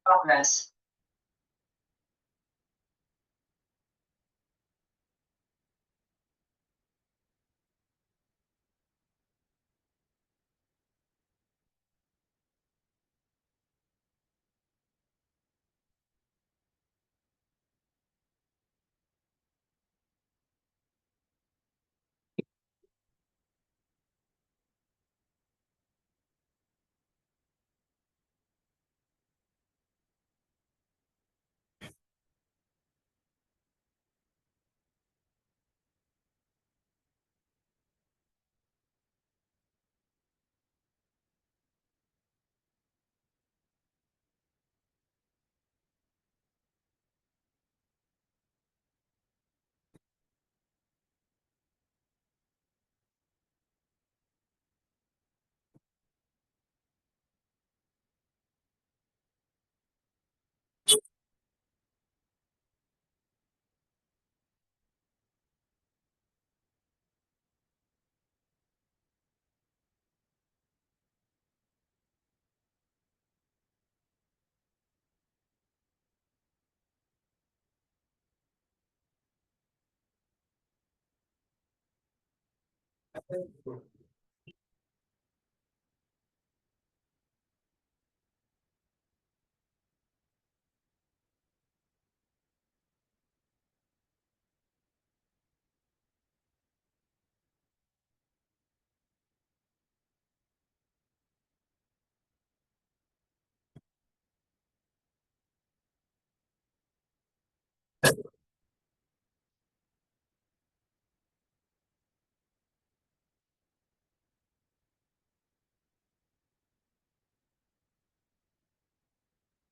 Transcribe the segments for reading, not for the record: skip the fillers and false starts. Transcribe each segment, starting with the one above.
Progress.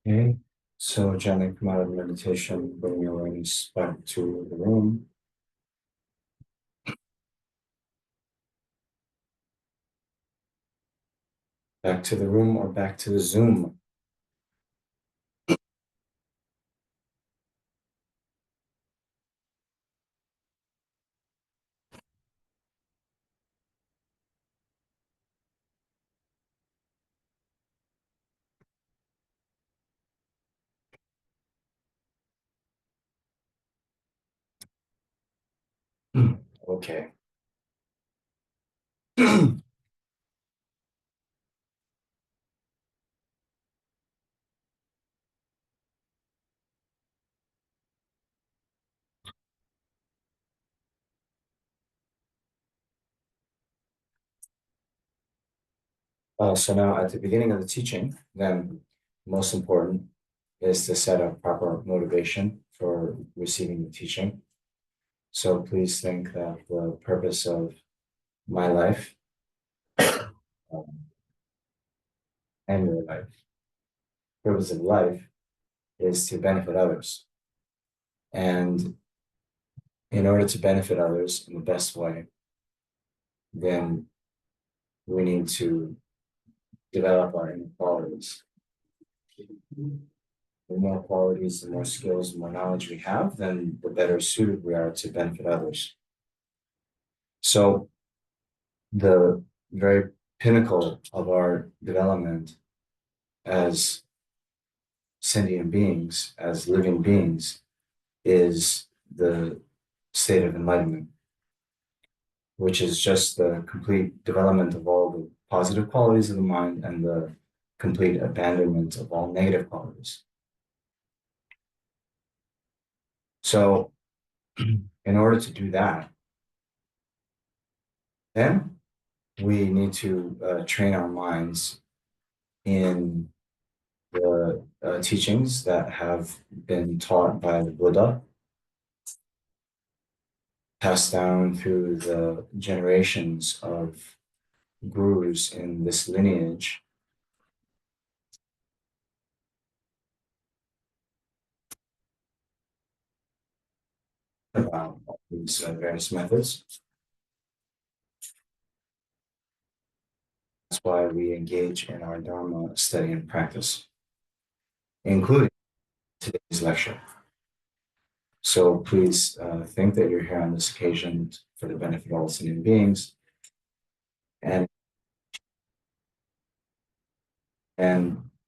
Okay, so gently come out of meditation, bring your awareness back to the room. Back to the room or back to the Zoom. Okay. So now at the beginning of the teaching, then most important is to set up proper motivation for receiving the teaching. So please think that the purpose of my life um, and your life, purpose of life is to benefit others. And in order to benefit others in the best way, then we need to develop our inequalities. The more qualities, the more skills, the more knowledge we have, then the better suited we are to benefit others. So the very pinnacle of our development as sentient beings, as living beings, is the state of enlightenment, which is just the complete development of all the positive qualities of the mind and the complete abandonment of all negative qualities. So, in order to do that, then we need to train our minds in the teachings that have been taught by the Buddha, passed down through the generations of gurus in this lineage. About these various methods. That's why we engage in our Dharma study and practice, including today's lecture. So please think that you're here on this occasion for the benefit of all sentient beings, and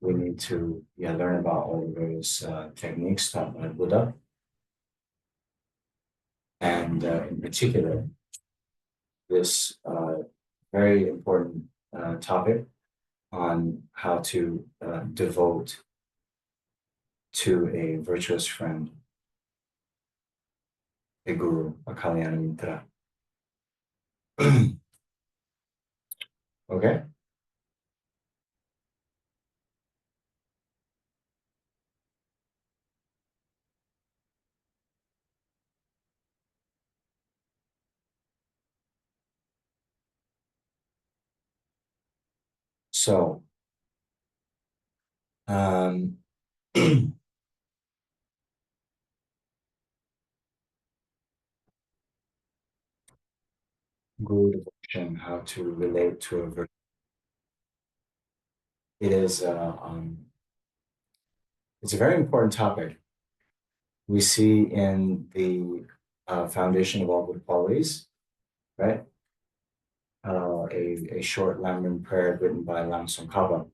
we need to learn about all the various techniques taught by Buddha. And in particular, this very important topic on how to devote to a virtuous friend, a guru, a Kalyana Mitra. Okay? So, um, guru devotion, how to relate to a virtuous. It is it's a very important topic. We see in the foundation of all good qualities, right? A short Lamrim prayer written by Lam Tsongkhapa,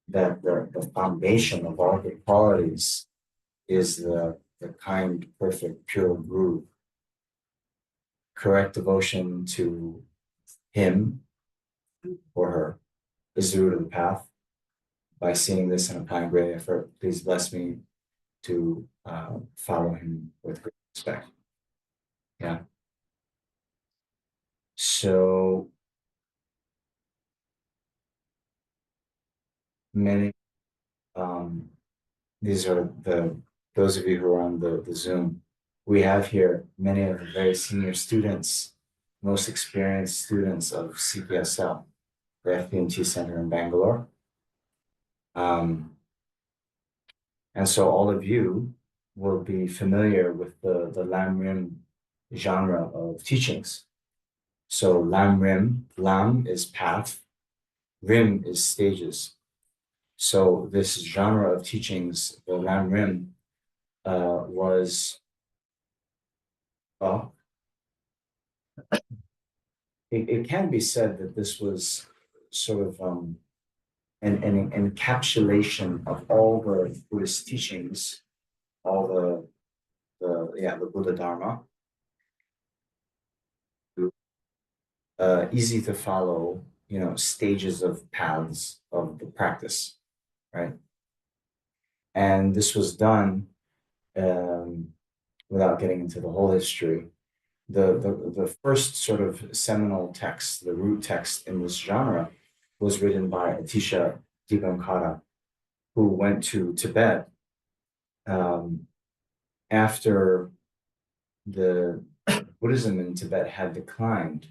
that the foundation of all good qualities is the kind, perfect, pure guru. Correct devotion to him or her is the root of the path. By seeing this and applying great effort, please bless me to follow him with great respect. Yeah. So many, these are those of you who are on the Zoom. We have here many of the very senior students, most experienced students of CKSL, the FPMT Center in Bangalore. And so all of you will be familiar with the Lam Rim genre of teachings. So Lam Rim, Lam is path, Rim is stages. So this genre of teachings, the Lam Rim, was, well, it can be said that this was sort of an encapsulation of all the Buddhist teachings, all the Buddha Dharma, easy to follow, stages of paths of the practice, right? And this was done without getting into the whole history. The first sort of seminal text, the root text in this genre, was written by Atisha Digankara, who went to Tibet after the Buddhism in Tibet had declined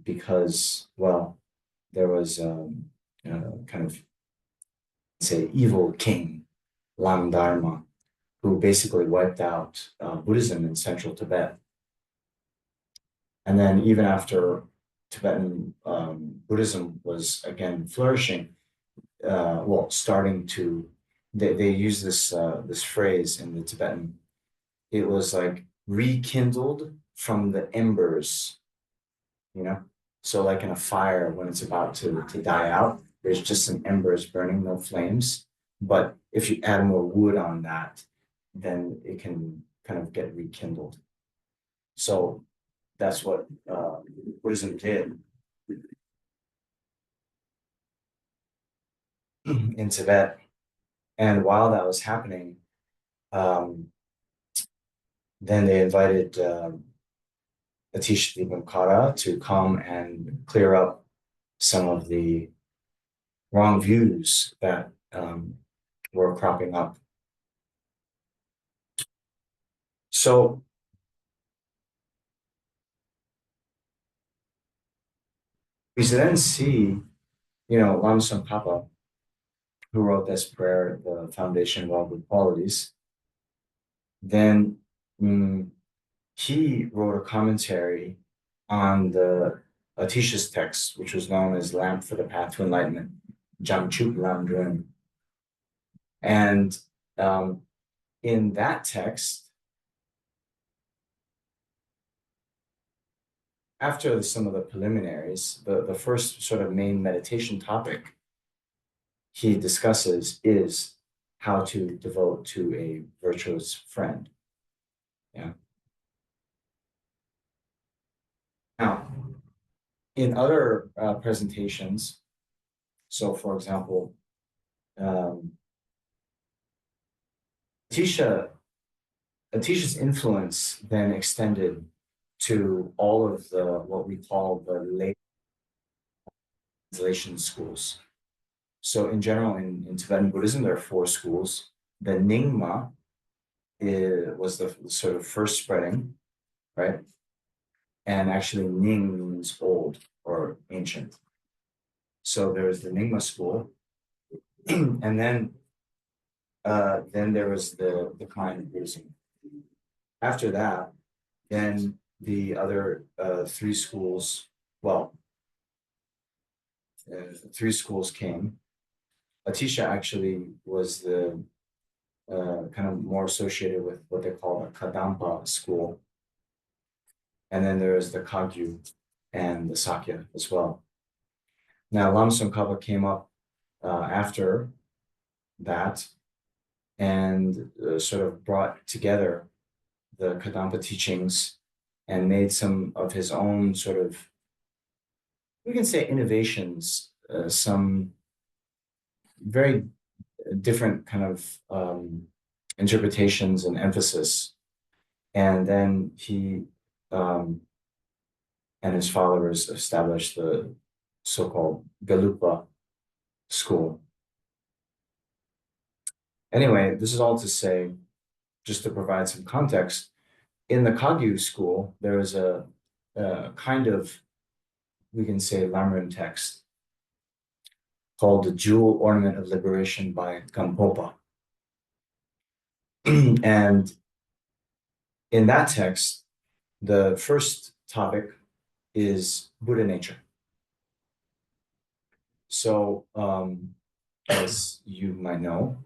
because, well, there was kind of, say, evil king, Lam Dharma, who basically wiped out Buddhism in central Tibet. And then even after Tibetan Buddhism was again flourishing, starting to, they use this phrase in the Tibetan. It was like rekindled from the embers, so like in a fire, when it's about to die out, there's just some embers burning, no flames. But if you add more wood on that, then it can kind of get rekindled. So that's what Buddhism did in Tibet. And while that was happening, then they invited Atish Dipankara to come and clear up some of the wrong views that were cropping up. So we then see, Lama Tsongkhapa, who wrote this prayer, the foundation of all good qualities, then he wrote a commentary on the Atisha's text, which was known as Lamp for the Path to Enlightenment, Jamchup Lamdrim. And in that text, after some of the preliminaries, the first sort of main meditation topic he discusses is how to devote to a virtuous friend. Yeah. Now, in other presentations, so for example, um, Atisha, Atisha's influence then extended to all of the what we call the late translation schools. So in general, in Tibetan Buddhism, there are four schools. The Nyingma was the sort of first spreading, right? And actually, Ning means old or ancient. So there's the Nyingma school, and then there was the decline of Buddhism. After that, then the other three schools, well, three schools came. Atisha actually was the kind of more associated with what they call a Kadampa school. And then there is the Kagyu and the Sakya as well. Now, Lama Tsongkhapa came up after that and sort of brought together the Kadampa teachings and made some of his own sort of, we can say innovations, some very different kind of interpretations and emphasis. And then he and his followers established the so-called Galupa school. Anyway, this is all to say, just to provide some context, in the Kagyu school, there is a kind of, we can say, Lamrim text called the Jewel Ornament of Liberation by Gampopa. And in that text, the first topic is Buddha nature. So, as you might know,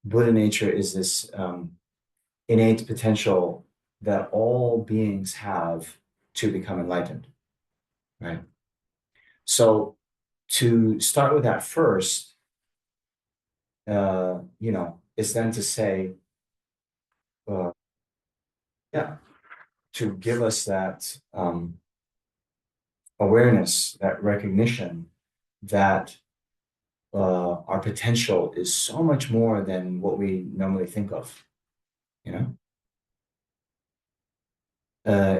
Buddha nature is this innate potential that all beings have to become enlightened, right? So to start with that first, is then to say, yeah, to give us that awareness, that recognition that our potential is so much more than what we normally think of, you know?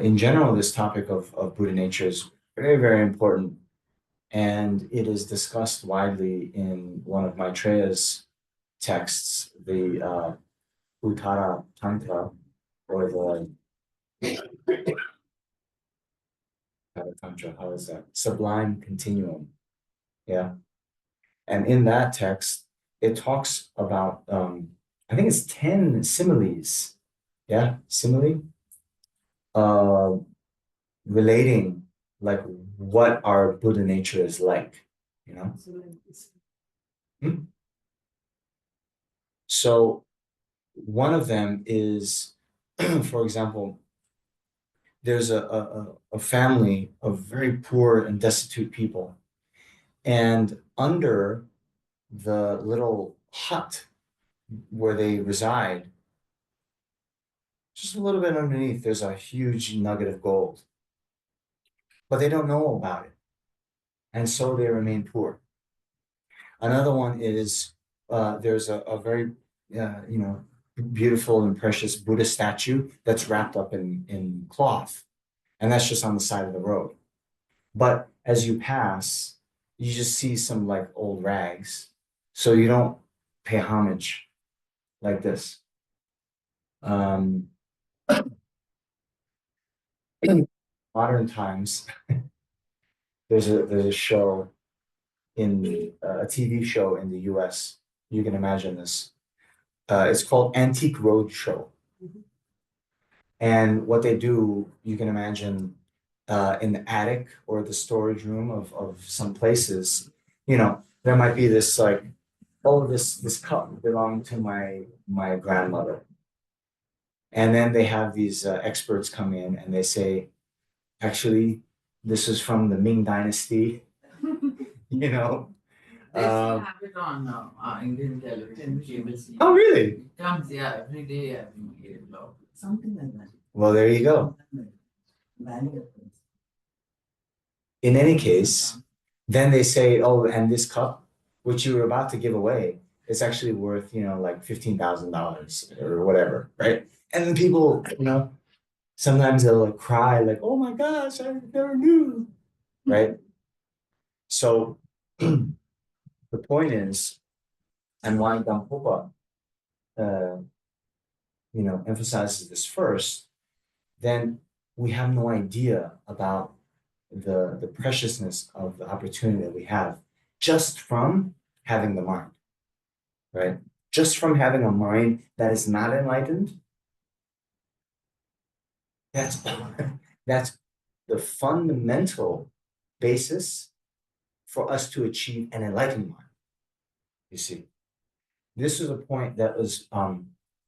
In general, this topic of Buddha nature is very, very important. And it is discussed widely in one of Maitreya's texts, the Uttara Tantra, or the Tantra, how is that? Sublime Continuum. Yeah. And in that text, it talks about, I think it's 10 similes. Yeah, simile. Relating like what our Buddha nature is like, you know? Hmm? So one of them is, for example, there's a family of very poor and destitute people. And under the little hut where they reside, just a little bit underneath, there's a huge nugget of gold. But they don't know about it. And so they remain poor. Another one is there's a very, beautiful and precious Buddha statue that's wrapped up in cloth. And that's just on the side of the road. But as you pass, you just see some like old rags. So you don't pay homage like this. In modern times, there's a show in a TV show in the US. You can imagine this. It's called Antique Roadshow. And what they do, you can imagine in the attic or the storage room of some places, there might be this like, oh, this cup belonged to my grandmother. And then they have these experts come in and they say, actually, this is from the Ming Dynasty, you know, They still have it on Indian television, cable CG. Oh, really? It comes, yeah, every day, I think, 8 o'clock. Something like that. Well, there you go. In any case, then they say, oh, and this cup, which you were about to give away, it's actually worth, like $15,000 or whatever, right? And then people, sometimes they'll like cry, like, oh my gosh, I never knew, right? So the point is, and why Gampopa, uh, emphasizes this first, then we have no idea about the preciousness of the opportunity that we have just from having the mind, right? Just from having a mind that is not enlightened, that's that's the fundamental basis for us to achieve an enlightened mind. You see, this is a point that was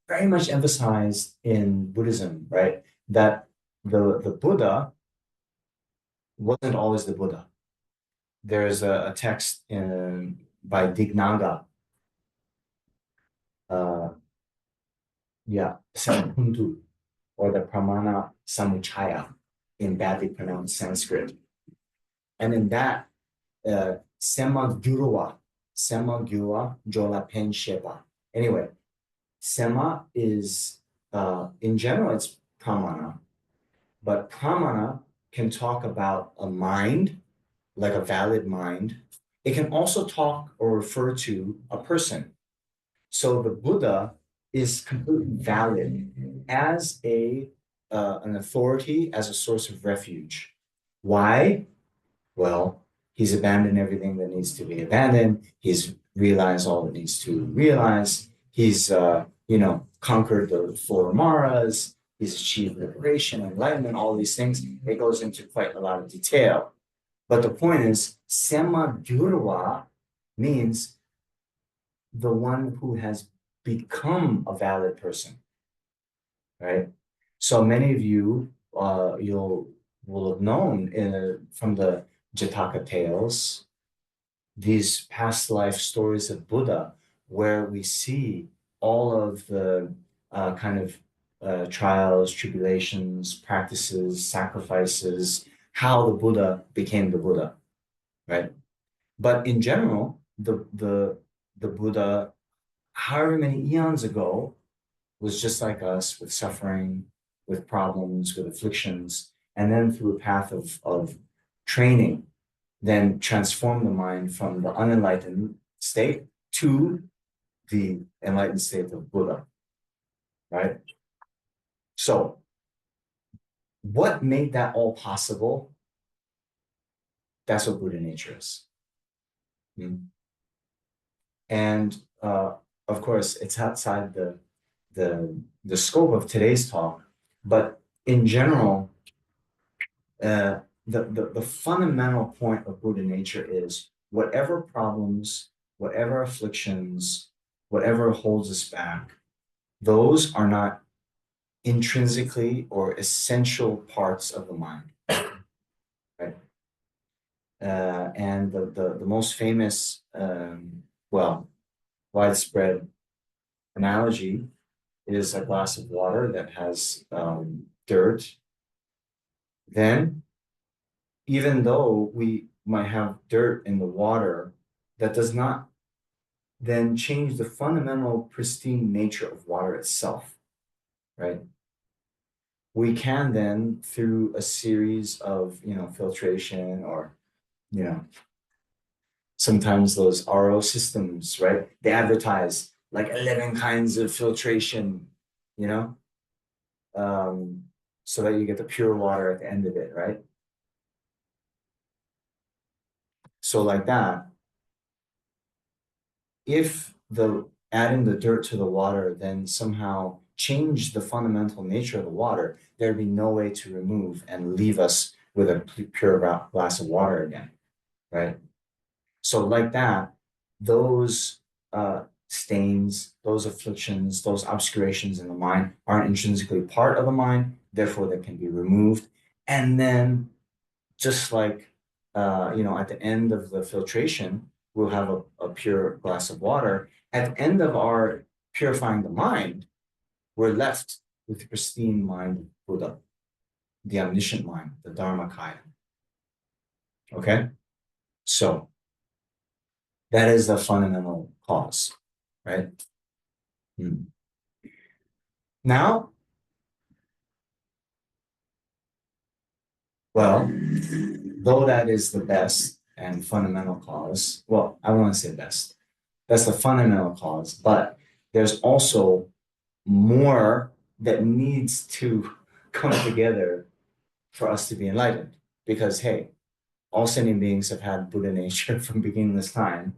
very much emphasized in Buddhism, right? That the Buddha wasn't always the Buddha. There's a text by Dignaga, Sampuntu, or the Pramana Samuchaya in badly pronounced Sanskrit. And in that, Sema Gyura Jola Pen Shepa. Anyway, Sema is, in general, it's Pramana, but Pramana can talk about a mind, like a valid mind. It can also talk or refer to a person. So the Buddha is completely valid as an authority, as a source of refuge. Why? Well, he's abandoned everything that needs to be abandoned. He's realized all that needs to realize. He's conquered the four maras. He's achieved liberation, enlightenment, all these things. It goes into quite a lot of detail. But the point is, Sema Gyurwa means the one who has become a valid person, right? So many of you, will have known from the Jataka tales, these past life stories of Buddha, where we see all of the kind of trials, tribulations, practices, sacrifices, how the Buddha became the Buddha, right? But in general, the Buddha, however many eons ago, was just like us with suffering, with problems, with afflictions, and then through a path of training, then transform the mind from the unenlightened state to the enlightened state of Buddha, right? So, what made that all possible? That's what Buddha nature is. And of course, it's outside the scope of today's talk, but in general, the fundamental point of Buddha nature is whatever problems, whatever afflictions, whatever holds us back, those are not intrinsically or essential parts of the mind, right? And the most famous, widespread analogy is a glass of water that has dirt. Then, even though we might have dirt in the water, that does not then change the fundamental pristine nature of water itself, right? We can then, through a series of, filtration or, sometimes those RO systems, right? They advertise like 11 kinds of filtration, you know, so that you get the pure water at the end of it, right? So like that, if the adding the dirt to the water then somehow changed the fundamental nature of the water, there'd be no way to remove and leave us with a pure glass of water again, right? So like that, those stains, those afflictions, those obscurations in the mind aren't intrinsically part of the mind, therefore they can be removed. And then just like, at the end of the filtration, we'll have a pure glass of water. At the end of our purifying the mind, we're left with the pristine mind of Buddha, the omniscient mind, the Dharmakaya. Okay? So that is the fundamental cause, right? Now, well, though that is the best and fundamental cause, well, I want to say best. That's the fundamental cause, but there's also more that needs to come together for us to be enlightened. Because, hey, all sentient beings have had Buddha nature from beginningless time,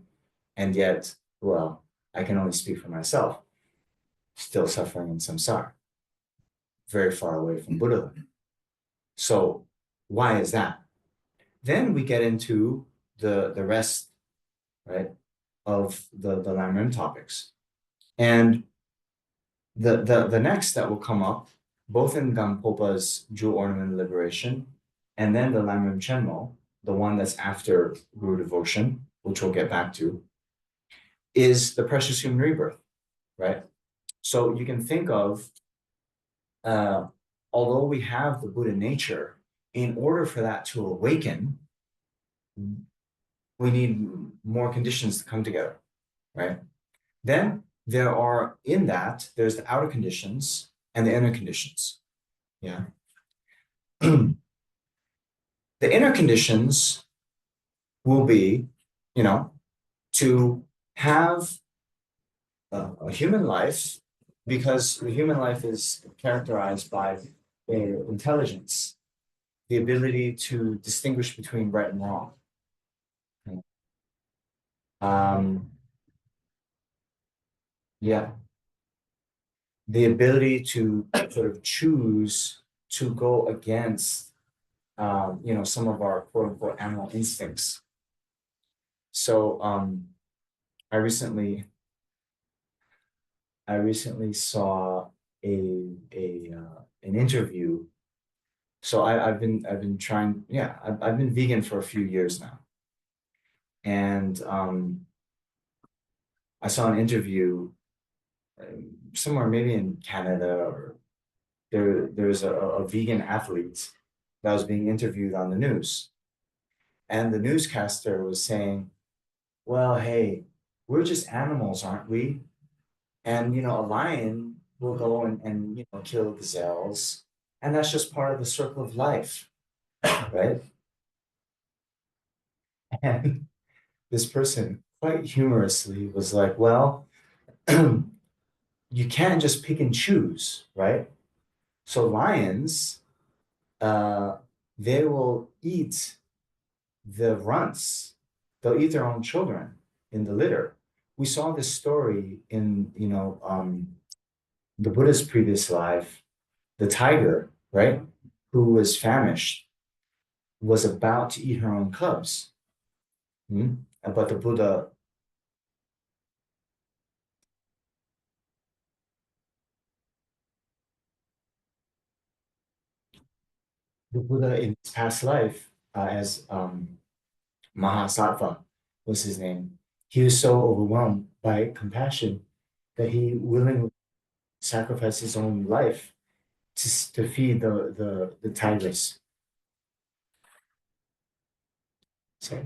and yet, well, I can only speak for myself, still suffering in samsara, very far away from Buddhahood. So, why is that? Then we get into the rest, right, of the Lamrim topics. And the next that will come up, both in Gampopa's Jewel Ornament Liberation, and then the Lamrim Chenmo, the one that's after Guru Devotion, which we'll get back to, is the precious human rebirth, right? So you can think of, although we have the Buddha nature, in order for that to awaken, we need more conditions to come together, right? Then there are, in that, there's the outer conditions and the inner conditions, yeah? The inner conditions will be, to have a human life, because the human life is characterized by intelligence, the ability to distinguish between right and wrong. Yeah, the ability to sort of choose to go against, some of our quote unquote animal instincts. So I recently saw an interview. So I've been trying, I've been vegan for a few years now. And I saw an interview somewhere maybe in Canada, or there's a vegan athlete that was being interviewed on the news. And the newscaster was saying, well, hey, we're just animals, aren't we? And, a lion will go and kill gazelles. And that's just part of the circle of life, right? And this person quite humorously was like, well, you can't just pick and choose, right? So lions, they will eat the runts. They'll eat their own children in the litter. We saw this story in, the Buddha's previous life. The tiger, right, who was famished, was about to eat her own cubs. But the Buddha in his past life, as Mahasattva was his name, he was so overwhelmed by compassion that he willingly sacrificed his own life to feed the tigress. So,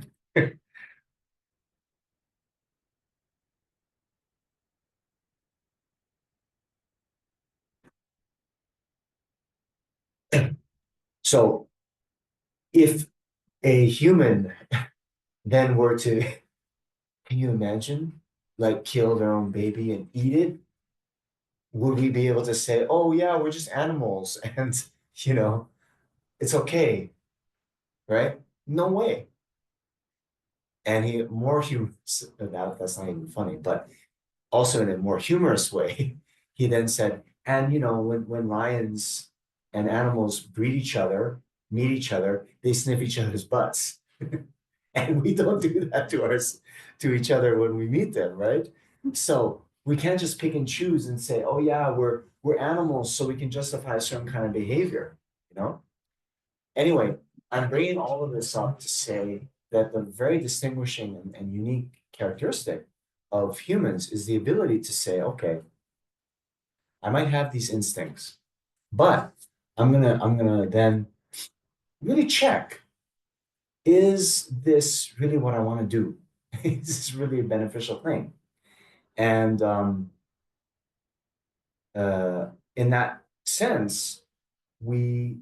so if a human then were to, can you imagine, like kill their own baby and eat it? Would we be able to say, oh yeah, we're just animals and it's okay, right? No way. And he more humorous, that's not even funny, but also in a more humorous way, he then said, and when lions and animals breed each other, meet each other, they sniff each other's butts. And we don't do that to each other when we meet them, right? So we can't just pick and choose and say, oh yeah, we're animals, so we can justify a certain kind of behavior, Anyway, I'm bringing all of this up to say that the very distinguishing and unique characteristic of humans is the ability to say, okay, I might have these instincts, but I'm gonna then really check, is this really what I want to do? Is this really a beneficial thing? And in that sense, we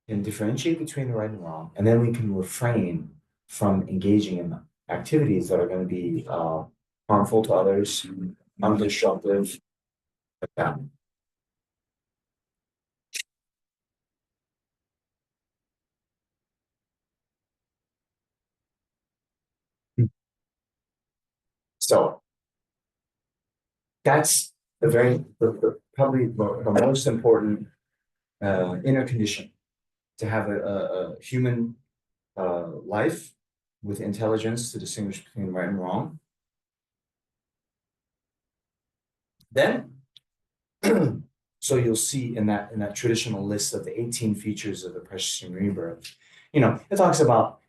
can differentiate between the right and wrong, and then we can refrain from engaging in activities that are going to be harmful to others, undestructive, like that. So that's probably the most important inner condition to have a human life with intelligence to distinguish between right and wrong. Then, so you'll see in that traditional list of the 18 features of the precious human rebirth, it talks about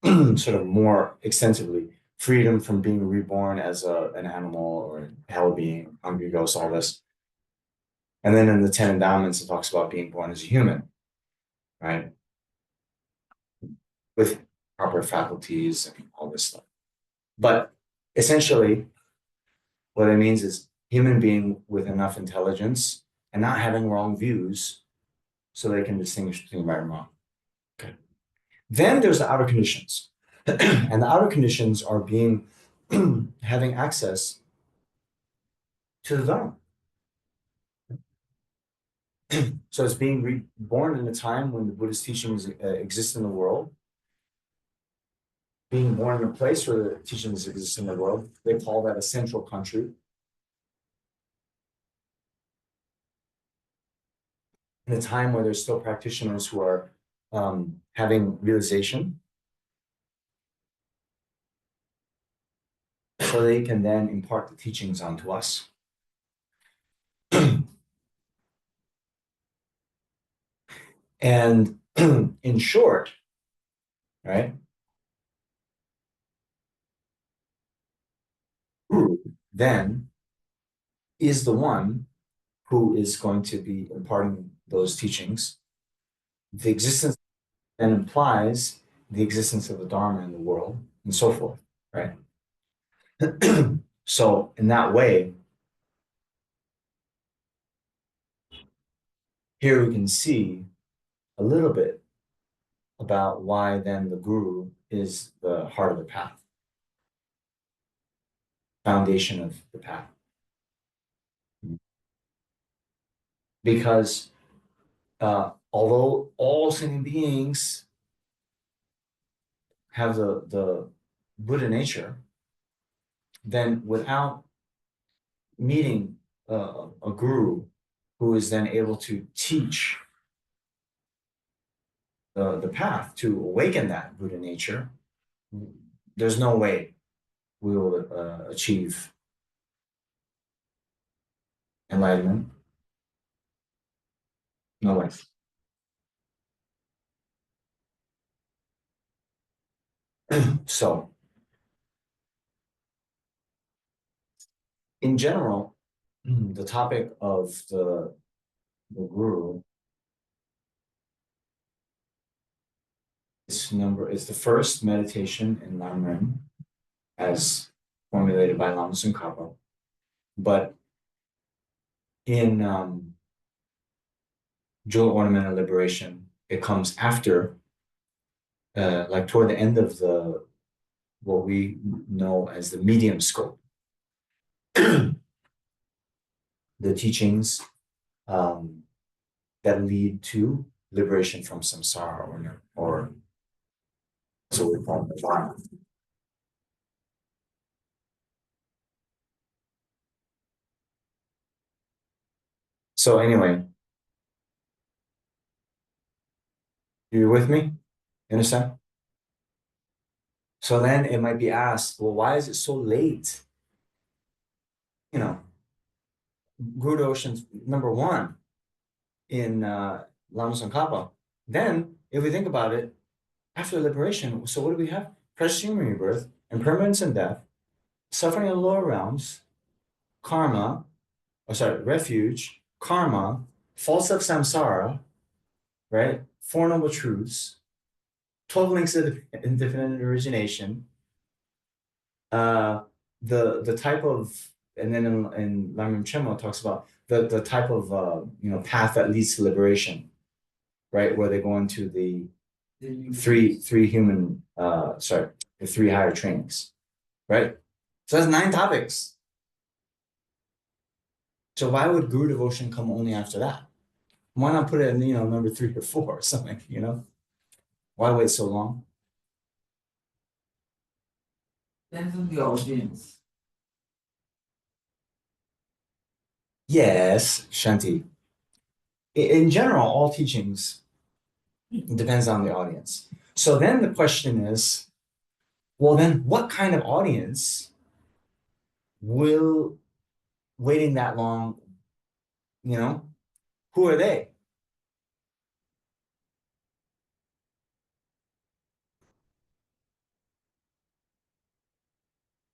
sort of more extensively freedom from being reborn as an animal or a hell being, hungry ghost, all this. And then in the 10 endowments, it talks about being born as a human, right? With proper faculties and all this stuff. But essentially, what it means is human being with enough intelligence and not having wrong views so they can distinguish between right and wrong. Okay. Then there's the outer conditions. And the outer conditions are being having access to the Dharma. So it's being reborn in a time when the Buddhist teachings exist in the world, being born in a place where the teachings exist in the world. They call that a central country. In a time where there's still practitioners who are having realization, so they can then impart the teachings onto us. And in short, right, who then is the one who is going to be imparting those teachings. The existence then implies the existence of the Dharma in the world and so forth, right? So in that way, here we can see a little bit about why then the guru is the heart of the path, foundation of the path. Because although all sentient beings have the Buddha nature, then without meeting a guru who is then able to teach the path to awaken that Buddha nature, there's no way we will achieve enlightenment. No way. So, in general, the topic of the guru is the first meditation in Lamrim as formulated by Lama Tsongkhapa. But in Jewel Ornament and Liberation, it comes after, like toward the end of what we know as the medium scope. The teachings that lead to liberation from samsara or so we call it Dharma. So anyway, you with me? You understand? So then it might be asked, well, why is it so late? Guru Ocean's number one in Lama Tsongkhapa. Then, if we think about it, after liberation, so what do we have? Precious human rebirth, impermanence and death, suffering in the lower realms, karma, refuge, karma, faults of samsara, right? Four Noble Truths, 12 links of indefinite origination, the type of, and then in Lamrim Chenmo talks about the type of path that leads to liberation, right? Where they go into the three human the three higher trainings, right? So that's 9 topics. So why would guru devotion come only after that? Why not put it in, number 3 or 4 or something, Why wait so long? Depends on the audience. Yes, Shanti. In general, all teachings depends on the audience. So then the question is, well, then what kind of audience will waiting that long, who are they?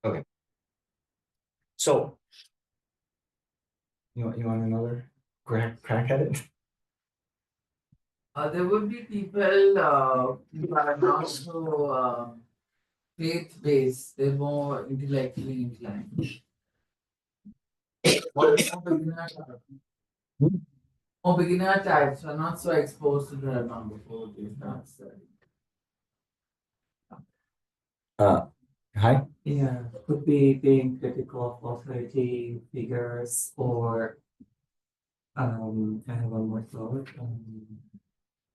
Okay. So you want another crack at it? There would be people who are not so faith-based. They're more intellectually inclined. What is more beginner type? More beginner types are not so exposed to Dharma before they start studying. Hi. Yeah, could be being critical of authority figures or I have one more thought.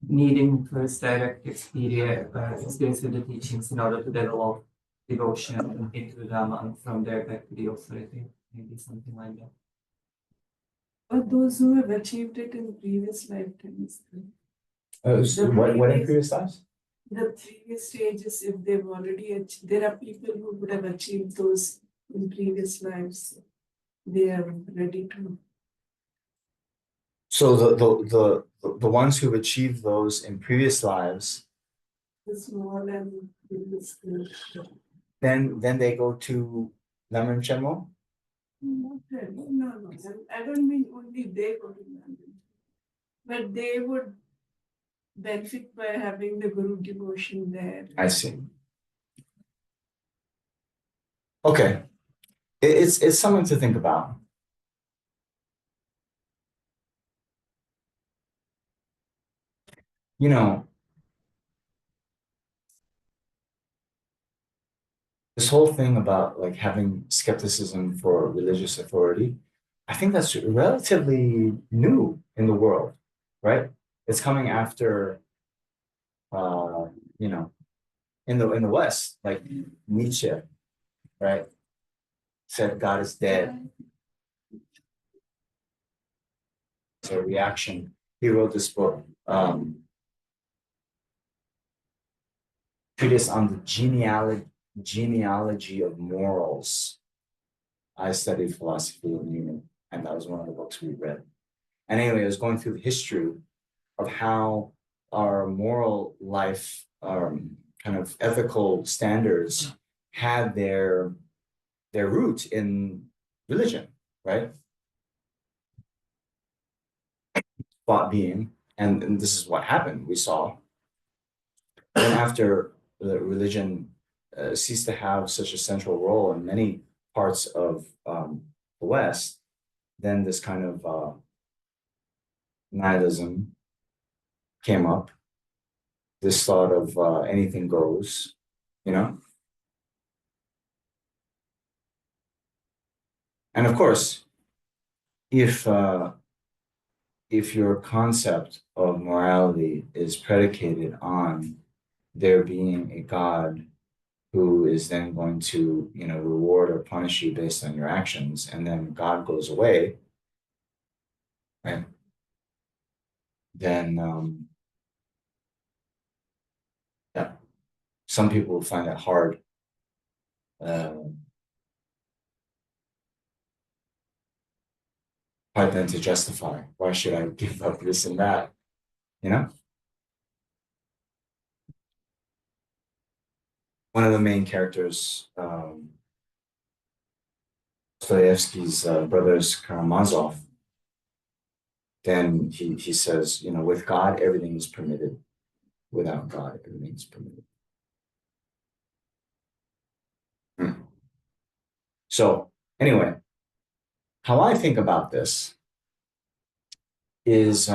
Needing first direct experience with the teachings in order to develop devotion into the Dharma and from there back to the authority. Maybe something like that. But those who have achieved it in previous lifetimes, What in previous lives? the previous stages, if they've already, there are people who would have achieved those in previous lives. They are ready to. So the ones who've achieved those in previous lives, The small and previous. then they go to Lamrim Chenmo? Not really, no. I don't mean only they go to London, but they would benefit by having the Guru devotion there. I see. Okay. It's something to think about. This whole thing about like having skepticism for religious authority, I think that's relatively new in the world, right? It's coming after, you know, in the West, like Nietzsche, right? Said God is dead. It's a reaction. He wrote this book, treatise on the genealogy of morals. I studied philosophy in uni, and that was one of the books we read. And anyway, I was going through the history of how our moral life, kind of ethical standards had their root in religion, right? Thought being, and this is what happened. We saw, and after the religion ceased to have such a central role in many parts of the West, then this kind of nihilism came up. This thought of anything goes, And of course, if your concept of morality is predicated on there being a God who is then going to, reward or punish you based on your actions, and then God goes away, right? Then, yeah, some people will find it hard. Hard then to justify. Why should I give up this and that? You know? one of the main characters, Dostoevsky's brothers Karamazov, then he says, you know, with God, everything is permitted. Without God, everything is permitted. So anyway, how I think about this is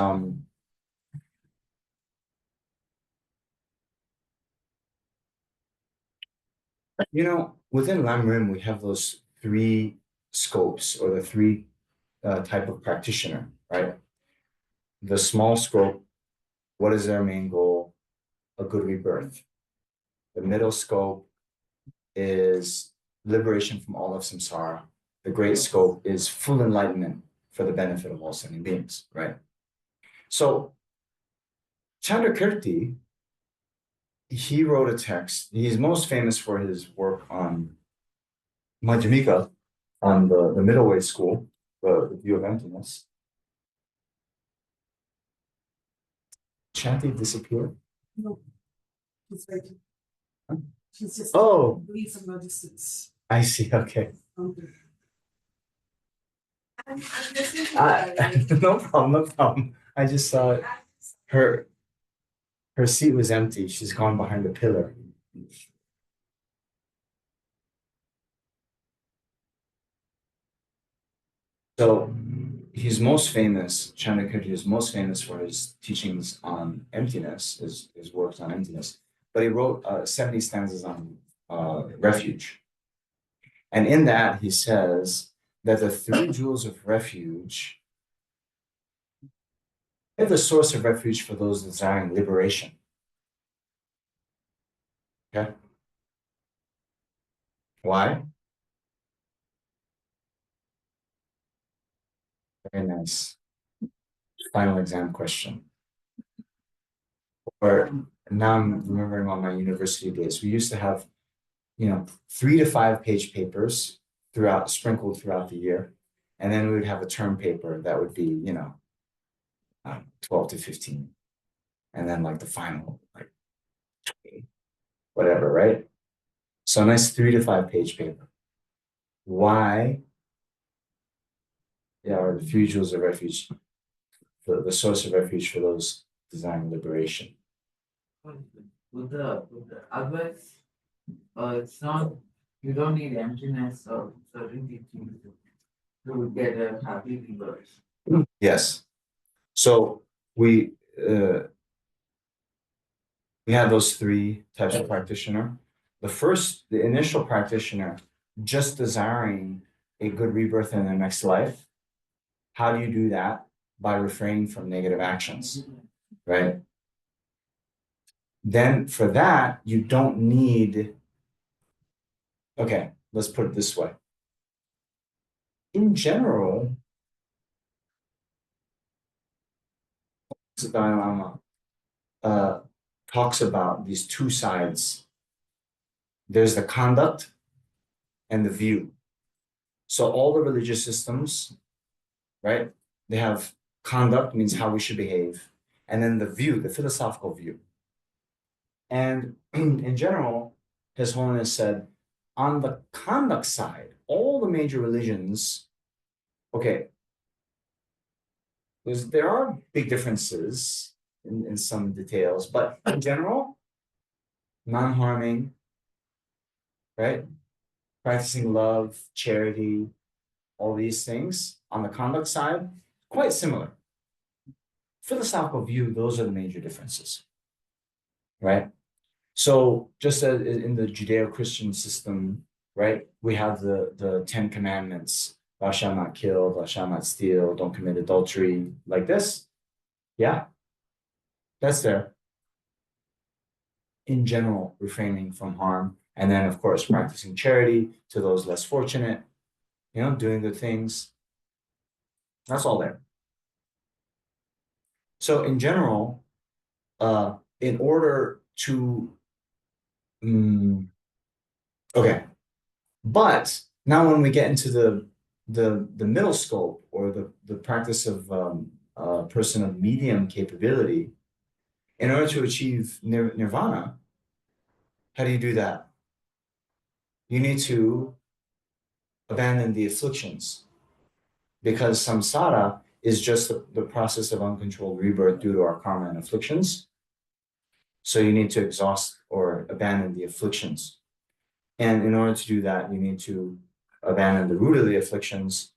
you know, within Lam-Rim, we have those three scopes or the three type of practitioner, right? The small scope, what is their main goal? A good rebirth. The middle scope is liberation from all of samsara. The great scope is full enlightenment for the benefit of all sentient beings, right? So Chandrakirti, he wrote a text. He's most famous for his work on Madhyamika, on the middle way school, the view of emptiness. Shanti disappeared? No, she's waiting. Huh? She's just Oh, doing some logistics. I see. Okay. Okay. I'm listening to that. No problem, no problem. I just saw her seat was empty. She's gone behind the pillar. So he's most famous, Chandrakirti is most famous for his teachings on emptiness, his works on emptiness. But he wrote 70 stanzas on refuge. And in that, he says that the three jewels of refuge are the source of refuge for those desiring liberation. Okay? Why? Very nice. Final exam question. Or now I'm remembering on my university days, we used to have, you know, 3 to 5 page papers sprinkled throughout the year. And then we would have a term paper that would be, you know, 12 to 15. And then like the final, like 20, whatever, right? So a nice 3 to 5 page paper. Why? Yeah, or the three jewels of refuge, the source of refuge for those desiring liberation. With the advice, it's not, you don't need emptiness or certain teachings to get a happy rebirth. Yes. So we have those three types of practitioner. The initial practitioner, just desiring a good rebirth in the next life. How do you do that? By refraining from negative actions, right? Then for that, you don't need, okay, let's put it this way. In general, the Dalai Lama talks about these two sides. There's the conduct and the view. So all the religious systems, right? They have conduct, means how we should behave, and then the view, the philosophical view. And in general, His Holiness said, on the conduct side, all the major religions, okay, there are big differences in some details, but in general, non-harming, right? Practicing love, charity, all these things on the conduct side, quite similar. Philosophical view, those are the major differences, right? So just as in the Judeo-Christian system, right, we have the 10 commandments: thou shalt not kill, thou shalt not steal, don't commit adultery, like this. Yeah, that's there. In general, refraining from harm, and then of course practicing charity to those less fortunate, you know, doing good things. That's all there. So in general, in order to okay, but now when we get into the middle scope or the practice of a person of medium capability, in order to achieve nirvana, how do you do that? you need to abandon the afflictions, because samsara is just the process of uncontrolled rebirth due to our karma and afflictions. So you need to exhaust or abandon the afflictions. And in order to do that, you need to abandon the root of the afflictions,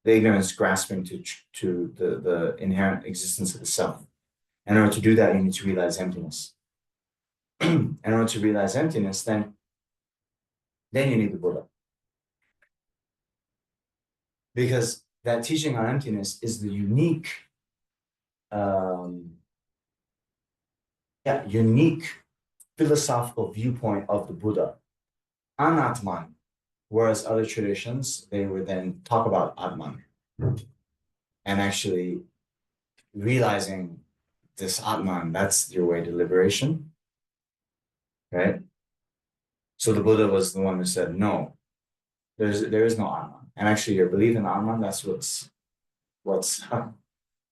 the ignorance grasping to the inherent existence of the self. In order to do that, you need to realize emptiness. In order to realize emptiness, then you need the Buddha. Because that teaching on emptiness is the unique philosophical viewpoint of the Buddha, Anatman, whereas other traditions, they would then talk about Atman and actually realizing this Atman, that's your way to liberation, right? So the Buddha was the one who said, no, there is no Atman. And actually your belief in Atman, that's what's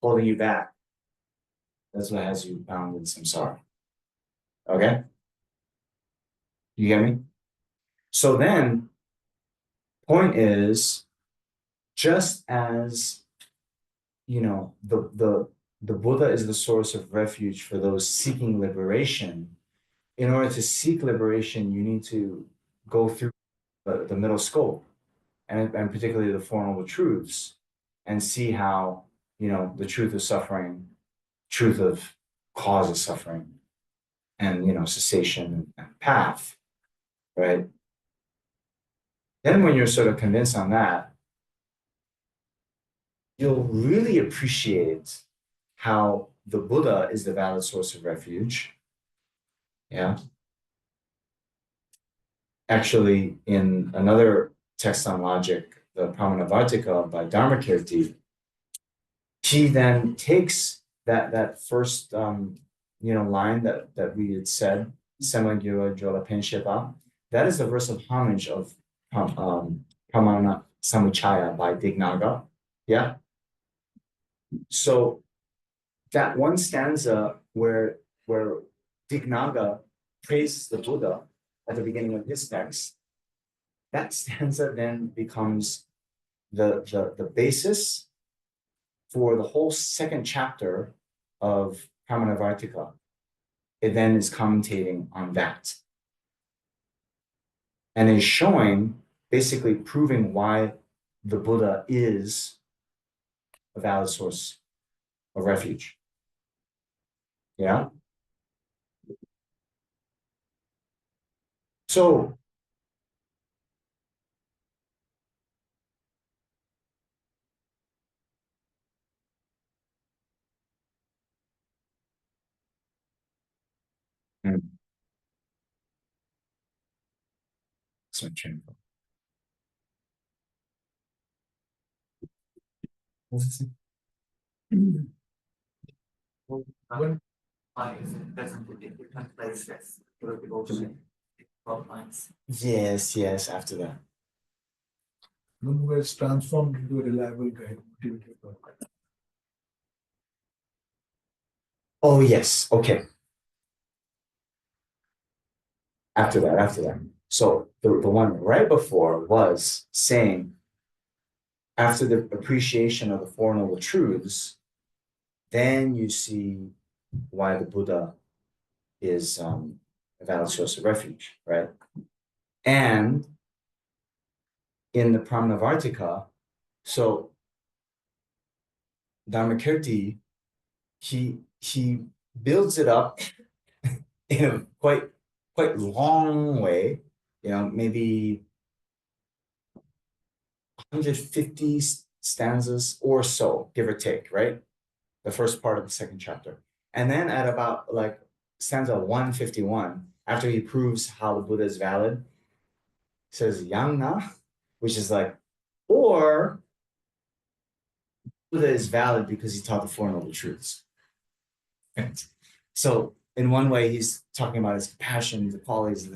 holding you back. That's what has you bound in samsara. Okay? You get me? So then, point is, just as the Buddha is the source of refuge for those seeking liberation, in order to seek liberation, you need to go through the middle scope, and particularly the Four Noble Truths, and see how the truth of suffering, truth of cause of suffering, and cessation and path, right? Then when you're sort of convinced on that, you'll really appreciate how the Buddha is the valid source of refuge. Yeah. Actually, in another text on logic, the Pramanavartika by Dharmakirti, he then takes that first line that we had said, Semagyura Jola Penshepa, that is the verse of homage of Pramana Samuchaya by Dignaga. Yeah. So that one stanza where Dignaga praises the Buddha at the beginning of his text, that stanza then becomes the basis for the whole second chapter of Pramanavartika. It then is commentating on that and is showing, basically proving why the Buddha is a valid source of refuge. Yeah. So that's my train of thought. What was it? When is it present in different places for the devotion? 12 lines. Yes, after that. When was transformed into a reliable guide, motivated work. Oh, yes. Okay. After that. So the one right before was saying, after the appreciation of the Four Noble Truths, then you see why the Buddha is a valid source of refuge, right? And in the Pramanavartika, so Dharmakirti, he builds it up in a quite long way, maybe 150 stanzas or so, give or take, right? The first part of the second chapter. And then at about like stanza 151, after he proves how the Buddha is valid, says Yangna, which is like, or Buddha is valid because he taught the Four Noble Truths. Right? So in one way, he's talking about his compassion, the qualities,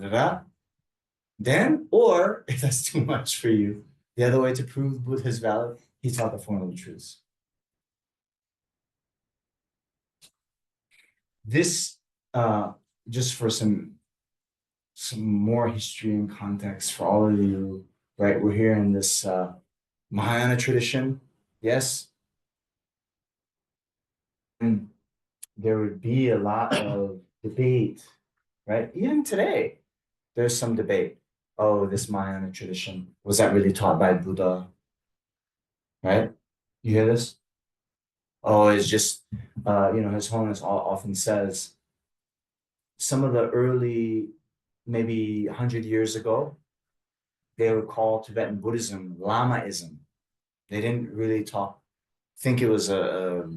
Then, or if that's too much for you, the other way to prove Buddha is valid, he taught the Four Noble Truths. This, just for some some more history and context for all of you, right? We're here in this Mahayana tradition, yes? And there would be a lot of debate, right? Even today, there's some debate. Oh, this Mahayana tradition, was that really taught by Buddha? Right? You hear this? Oh, it's just, His Holiness often says some of the early, maybe 100 years ago, they would call Tibetan Buddhism Lamaism. They didn't really think it was a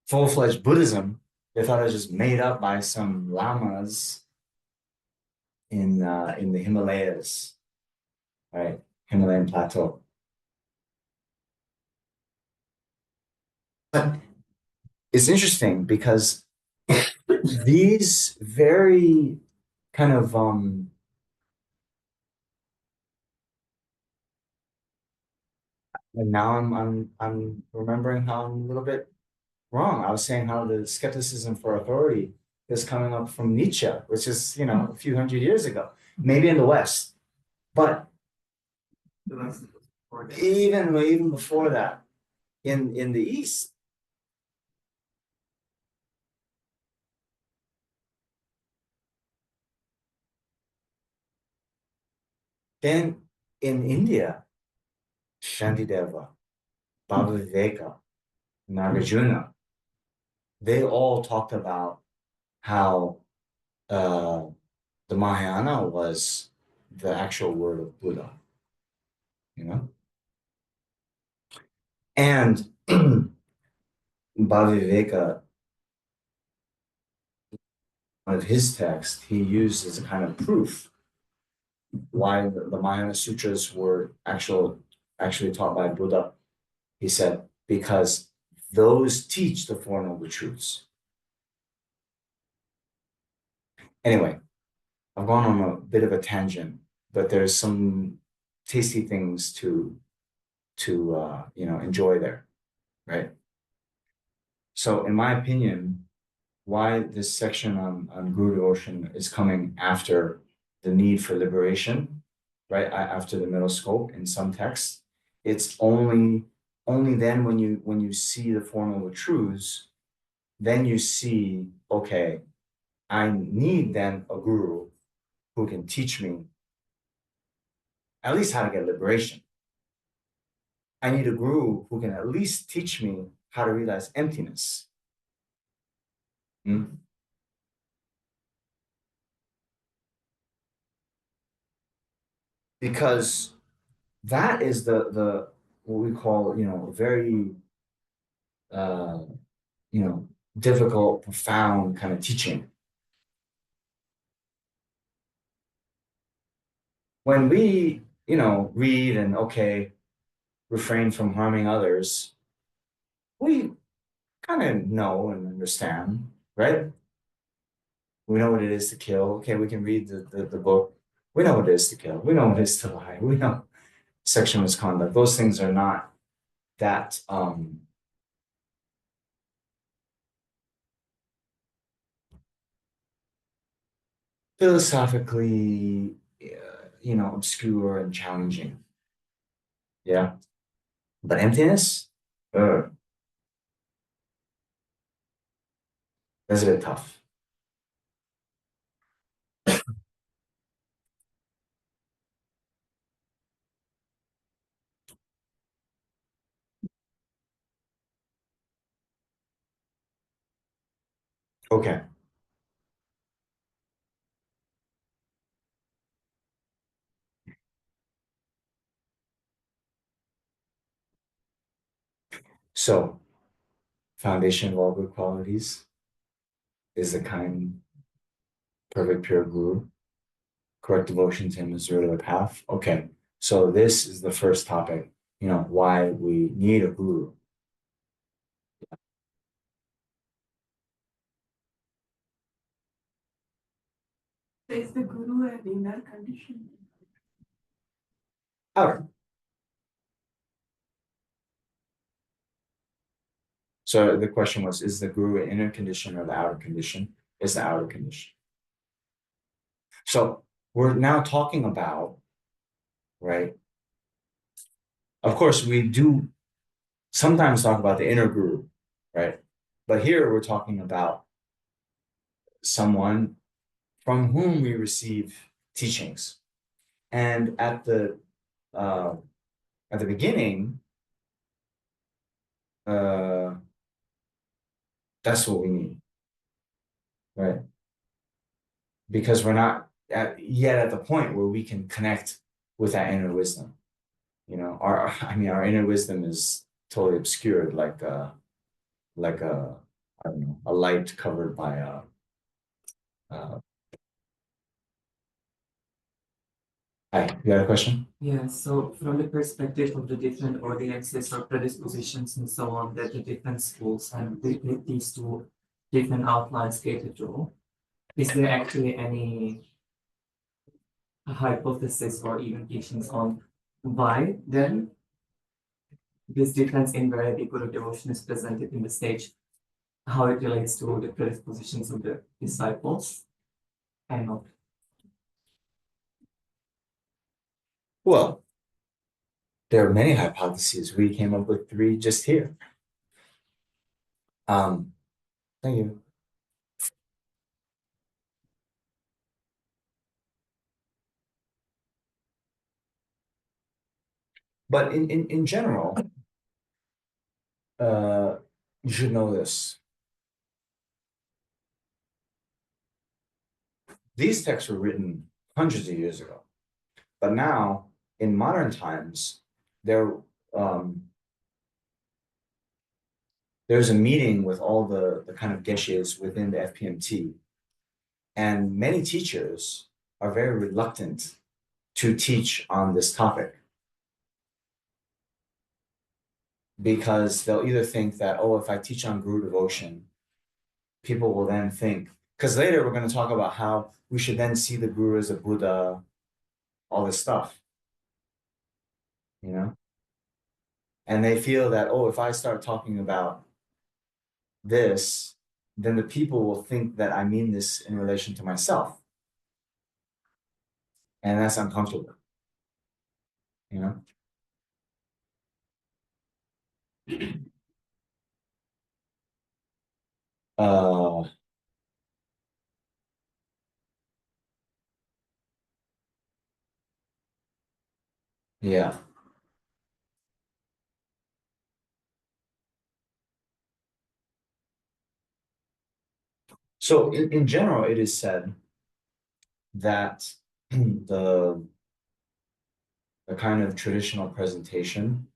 full-fledged Buddhism. They thought it was just made up by some lamas in the Himalayas, right? Himalayan plateau. But it's interesting because these very kind of and now I'm remembering how I'm a little bit wrong. I was saying how the skepticism for authority is coming up from Nietzsche, which is, a few hundred years ago, maybe in the West, but even before that, in the East. Then in India, Shantideva, Baba Viveka, Nagarjuna, they all talked about how the Mahayana was the actual word of Buddha, And Baba Viveka, one of his texts, he used as a kind of proof why the Mahayana Sutras were actually taught by Buddha. He said, because those teach the Four Noble Truths. Anyway, I've gone on a bit of a tangent, but there's some tasty things to enjoy there, right? So in my opinion, why this section on Guru devotion is coming after the need for liberation, right? After the middle scope in some texts, it's only then when you see the Four Noble Truths, then you see, okay, I need then a guru who can teach me at least how to get liberation. I need a guru who can at least teach me how to realize emptiness. Hmm? Because that is the what we call, very difficult, profound kind of teaching. When we, read and refrain from harming others, we kind of know and understand, right? We know what it is to kill. Okay, we can read the book. We know what it is to kill. We know what it is to lie. We know sexual misconduct. Those things are not that philosophically, obscure and challenging. Yeah. But emptiness, that's a bit tough. Okay. So, foundation of all good qualities is the kind, perfect, pure guru. Correct devotion to him is the root of the path. Okay. So this is the first topic, why we need a guru. So is the guru an inner condition? Outer. So the question was, is the guru an inner condition or the outer condition? It's the outer condition. So we're now talking about, right? Of course, we do sometimes talk about the inner guru, right? But here we're talking about someone from whom we receive teachings. And uh, at the beginning, uh, that's what we need, right? Because we're not yet at the point where we can connect with that inner wisdom. You know, our inner wisdom is totally obscured, like a, I don't know, a light covered by uh, hi, you got a question? Yeah, so from the perspective of the different audiences or predispositions and so on that the different schools and these two different outlines cater to, is there actually any hypothesis or even teachings on why then this difference in where the Guru devotion is presented in the stage, how it relates to the predispositions of the disciples and not? Well, there are many hypotheses. We came up with 3 just here. Thank you. But in general, you should know this. These texts were written hundreds of years ago, but now in modern times, um, there's a meeting with all the kind of geshes within the FPMT, and many teachers are very reluctant to teach on this topic because they'll either think that, oh, if I teach on Guru devotion, people will then think, because later we're going to talk about how we should then see the Guru as a Buddha, all this stuff, you know? And they feel that, oh, if I start talking about this, then the people will think that I mean this in relation to myself. And that's uncomfortable, you know? Uh, yeah. So in general, it is said that the kind of traditional presentation,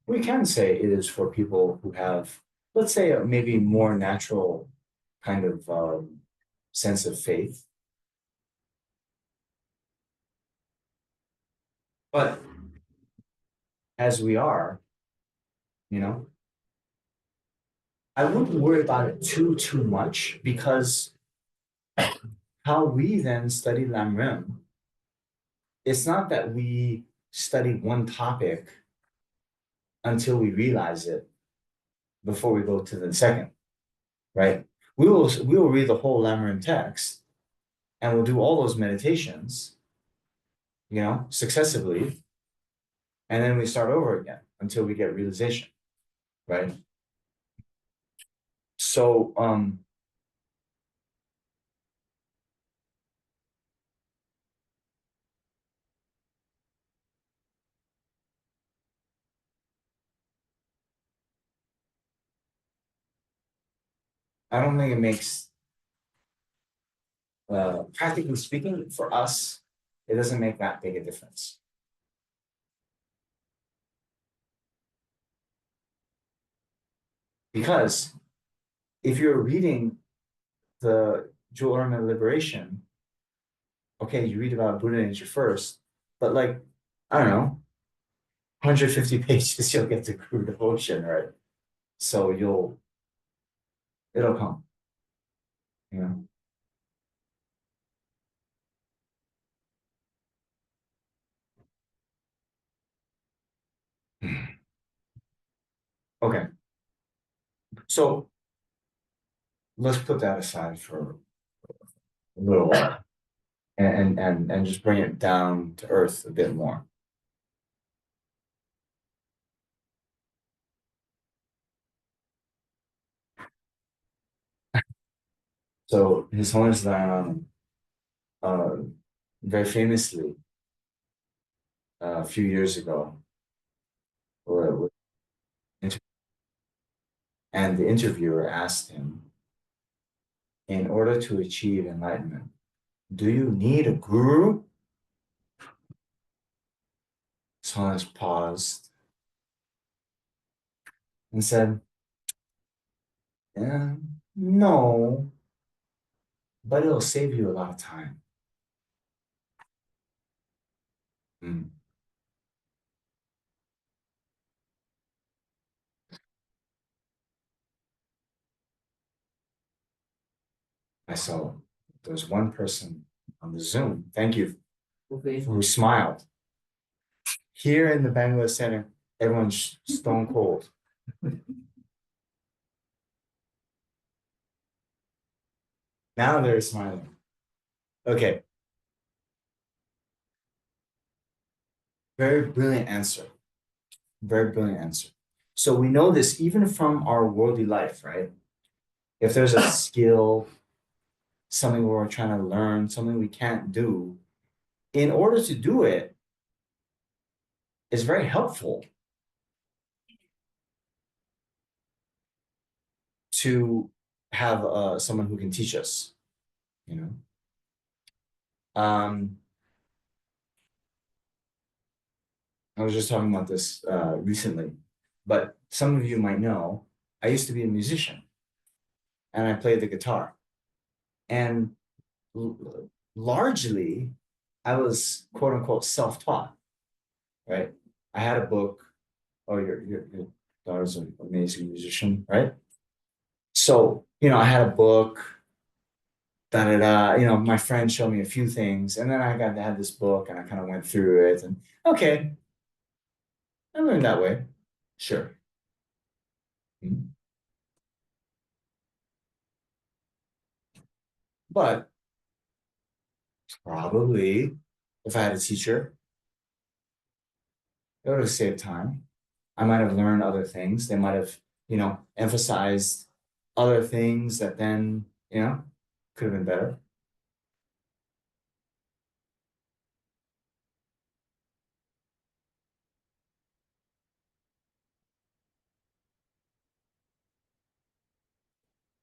we can say it is for people who have, let's say, a maybe more natural kind of sense of faith. But as we are, you know, I wouldn't worry about it too much because how we then study Lamrim, it's not that we study one topic until we realize it before we go to the second, right? We will read the whole Lamrim text and we'll do all those meditations, you know, successively, and then we start over again until we get realization, right? So I don't think it makes practically speaking, for us, it doesn't make that big a difference. Because if you're reading the Jewel Ornament Liberation, okay, you read about Buddha nature first, but like, I don't know, 150 pages, you'll get to Guru devotion, right? So it'll come, you know. Okay. So let's put that aside for a little while and just bring it down to earth a bit more. So His Holiness Dalai Lama, very famously, a few years ago, or- and the interviewer asked him, in order to achieve enlightenment, do you need a guru? His Holiness paused and said, no, but it'll save you a lot of time. Hmm. I saw there was one person on the Zoom, thank you, who smiled. Here in the Bangalore Center, everyone's stone cold. Now they're smiling. Okay. Very brilliant answer. Very brilliant answer. So we know this even from our worldly life, right? If there's a skill, something we're trying to learn, something we can't do, in order to do it, it's very helpful to have someone who can teach us, you know. I was just talking about this recently, but some of you might know I used to be a musician and I played the guitar. And largely, I was quote unquote self-taught, right? I had a book. Oh, your daughter's an amazing musician, right? So, I had a book, da da da. My friend showed me a few things, and then I got to have this book, and I kind of went through it, and okay, I learned that way. Sure. Mhm. But probably if I had a teacher, it would have saved time. I might have learned other things. They might have, emphasized other things that then, could have been better.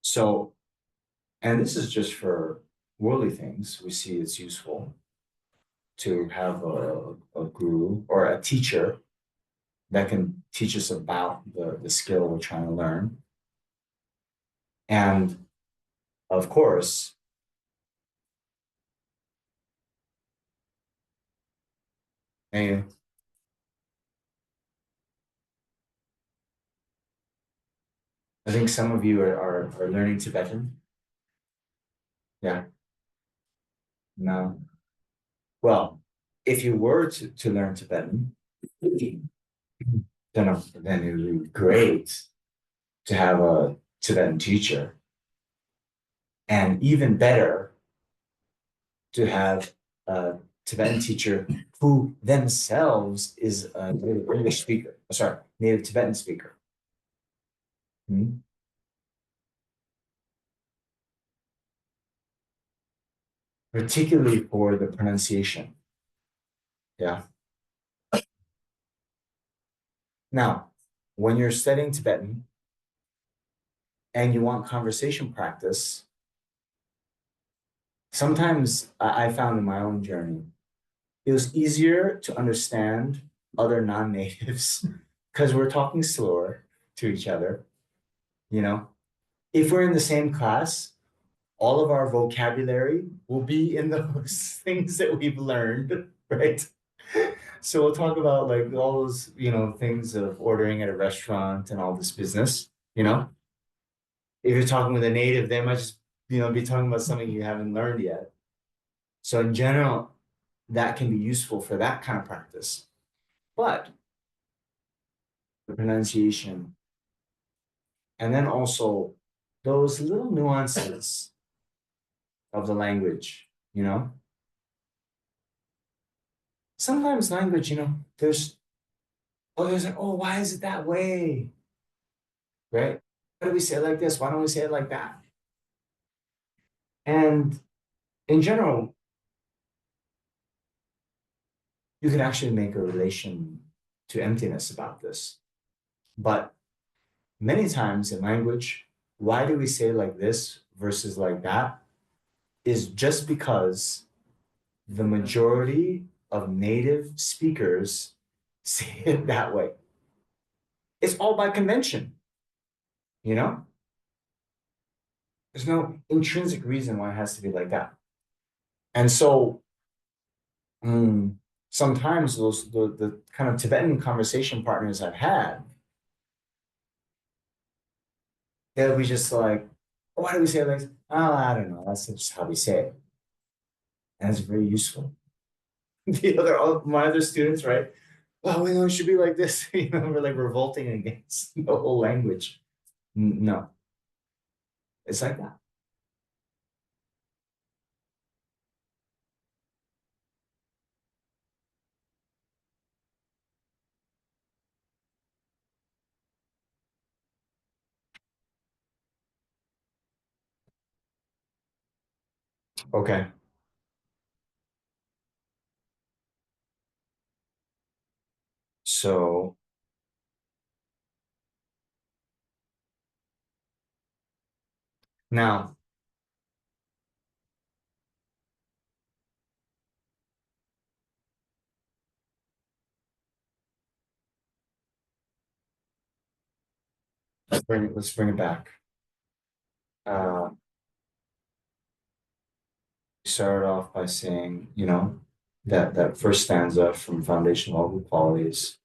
So, and this is just for worldly things. We see it's useful to have a guru or a teacher that can teach us about the skill we're trying to learn. And of course, and I think some of you are learning Tibetan. Yeah. No. Well, if you were to learn Tibetan, then it would be great to have a Tibetan teacher. And even better to have a Tibetan teacher who themselves is a native English speaker. Sorry, native Tibetan speaker. Hmm? Particularly for the pronunciation. Yeah. Now, when you're studying Tibetan and you want conversation practice, sometimes I found in my own journey, it was easier to understand other non-natives because we're talking slower to each other. If we're in the same class, all of our vocabulary will be in those things that we've learned, right? So we'll talk about like all those, things of ordering at a restaurant and all this business, If you're talking with a native, they might just, be talking about something you haven't learned yet. So in general, that can be useful for that kind of practice. But the pronunciation, and then also those little nuances of the language, sometimes language, there's like, oh, why is it that way? Right? Why do we say it like this? Why don't we say it like that? And in general, you can actually make a relation to emptiness about this. But many times in language, why do we say like this versus like that is just because the majority of native speakers say it that way. It's all by convention, you know? There's no intrinsic reason why it has to be like that. And so sometimes the kind of Tibetan conversation partners I've had, they'll be just like, oh, why do we say it like this? Oh, I don't know. That's just how we say it. And it's very useful. My other students, right? Oh, we know it should be like this. We're like revolting against the whole language. No, it's like that. Okay. So now, let's bring it back. Started off by saying, that first stanza from Foundation of All Good Qualities.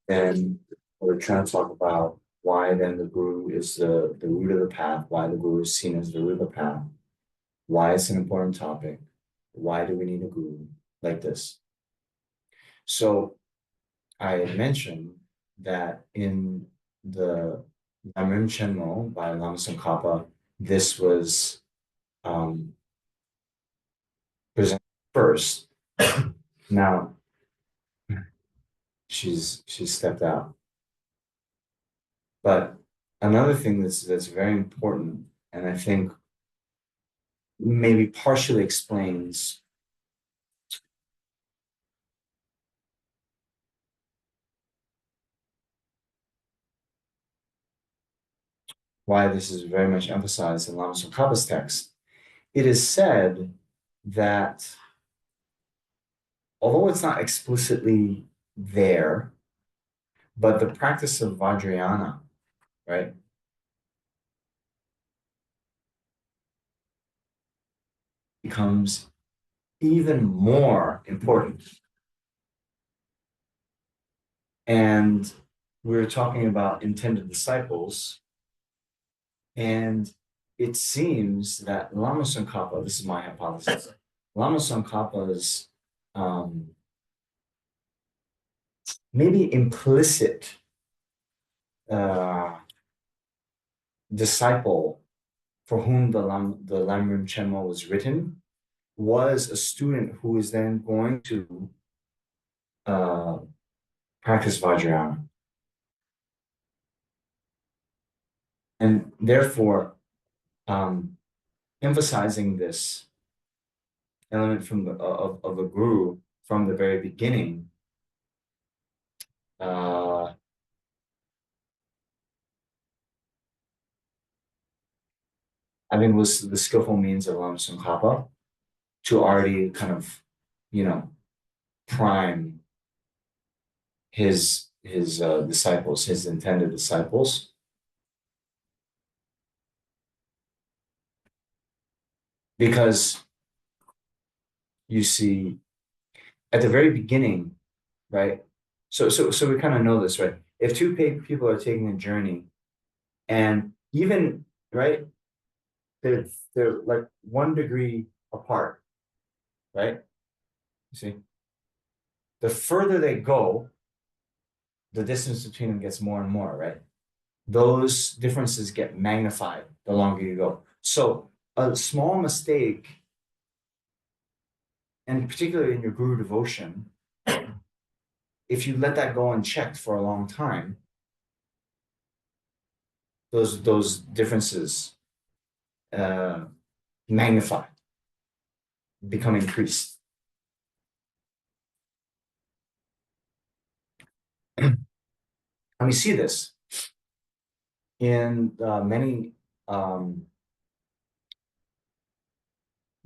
And we're trying to talk about why then the guru is the root of the path, why the guru is seen as the root of the path, why it's an important topic, why do we need a guru, like this. So I mentioned that in the Lamrim Chenmo by Lama Tsongkhapa, this was presented first. Now she's stepped out. But another thing that's very important, and I think maybe partially explains why this is very much emphasized in Lama Tsongkhapa's text. It is said that although it's not explicitly there, but the practice of Vajrayana, right, becomes even more important. And we're talking about intended disciples, and it seems that Lama Tsongkhapa, this is my hypothesis, Lama Tsongkhapa's maybe implicit disciple for whom the Lamrim Chenmo was written was a student who is then going to practice Vajrayana. And therefore, emphasizing this element from of the guru from the very beginning, I think was the skillful means of Lama Tsongkhapa to already kind of, prime his disciples, his intended disciples. Because you see, at the very beginning, right? So we kind of know this, right? If two people are taking a journey, and even right, they're like 1 degree apart, right? You see, the further they go, the distance between them gets more and more, right? those differences get magnified the longer you go. So a small mistake, and particularly in your guru devotion, if you let that go unchecked for a long time, those differences magnify, become increased. And we see this in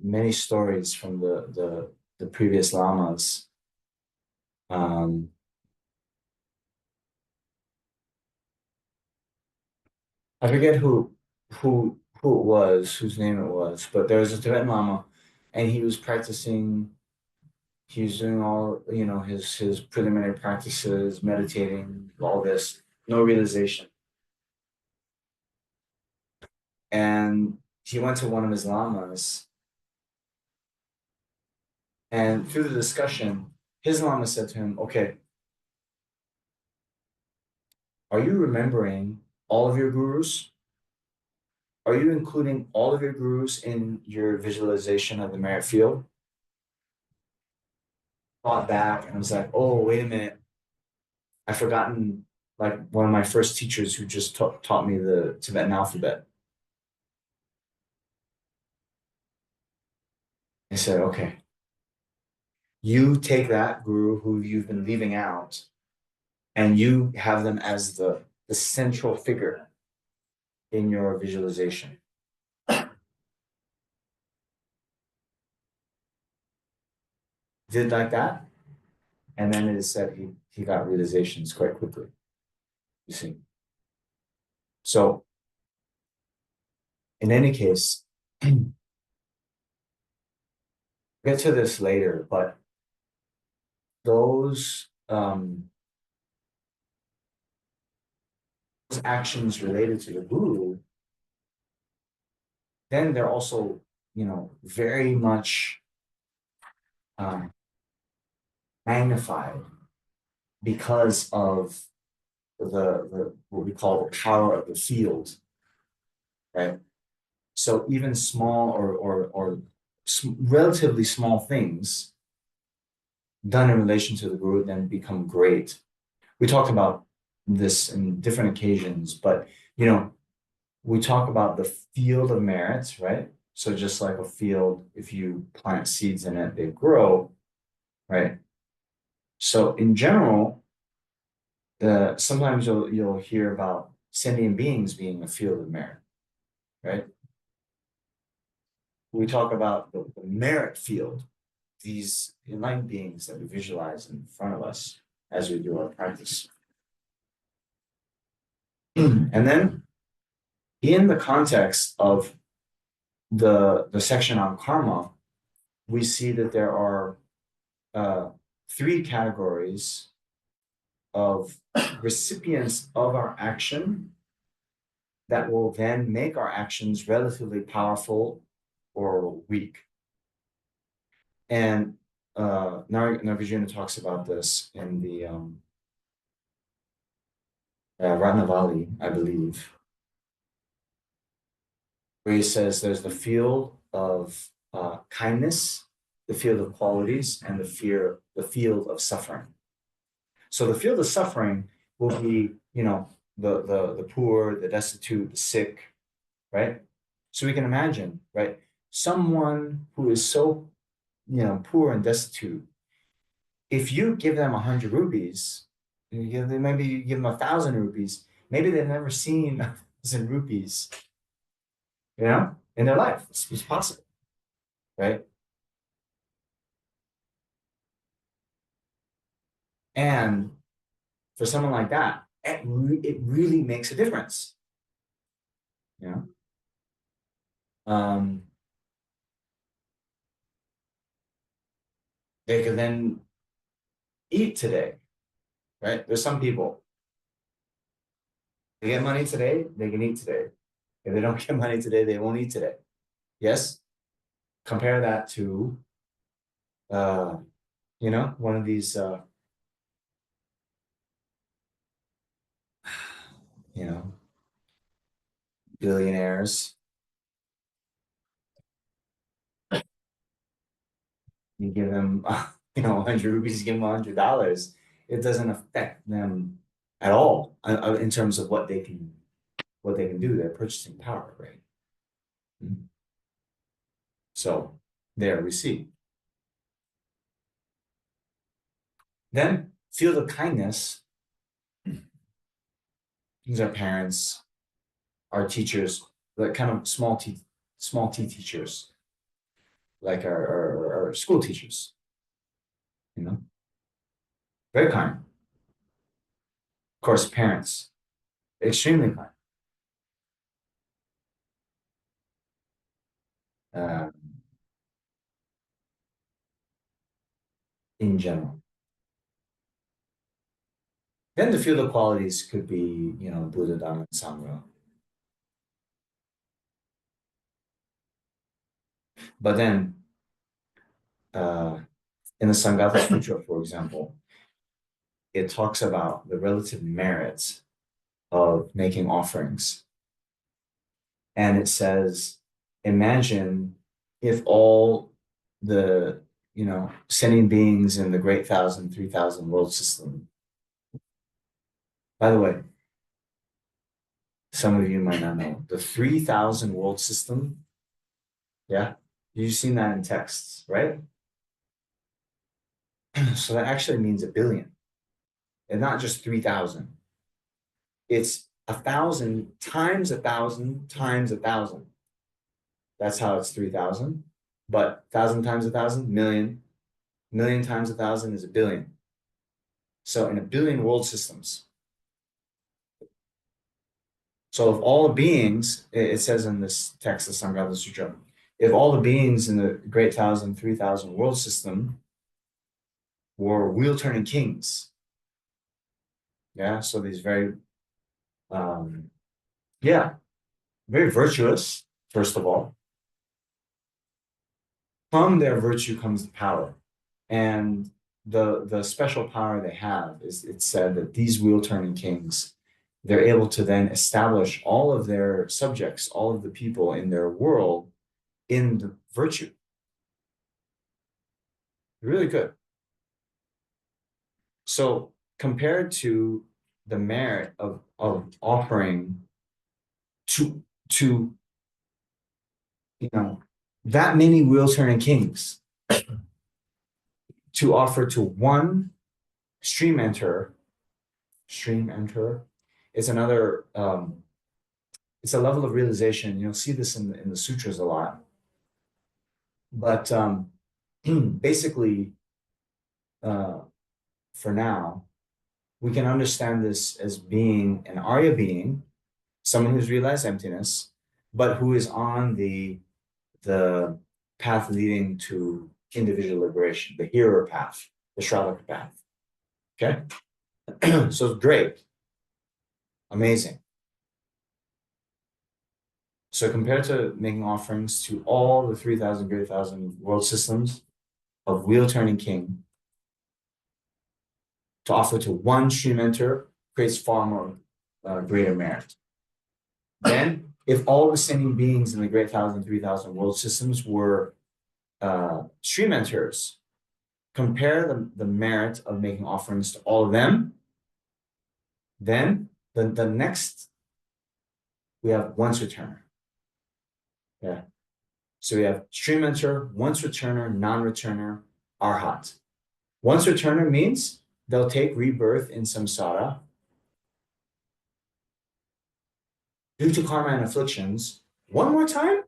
many stories from the previous lamas. I forget who it was, whose name it was, but there was a Tibetan Lama, and he was practicing. He was doing all, you know, his preliminary practices, meditating, all this, no realization. And he went to one of his lamas, and through the discussion, his lama said to him, "Okay, are you remembering all of your gurus? Are you including all of your gurus in your visualization of the merit field?" Thought back and was like, "Oh, wait a minute. I've forgotten like one of my first teachers who just taught me the Tibetan alphabet." I said, "Okay, you take that guru who you've been leaving out and you have them as the central figure in your visualization." Did like that. And then it is said he got realizations quite quickly. You see. So in any case, we'll get to this later, but those actions related to the guru, then they're also, you know, very much magnified because of the what we call the power of the field, right? So even small or relatively small things done in relation to the guru then become great. We talked about this in different occasions, but you know, we talk about the field of merits, right? So just like a field, if you plant seeds in it, they grow, right? So in general, sometimes you'll hear about sentient beings being a field of merit, right? We talk about the merit field, these enlightened beings that we visualize in front of us as we do our practice. And then in the context of the section on karma, we see that there are three categories of recipients of our action that will then make our actions relatively powerful or weak. And Nagarjuna talks about this in the Ratnavali, I believe, where he says there's the field of kindness, the field of qualities, and the field of suffering. So the field of suffering will be, you know, the poor, the destitute, the sick, right? So we can imagine, right? Someone who is so, you know, poor and destitute, if you give them 100 rupees, maybe you give them 1,000 rupees, maybe they've never seen 1,000 rupees, you know, in their life. It's possible, right? And for someone like that, it really makes a difference, you know? They could then eat today, right? There's some people, they get money today, they can eat today. If they don't get money today, they won't eat today. Yes? Compare that to, you know, one of these, you know, billionaires. You give them, 100 rupees, you give them $100. It doesn't affect them at all in terms of what they can do, their purchasing power, right? So there we see. Then feel the kindness. These are parents, our teachers, like kind of small t teachers, like our school teachers, very kind. Of course, parents, extremely kind. In general. Then to feel the qualities could be, Buddha, Dharma, and Sangha. But then, in the Sanghatha Sutra, for example, it talks about the relative merits of making offerings. And it says, imagine if all the, sentient beings in the great 3,000 world system. By the way, some of you might not know, the 3,000 world system, yeah? You've seen that in texts, right? So that actually means 1 billion. And not just 3,000. It's 1,000 times 1,000 times 1,000. That's how it's 3,000. But 1,000 times 1,000, million. Million times 1,000 is 1 billion. So in 1 billion world systems. So if all the beings, it says in this text, the Sanghatha Sutra, if all the beings in the great 3,000 world system were wheel-turning kings, yeah, so these very, very virtuous, first of all. From their virtue comes the power. And the special power they have is, it's said that these wheel-turning kings, they're able to then establish all of their subjects, all of the people in their world in the virtue. Really good. So compared to the merit of offering to that many wheel-turning kings, to offer to one stream enterer is another, it's a level of realization. You'll see this in the sutras a lot. But basically, for now, we can understand this as being an Arya being, someone who's realized emptiness, but who is on the path leading to individual liberation, the hero path, the Shravaka path. Okay? So it's great. Amazing. So compared to making offerings to all the 3,000 great 1,000 world systems of wheel-turning king, to offer to one stream enter creates far more greater merit. Then, if all the sentient beings in the great 3,000 world systems were stream enters, compare the merit of making offerings to all of them. Then the next, we have once returner. Yeah. So we have stream enter, once returner, non-returner, arhat. Once returner means they'll take rebirth in samsara due to karma and afflictions one more time,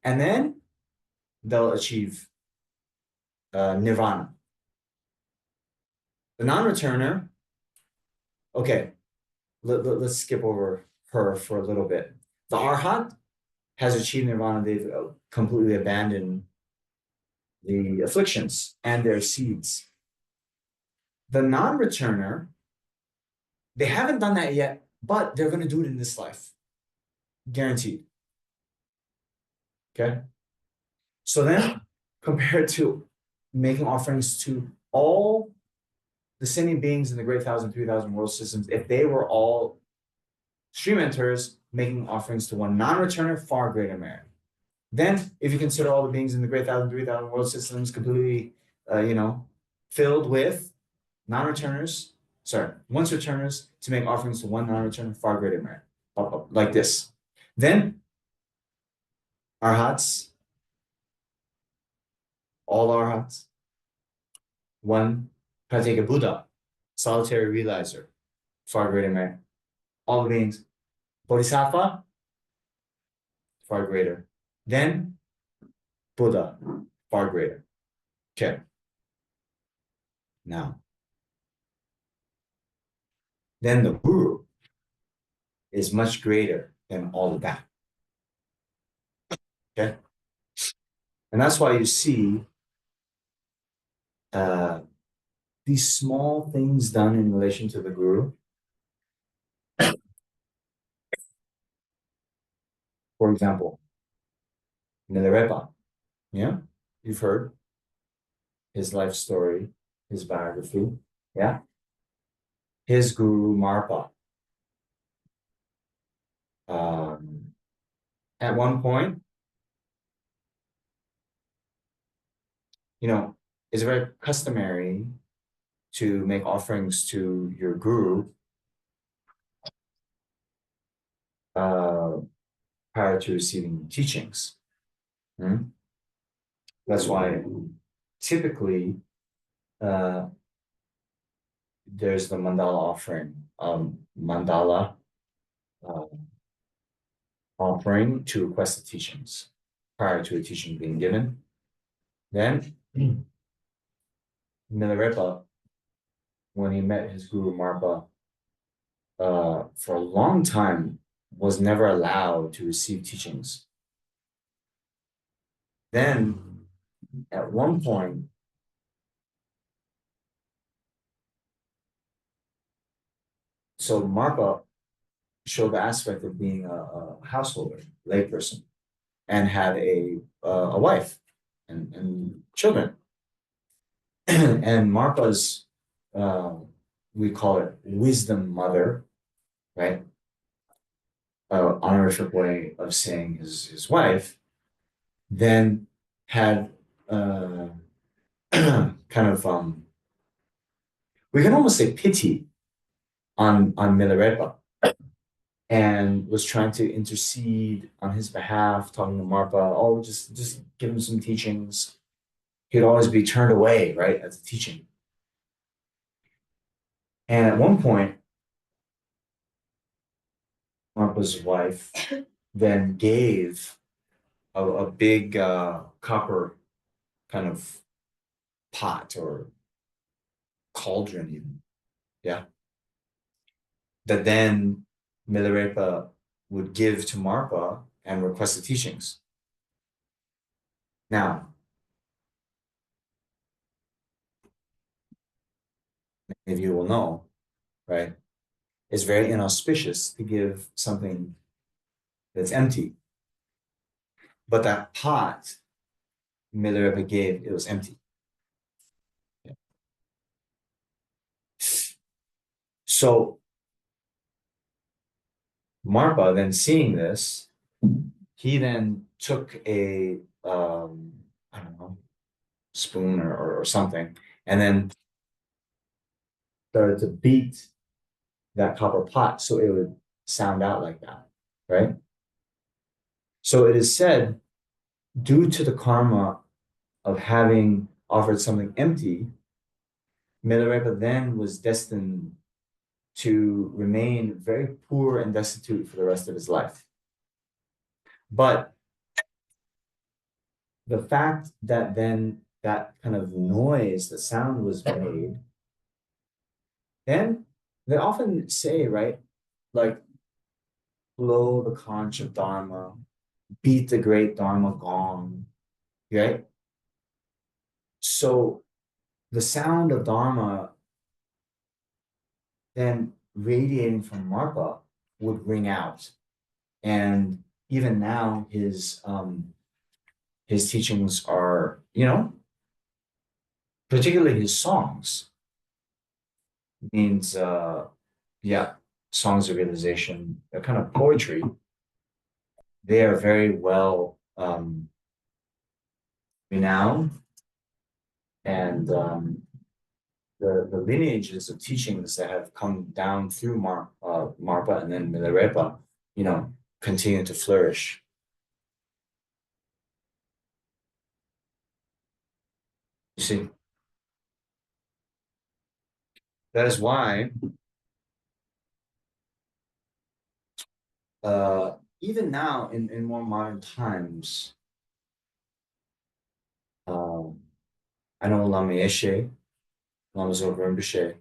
and then they'll achieve nirvana. The non-returner, okay, let's skip over her for a little bit. The arhat has achieved nirvana. They've completely abandoned the afflictions and their seeds. The non-returner, they haven't done that yet, but they're going to do it in this life. Guaranteed. Okay? So then, compared to making offerings to all the sentient beings in the great 3,000 world systems, if they were all stream enters, making offerings to one non-returner, far greater merit. Then, if you consider all the beings in the great 3,000 world systems completely, filled with non-returners, once returners to make offerings to one non-returner, far greater merit. Like this. Then, arhats, all arhats, one Prateka Buddha, solitary realizer, far greater merit. All the beings, Bodhisattva, far greater. Then Buddha, far greater. Okay. Now, then the Guru is much greater than all of that. Okay. And that's why you see these small things done in relation to the Guru. For example, Milarepa, yeah, you've heard his life story, his biography, yeah. His guru Marpa. At one point, it's very customary to make offerings to your guru prior to receiving teachings. That's why typically there's the mandala offering to request the teachings prior to a teaching being given. Then Milarepa, when he met his guru Marpa, for a long time was never allowed to receive teachings. Then at one point, so Marpa showed the aspect of being a householder, layperson, and had a wife and children. And Marpa's, we call it wisdom mother, right? Honorific way of saying his wife, then had kind of we can almost say pity on Milarepa, and was trying to intercede on his behalf, talking to Marpa, just give him some teachings. He'd always be turned away, right, at the teaching. And at one point, Marpa's wife then gave a big copper kind of pot or cauldron even, yeah, that then Milarepa would give to Marpa and request the teachings. Now, many of you will know, right? It's very inauspicious to give something that's empty. But that pot Milarepa gave, it was empty. Yeah. So Marpa, then seeing this, he then took a I don't know, spoon or something, and then started to beat that copper pot so it would sound out like that, right? So it is said, due to the karma of having offered something empty, Milarepa then was destined to remain very poor and destitute for the rest of his life. But the fact that then that kind of noise, the sound was made, then they often say, right, like, blow the conch of Dharma, beat the great Dharma gong, right? So the sound of Dharma then radiating from Marpa would ring out. And even now, his teachings are, particularly his songs, means, songs of realization, a kind of poetry, they are very well renowned, and the lineages of teachings that have come down through Marpa and then Milarepa, continue to flourish. You see, that is why even now in more modern times, I know Lama Yeshe, Lama Zopa Rinpoche,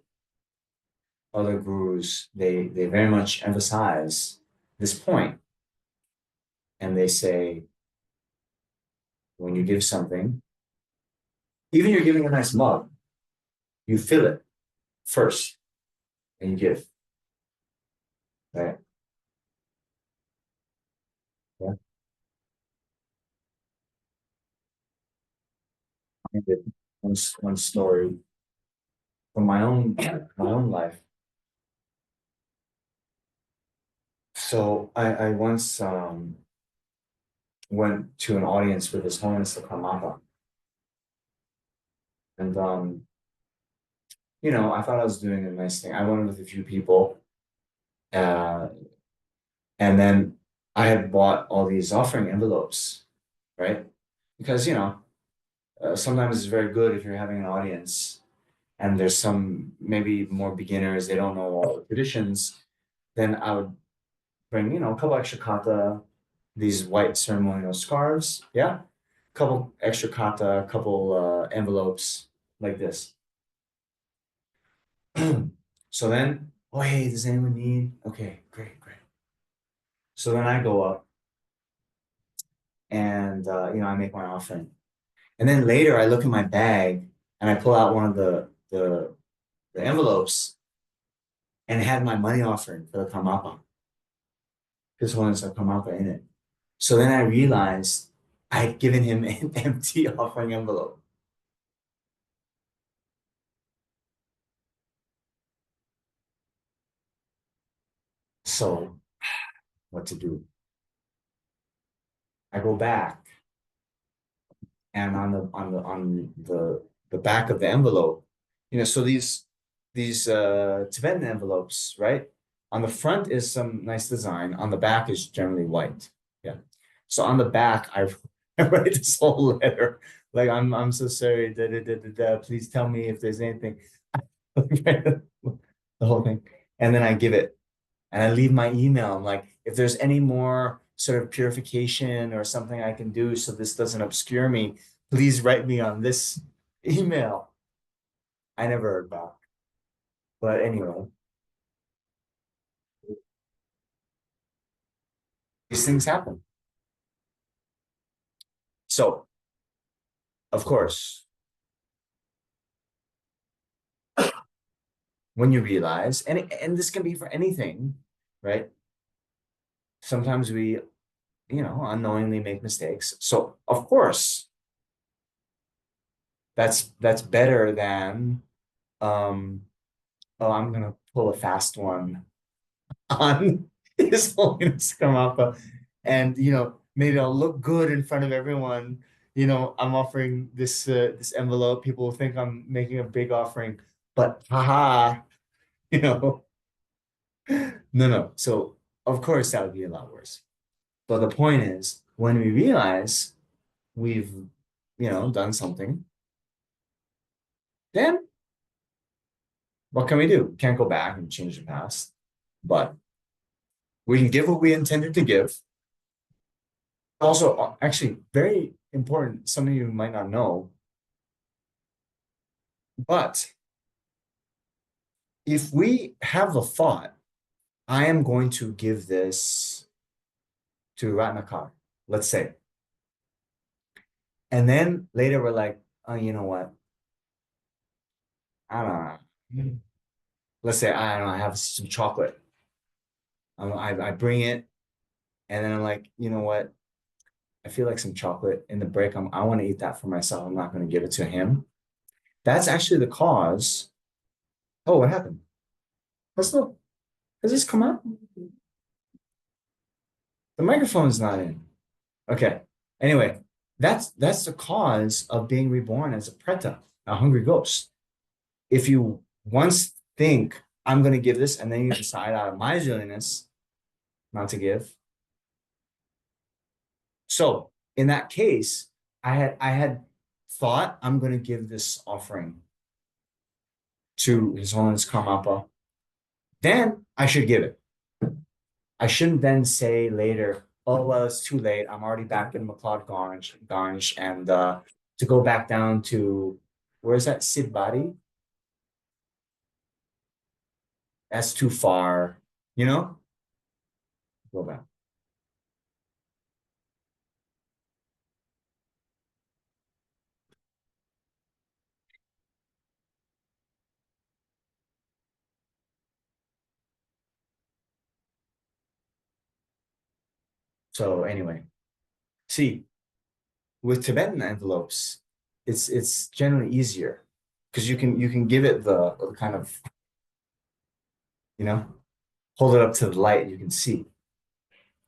other gurus, they very much emphasize this point, and they say, when you give something, even you're giving a nice mug, you fill it first and you give, right? Yeah. I did one story from my own life. So I once went to an audience with His Holiness the Karmapa, and I thought I was doing a nice thing. I went with a few people, and then I had bought all these offering envelopes, right? Because sometimes it's very good if you're having an audience and there's some maybe more beginners, they don't know all the traditions, then I would bring, a couple extra kata, these white ceremonial scarves, yeah, couple extra kata, couple envelopes like this. So then, oh hey, does anyone need? Okay, great. So then I go up and I make my offering. And then later I look in my bag and I pull out one of the envelopes and it had my money offering for the Karmapa. His Holiness the Karmapa in it. So then I realized I had given him an empty offering envelope. So what to do? I go back, and on the back of the envelope, so these Tibetan envelopes, right? On the front is some nice design. On the back is generally white. Yeah. So on the back, I write this whole letter. Like, I'm so sorry. Please tell me if there's anything. The whole thing. And then I give it. And I leave my email. I'm like, if there's any more sort of purification or something I can do so this doesn't obscure me, please write me on this email. I never heard back. But anyway, these things happen. So, of course, when you realize, and this can be for anything, right? Sometimes we, unknowingly make mistakes. So, of course, that's better than, oh, I'm gonna pull a fast one on His Holiness Karmapa, and maybe I'll look good in front of everyone. I'm offering this envelope. People will think I'm making a big offering, but haha, no. So of course that would be a lot worse. But the point is, when we realize we've done something, then what can we do? We can't go back and change the past, but we can give what we intended to give. Also, actually, very important, some of you might not know, but if we have the thought, I am going to give this to Ratnakar, let's say, and then later we're like, oh, you know what? I don't know. Let's say, I don't know, I have some chocolate. I bring it, and then I'm like, you know what? I feel like some chocolate in the break. I want to eat that for myself. I'm not going to give it to him. That's actually the cause. Oh, what happened? Let's look. Has this come out? The microphone is not in. Okay. Anyway, that's the cause of being reborn as a preta, a hungry ghost. If you once think I'm going to give this, and then you decide out of miserliness not to give. So in that case, I had thought I'm going to give this offering to His Holiness Karmapa. Then I should give it. I shouldn't then say later, oh, well, it's too late. I'm already back in McLeod Ganj, and to go back down to, where's that, Sidbari? That's too far, you know? Go back. So anyway, see, with Tibetan envelopes, it's generally easier because you can give it the kind of, you know, hold it up to the light, you can see.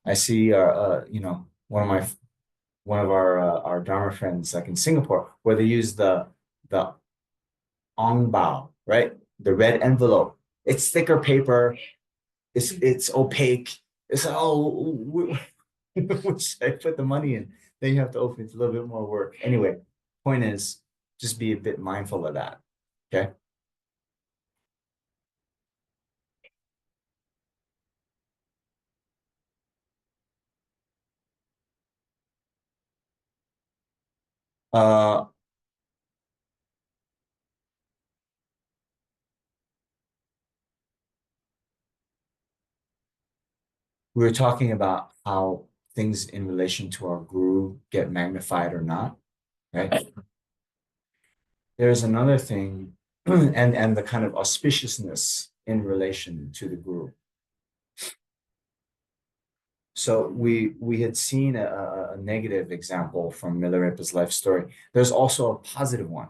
I see one of our Dharma friends like in Singapore where they use the ong bao, right? The red envelope. It's thicker paper. It's opaque. It's like, oh, which I put the money in. Then you have to open it. It's a little bit more work. Anyway, point is just be a bit mindful of that. Okay. Uh, we were talking about how things in relation to our guru get magnified or not, right? There's another thing, and the kind of auspiciousness in relation to the guru. So we had seen a negative example from Milarepa's life story. There's also a positive one.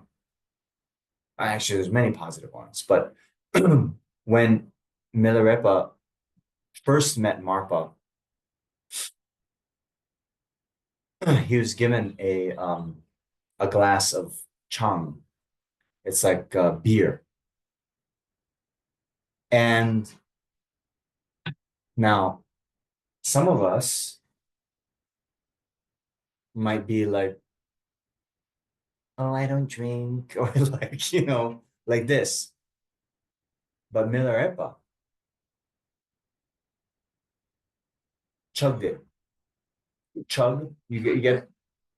Actually, there's many positive ones, but when Milarepa first met Marpa, he was given a glass of chang. It's like beer. And now some of us might be like, oh, I don't drink, or like, like this. But Milarepa chugged it. Chug, you get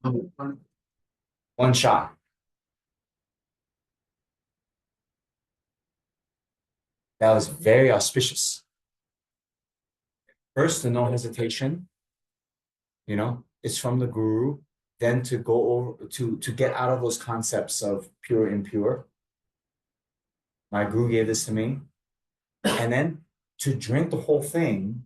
one shot. That was very auspicious. First, the no hesitation, it's from the guru. Then to go over to get out of those concepts of pure, impure. My guru gave this to me. And then to drink the whole thing.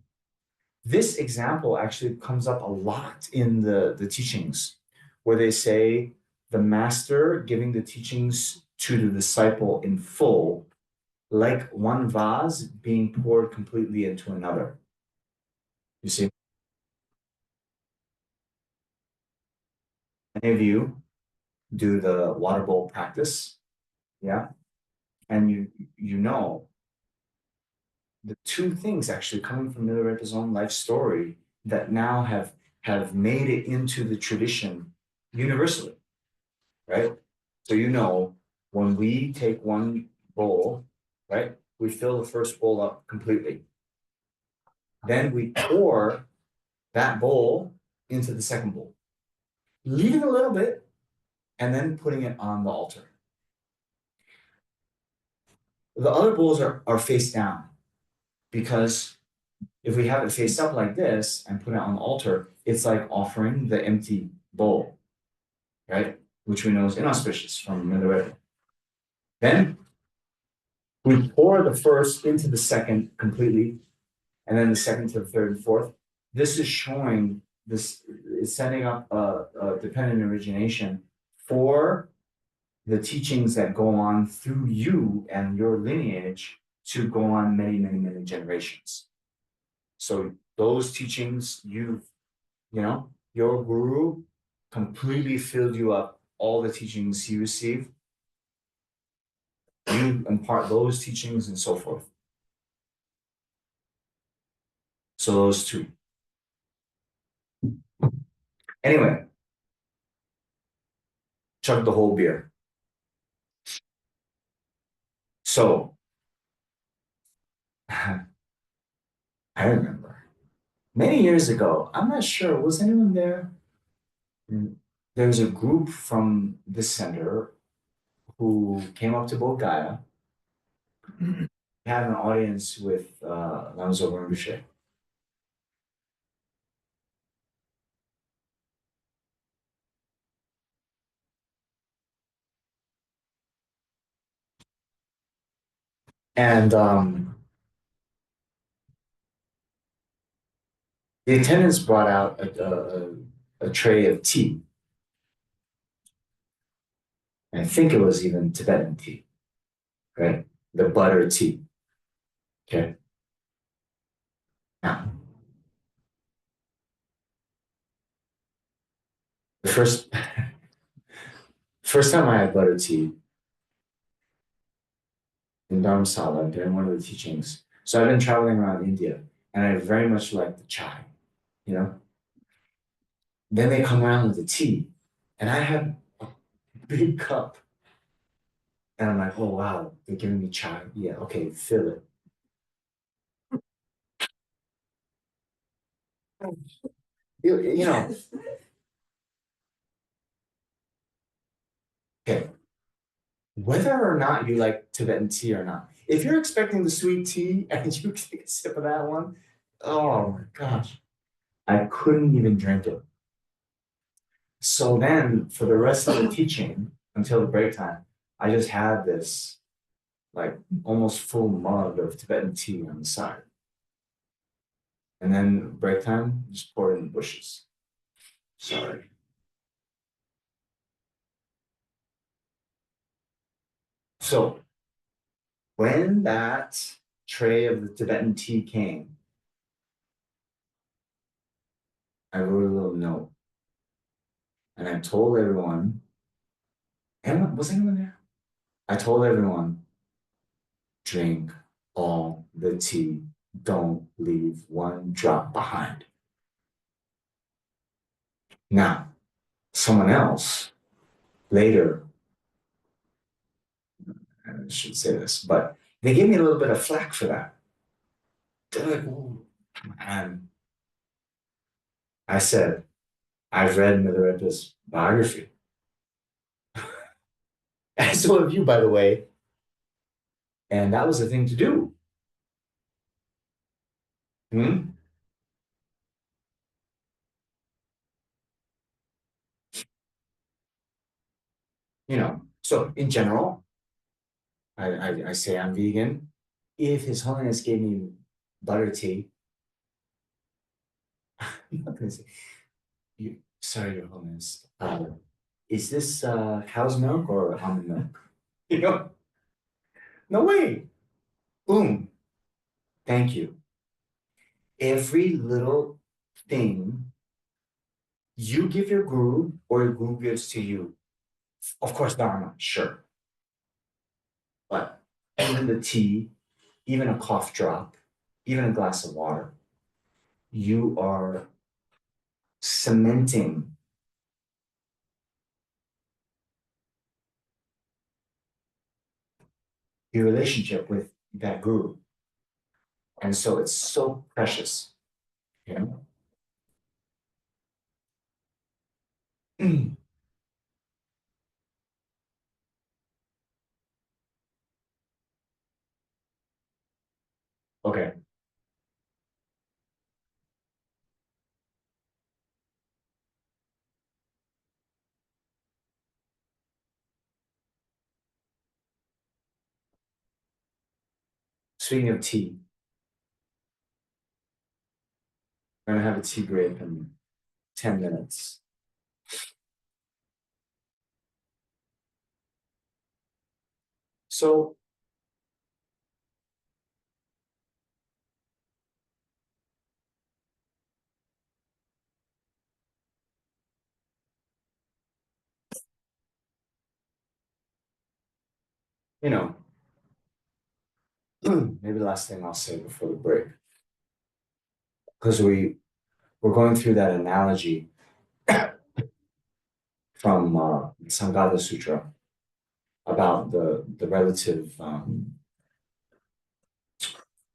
This example actually comes up a lot in the teachings, where they say the master giving the teachings to the disciple in full, like one vase being poured completely into another. You see? Many of you do the water bowl practice, yeah? And you know the two things actually coming from Milarepa's own life story that now have made it into the tradition universally, right? So when we take one bowl, right, we fill the first bowl up completely. Then we pour that bowl into the second bowl, leaving a little bit, and then putting it on the altar. The other bowls are face down because if we have it face up like this and put it on the altar, it's like offering the empty bowl, right? Which we know is inauspicious from Milarepa. Then we pour the first into the second completely, and then the second to the third and fourth. This is showing this is setting up a dependent origination for the teachings that go on through you and your lineage to go on many, many, many generations. So those teachings, your guru completely filled you up, all the teachings he received, you impart those teachings and so forth. So those two. Anyway, chug the whole beer. So I remember many years ago, I'm not sure, was anyone there? There's a group from this center who came up to Bulgaria, had an audience with Namzo Rinpoche. And the attendants brought out a tray of tea. I think it was even Tibetan tea, right? The butter tea. Okay. Now, the first time I had butter tea in Dharamsala during one of the teachings. So I've been traveling around India and I very much like the chai, you know? Then they come around with the tea and I had a big cup. And I'm like, oh wow, they're giving me chai. Yeah, okay, fill it. You know, okay, whether or not you like Tibetan tea or not, if you're expecting the sweet tea and you take a sip of that one, oh my gosh, I couldn't even drink it. So then for the rest of the teaching until the break time, I just had this like almost full mug of Tibetan tea on the side. And then break time, just pour it in the bushes. Sorry. So when that tray of the Tibetan tea came, I wrote a little note and I told everyone, was anyone there? I told everyone, drink all the tea. Don't leave one drop behind. Now, someone else later, I should say this, but they gave me a little bit of flack for that. They're like, oh, man. I said, I've read Milarepa's biography. And so have you, by the way. And that was the thing to do. Hmm? So in general, I say I'm vegan. If His Holiness gave me butter tea, I'm not gonna say, sorry, Your Holiness, is this cow's milk or almond milk? You know, no way. Boom. Thank you. Every little thing you give your guru or your guru gives to you. Of course, Dharma, sure. But even the tea, even a cough drop, even a glass of water, you are cementing your relationship with that guru. And so it's so precious, you know? Okay. Speaking of tea, we're gonna have a tea break in 10 minutes. So you know, maybe the last thing I'll say before the break, because we're going through that analogy from Sangha Sutra about the relative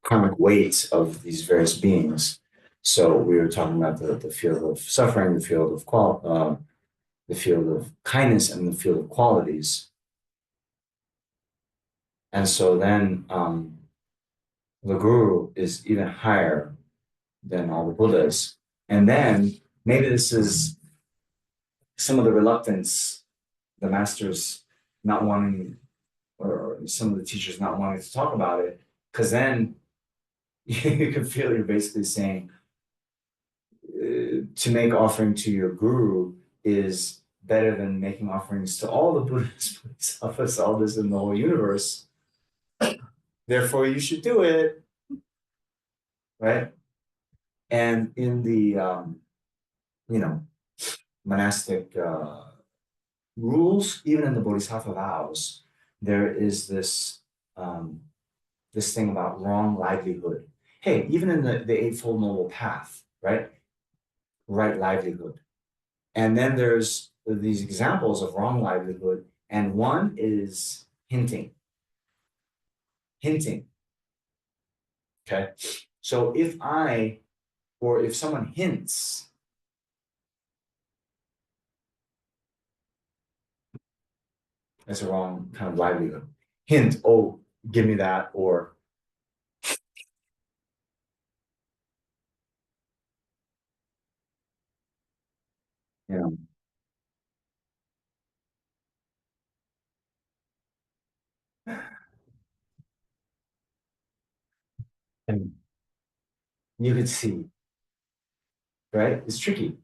karmic weight of these various beings. So we were talking about the field of suffering, the field of the field of kindness, and the field of qualities. And so then the guru is even higher than all the Buddhas. And then maybe this is some of the reluctance, the masters not wanting, or some of the teachers not wanting to talk about it, because then you can feel you're basically saying to make offering to your guru is better than making offerings to all the Buddhist bodhisattvas, all this in the whole universe. Therefore, you should do it, right? And in the monastic rules, even in the Bodhisattva vows, there is this this thing about wrong livelihood. Hey, even in the Eightfold Noble Path, right? Right livelihood. And then there's these examples of wrong livelihood, and one is hinting. Hinting. Okay. So if someone hints, that's a wrong kind of livelihood. Hint, oh, give me that, or you know, and you could see, right? It's tricky.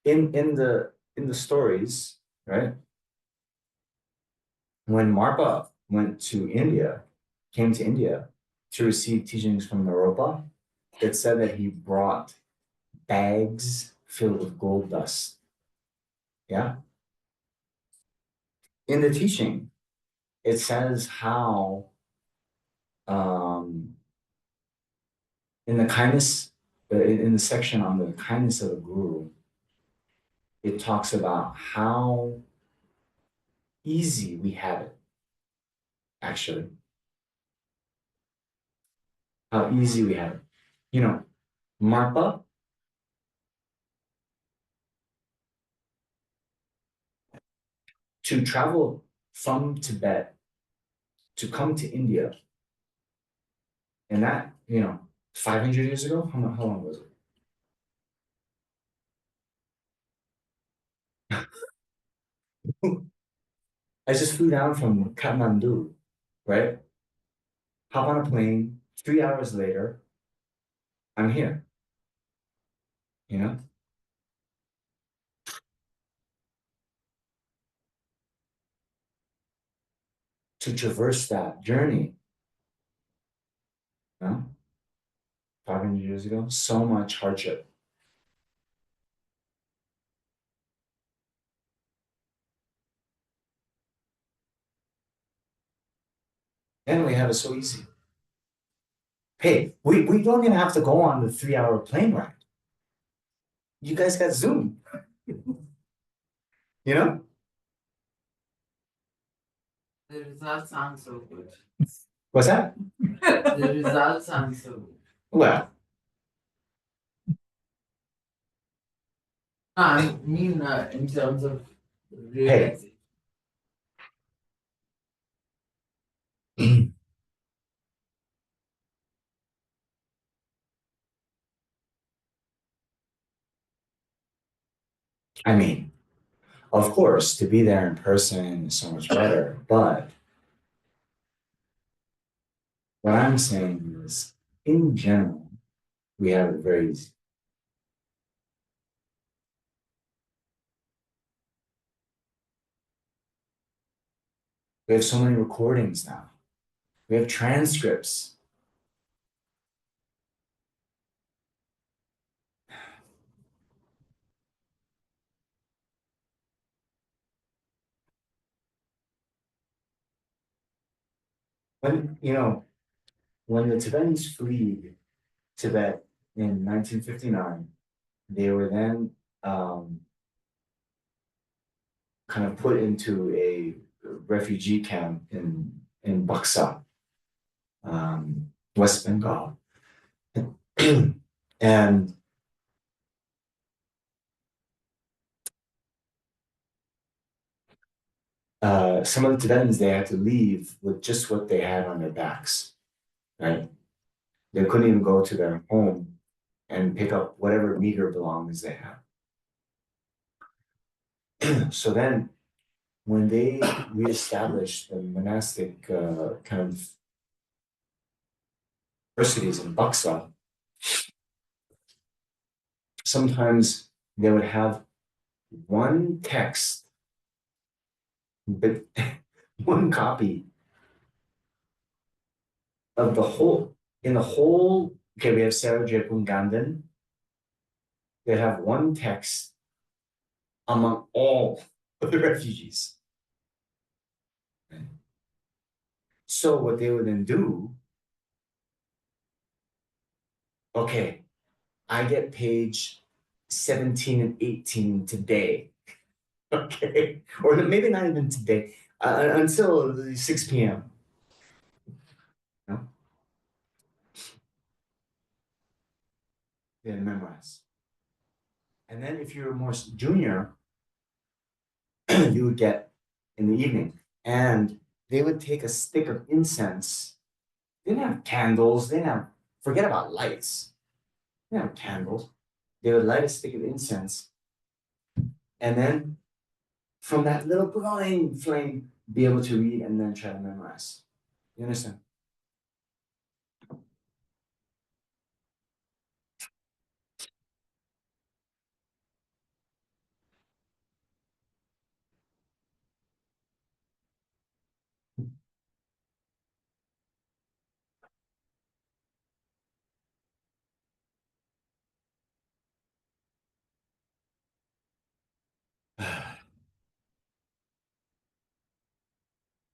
In the stories, right? When Marpa came to India to receive teachings from Naropa, it said that he brought bags filled with gold dust. Yeah. In the teaching, it says how in the kindness, in the section on the kindness of the guru, it talks about how easy we have it, actually. How easy we have it. You know, Marpa, to travel from Tibet to come to India, and that, 500 years ago, how long was it? I just flew down from Kathmandu, right? Hop on a plane, 3 hours later, I'm here, you know? To traverse that journey, you know? 500 years ago, so much hardship. And we have it so easy. Hey, we don't even have to go on the 3 hour plane ride. You guys got Zoom, you know? The results aren't so good. What's that? The results aren't so good. Well, I mean, in terms of realizing. I mean, of course, to be there in person is so much better, but what I'm saying is, in general, we have it very easy. We have so many recordings now. We have transcripts. when, you know, when the Tibetans fled Tibet in 1959, they were then kind of put into a refugee camp in Buxa, West Bengal. And some of the Tibetans, they had to leave with just what they had on their backs, right? They couldn't even go to their home and pick up whatever meager belongings they had. So then, when they reestablished the monastic kind of universities in Buxa, sometimes they would have one text, but one copy of the whole, in the whole, okay, we have Sarah J. Pungandan, they have one text among all of the refugees. So what they would then do, okay, I get page 17 and 18 today. Okay, or maybe not even today, until 6 p.m. No? They memorize. And then if you're more junior, you would get in the evening, and they would take a stick of incense. They didn't have candles, they didn't have, forget about lights. They didn't have candles. They would light a stick of incense, and then from that little glowing flame, be able to read and then try to memorize. You understand?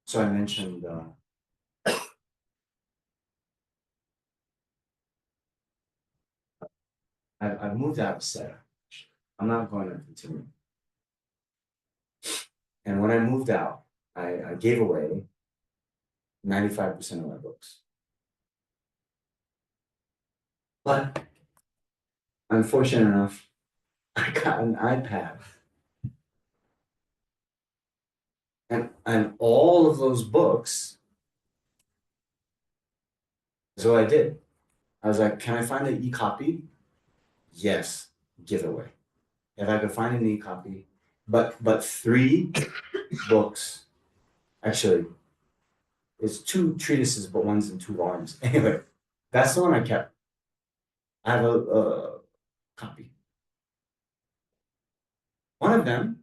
So I mentioned I've moved out of Sarah. I'm not going to continue. And when I moved out, I gave away 95% of my books. But I'm fortunate enough, I got an iPad. And all of those books is what I did. I was like, can I find an e-copy? Yes, give away. If I could find an e-copy, but 3 books, actually, it's 2 treatises, but one's in 2 volumes. Anyway, that's the one I kept. I have a copy. One of them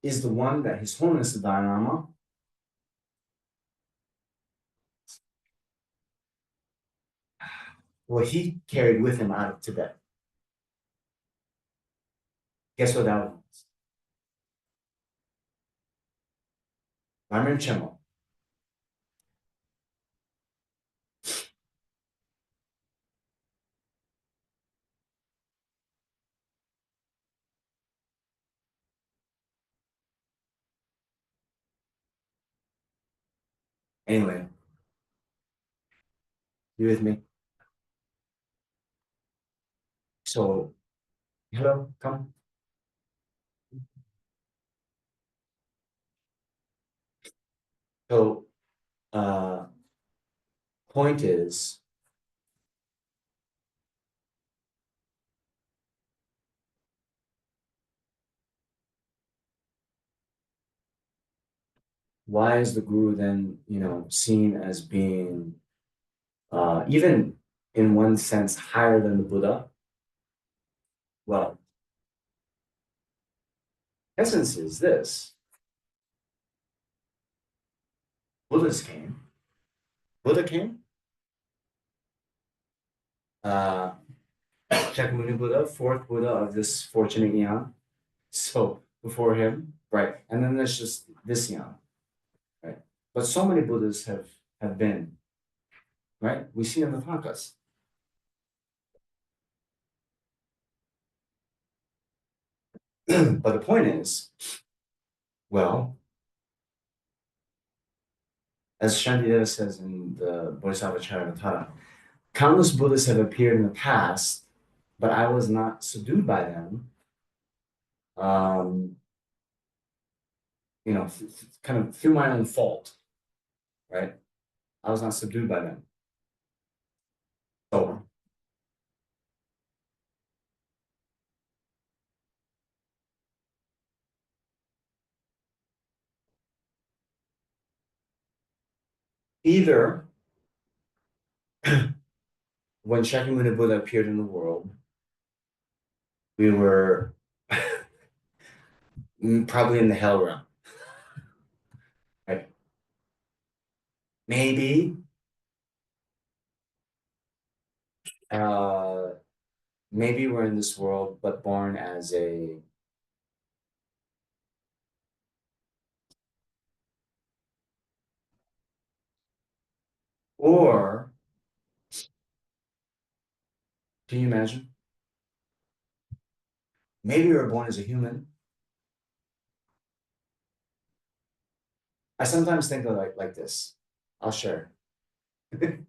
is the one that His Holiness the Dalai Lama he carried with him out of Tibet. Guess what that was? Ramen Chemo. Anyway, you with me? So, hello, come. So, point is, why is the guru then, seen as being, even in one sense, higher than the Buddha? Well, essence is this. Buddha came. Shakyamuni Buddha, 4th Buddha of this fortunate eon. So before him, right? And then there's just this eon, right? But so many Buddhas have have been, right? We see in the Tankas. But the point is, well, as Shantideva says in the Bodhisattva Charyavatara, countless Buddhists have appeared in the past, but I was not subdued by them. Kind of through my own fault, right? I was not subdued by them. So either when Shakyamuni Buddha appeared in the world, we were probably in the hell realm, right? Maybe maybe we're in this world, but born as a or can you imagine? Maybe we were born as a human. I sometimes think of like this. I'll share. In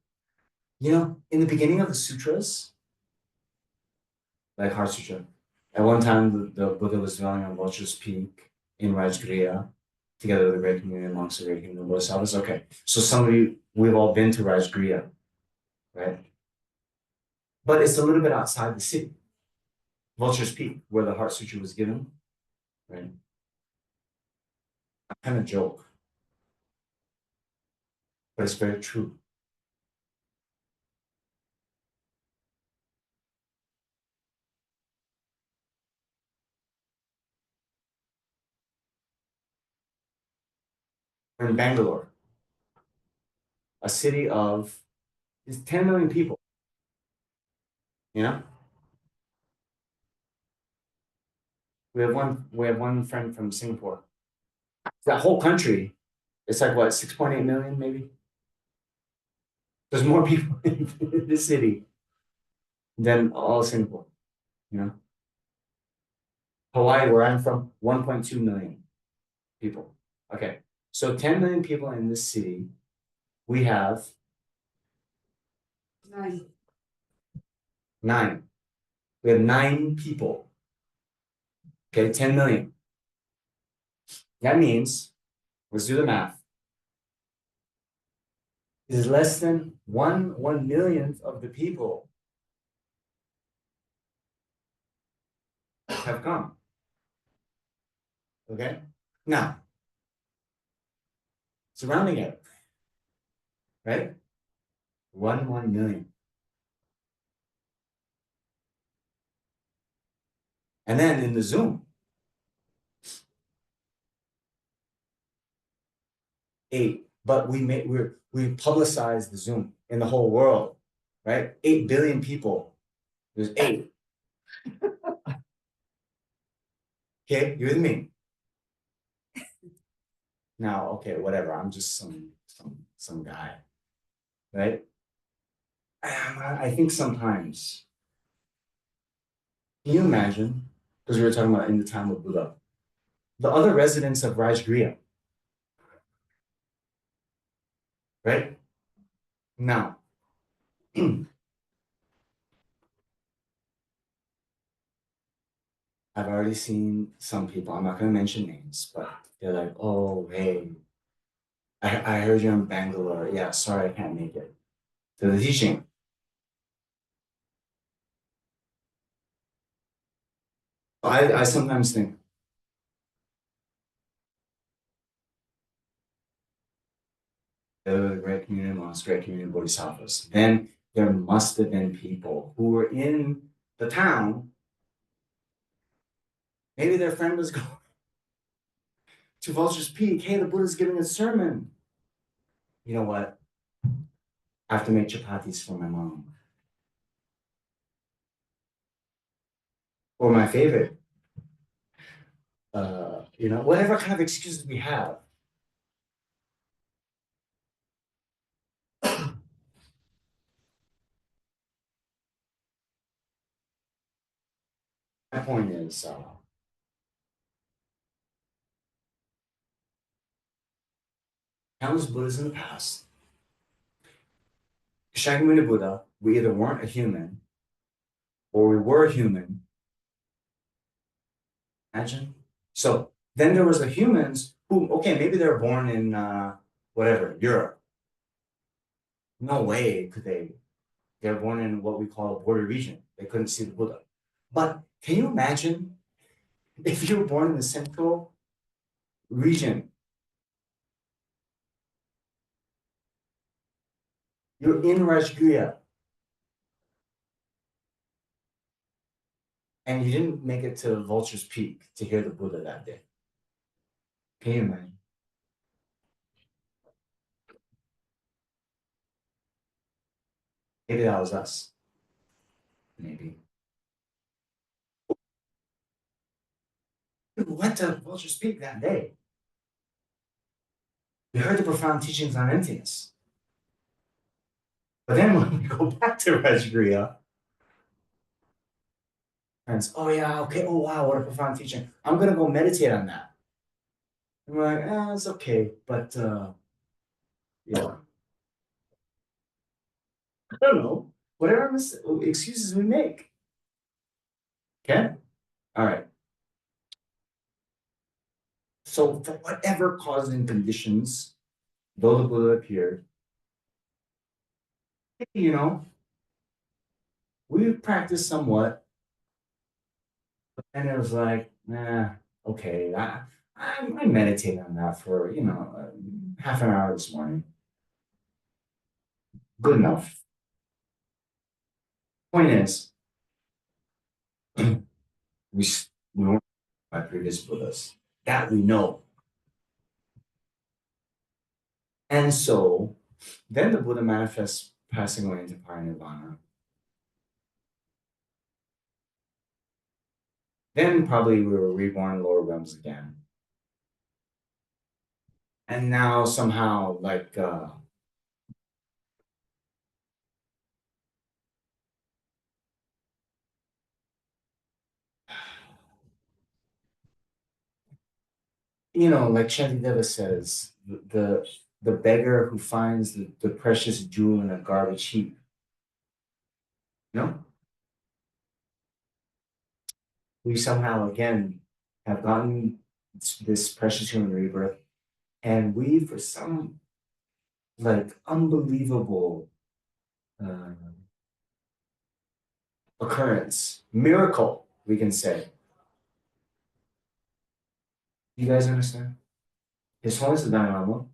the beginning of the sutras, like Heart Sutra, at one time the Buddha was dwelling on Vulture's Peak in Rajgriha, together with the great community of monks and great community of bodhisattvas. Okay, so some of you, we've all been to Rajgriha, right? But it's a little bit outside the city. Vulture's Peak, where the Heart Sutra was given, right? I kind of joke, but it's very true. We're in Bangalore, a city of 10 million people, you know? We have one friend from Singapore. That whole country, it's like what, 6.8 million maybe? There's more people in this city than all Singapore, you know? Hawaii, where I'm from, 1.2 million people. Okay, so 10 million people in this city. We have 9. We have 9 people. Okay, 10 million. That means, let's do the math. It is less than 1/1,000,000th of the people have come. Okay? Now, surrounding it, right? 1/1,000,000. And then in the Zoom, 8. But we publicized the Zoom in the whole world, right? 8 billion people. There's 8. Okay, you with me? Now, okay, whatever. I'm just some guy, right? I think sometimes. Can you imagine? Because we were talking about in the time of Buddha, the other residents of Rajgriha, right? Now, I've already seen some people, I'm not going to mention names, but they're like, oh, hey, I heard you're in Bangalore. Yeah, sorry, I can't make it to the teaching. I sometimes think, there were great community monks, great community bodhisattvas. Then there must have been people who were in the town. Maybe their friend was going to Vulture's Peak. Hey, the Buddha's giving a sermon. You know what? I have to make chapatis for my mom. Or my favorite. Whatever kind of excuses we have. My point is, countless Buddhas in the past, Shakyamuni Buddha, we either weren't a human or we were human. Imagine. So then there was the humans who, okay, maybe they were born in whatever, Europe. No way could they. They're born in what we call a border region. They couldn't see the Buddha. But can you imagine if you were born in the central region? You're in Rajgriha and you didn't make it to Vulture's Peak to hear the Buddha that day. Can you imagine? Maybe that was us. Maybe. We went to Vulture's Peak that day. We heard the profound teachings on emptiness. But then when we go back to Rajgriha, friends, oh yeah, okay, oh wow, what a profound teaching. I'm gonna go meditate on that. And we're like, it's okay, but yeah. I don't know. Whatever excuses we make. Okay? All right. So for whatever cause and conditions, though the Buddha appeared, you know, we practiced somewhat, and it was like, okay, I meditated on that for, half an hour this morning. Good enough. Point is, we weren't by previous Buddhas. That we know. And so then the Buddha manifests passing away into parinirvana. Then probably we were reborn in lower realms again. And now somehow, like, like Shantideva says, the beggar who finds the precious jewel in a garbage heap. We somehow again have gotten this precious human rebirth, and we, for some like unbelievable occurrence, miracle, we can say. You guys understand? His Holiness the Dalai Lama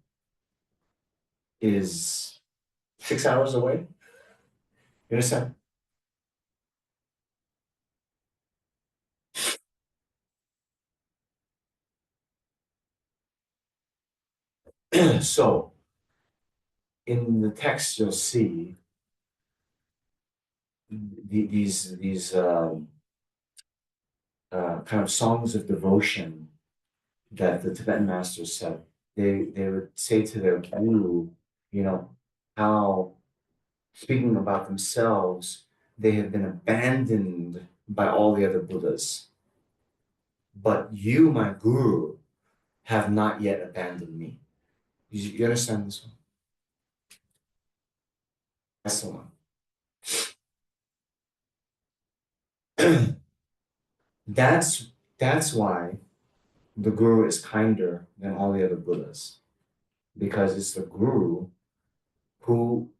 is 6 hours away. You understand? So, in the text, you'll see these kind of songs of devotion that the Tibetan masters said. They would say to their guru, how speaking about themselves, they have been abandoned by all the other Buddhas. But you, my guru, have not yet abandoned me. You understand this one? That's the one. That's why the guru is kinder than all the other Buddhas, because it's the guru who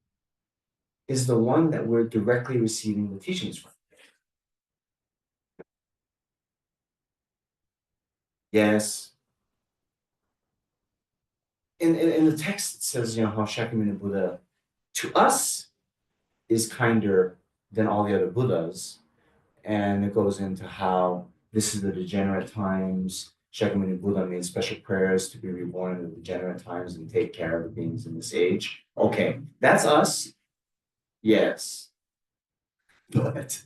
is the one that we're directly receiving the teachings from. Yes. In the text, it says, how Shakyamuni Buddha, to us, is kinder than all the other Buddhas. And it goes into how this is the degenerate times. Shakyamuni Buddha means special prayers to be reborn in the degenerate times and take care of the beings in this age. Okay, that's us. Yes. But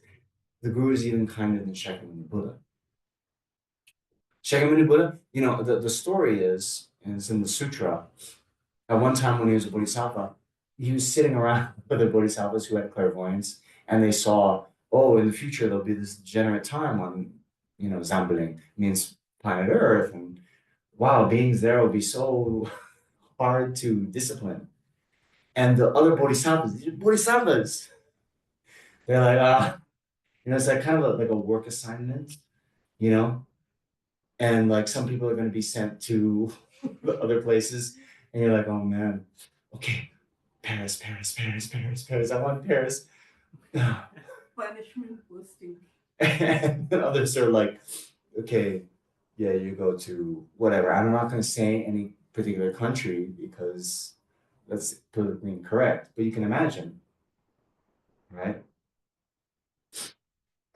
the Guru is even kinder than Shakyamuni Buddha. Shakyamuni Buddha, the story is, and it's in the sutra, at one time when he was a bodhisattva, he was sitting around with the bodhisattvas who had clairvoyance, and they saw, oh, in the future there'll be this degenerate time when Zambuling means planet Earth, and wow, beings there will be so hard to discipline. And the other bodhisattvas, they're like, it's like kind of like a work assignment, you know, and like some people are going to be sent to other places, and you're like, oh man, okay, Paris, Paris, Paris, Paris, Paris, I want Paris. Punishment posting. And then others are like, okay, yeah, you go to whatever. I'm not going to say any particular country because that's politically incorrect, but you can imagine, right?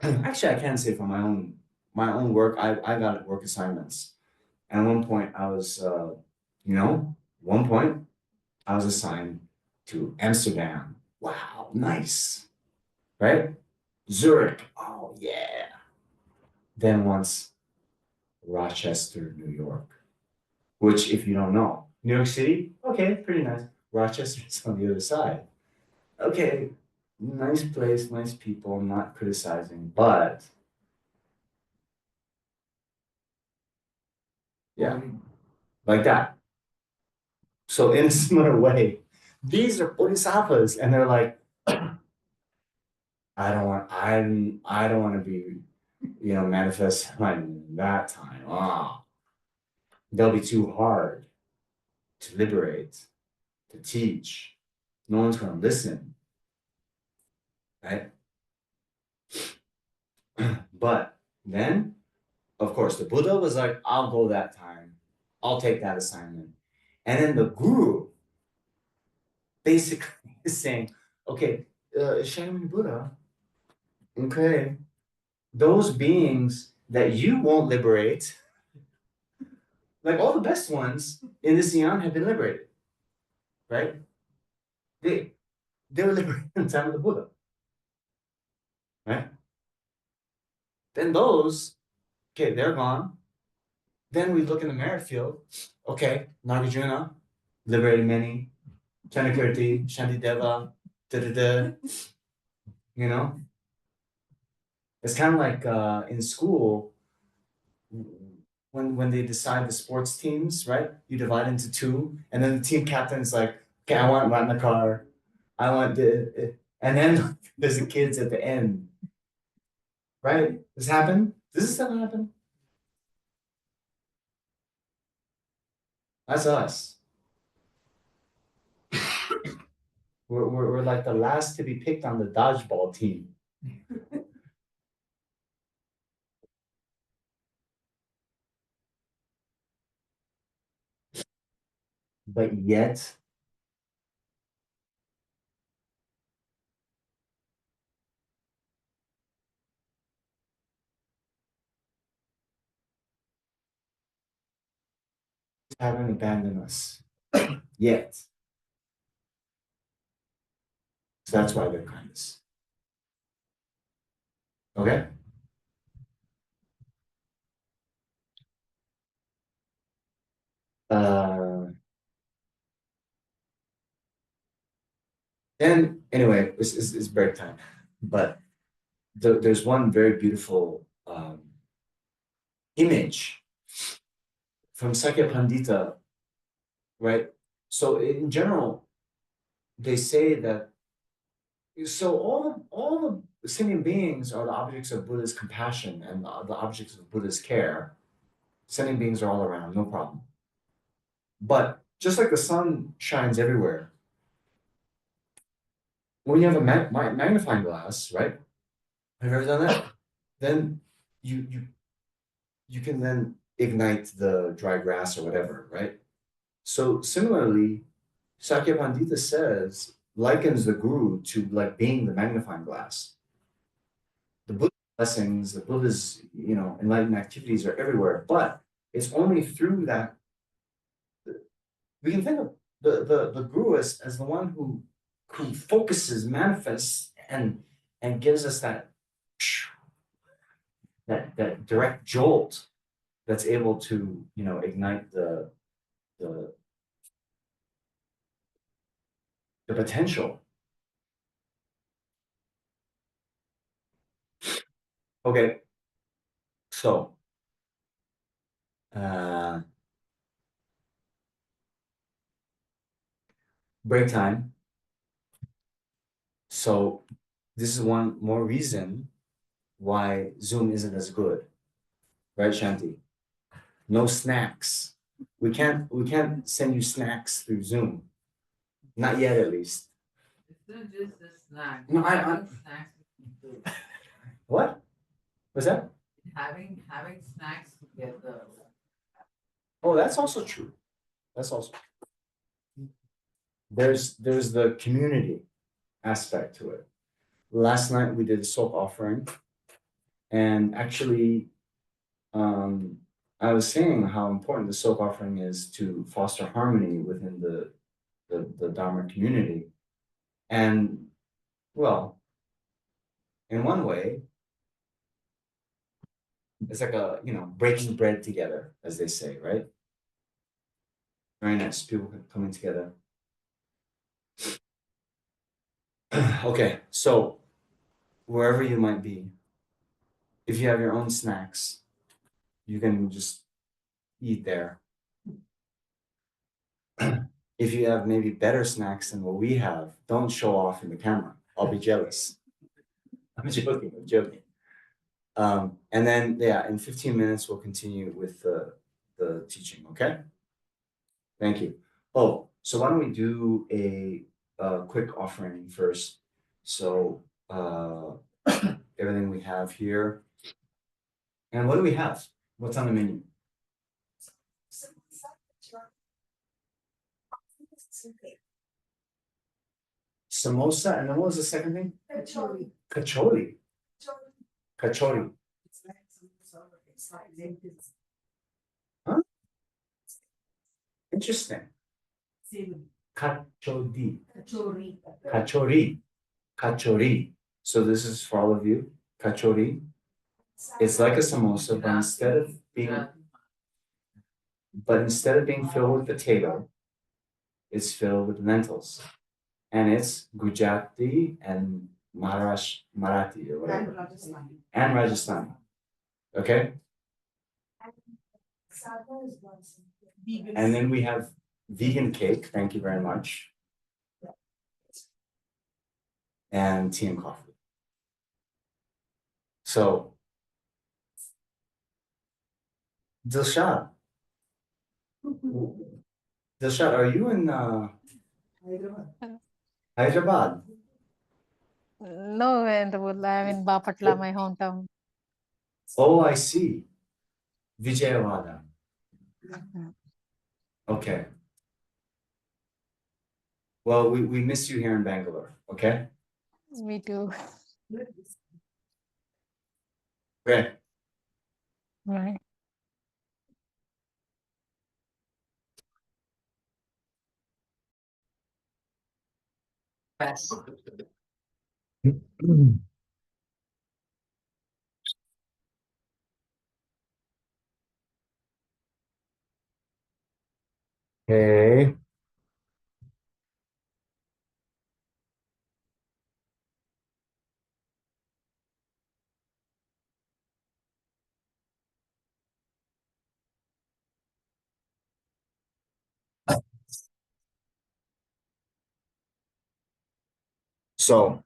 Actually, I can say for my own work, I got work assignments. And at one point, I was, one point, I was assigned to Amsterdam. Wow, nice, right? Zurich, oh yeah. Then once Rochester, New York, which if you don't know, New York City, okay, pretty nice. Rochester is on the other side. Okay, nice place, nice people, I'm not criticizing, but yeah, like that. So in a similar way, these are bodhisattvas, and they're like, I don't want to be, manifest like that time. They'll be too hard to liberate, to teach. No one's going to listen, right? But then, of course, the Buddha was like, I'll go that time. I'll take that assignment. And then the guru basically is saying, okay, Shaolin Buddha, okay, those beings that you won't liberate, like all the best ones in this Eon have been liberated, right? They they were liberated in the time of the Buddha, right? Then those, okay, they're gone. Then we look in the merit field. Okay, Nagarjuna liberated many. Chanakirti, Shantideva, da da da. You know, it's kind of like in school when they decide the sports teams, right? You divide into two, and then the team captain's like, okay, I want Ratnakar, I want and then there's the kids at the end, right? This happened? Does this ever happen? That's us. We're like the last to be picked on the dodgeball team. But yet, haven't abandoned us yet. So that's why they're kindness. Okay? Uh, and anyway, it's break time. But there's one very beautiful image from Sakya Pandita, right? So in general, they say that so all the sentient beings are the objects of Buddha's compassion and the objects of Buddha's care. Sentient beings are all around, no problem. But just like the sun shines everywhere, when you have a magnifying glass, right? Have you ever done that? Then you can then ignite the dry grass or whatever, right? So similarly, Sakya Pandita says, likens the guru to like being the magnifying glass. The Buddha's blessings, the Buddha's, enlightened activities are everywhere, but it's only through that we can think of the guru as the one who focuses, manifests, and gives us that direct jolt that's able to ignite the potential. Okay, So, break time. So this is one more reason why Zoom isn't as good, right, Shanti? No snacks. We can't send you snacks through Zoom. Not yet, at least. It's not just a snack. No, Having snacks with people. What? What's that? Having snacks together. Oh, that's also true. That's also there's the community aspect to it. Last night we did a soap offering, and actually, I was saying how important the soap offering is to foster harmony within the Dharma community. And well, in one way, it's like a breaking bread together, as they say, right? Very nice. People coming together. Okay, so wherever you might be, if you have your own snacks, you can just eat there. If you have maybe better snacks than what we have, don't show off in the camera. I'll be jealous. I'm joking. I'm joking. And then, yeah, in 15 minutes, we'll continue with the teaching, okay? Thank you. Oh, so why don't we do a quick offering first? So everything we have here. And what do we have? What's on the menu? Samosa, and then what was the second thing? Kachori. Kachori. Kachori. It's like lentils. Huh? Interesting. Same. Kachori. Kachori. Kachori. Kachori. So this is for all of you. Kachori. It's like a samosa, but instead of being filled with potato, it's filled with lentils. And it's Gujarati and Marathi or whatever. And Rajasthani. Okay? And then we have vegan cake. Thank you very much. And tea and coffee. So, Dilshad. Dilshad, are you in Hyderabad? No, Venerable, I'm in Bapatla, my hometown. Oh, I see. Vijayawada. Okay. Well, we miss you here in Bangalore, okay? Me too. Okay. Right. Okay. So,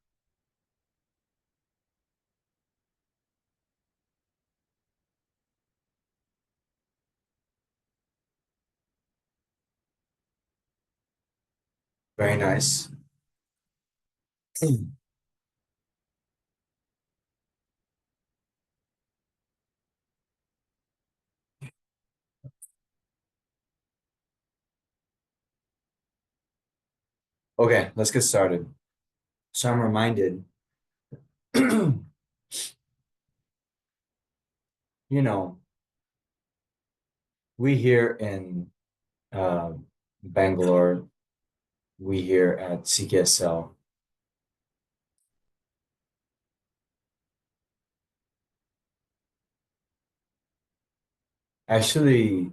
very nice. Okay, let's get started. So I'm reminded, you know, we here in Bangalore, we here at CKSL, actually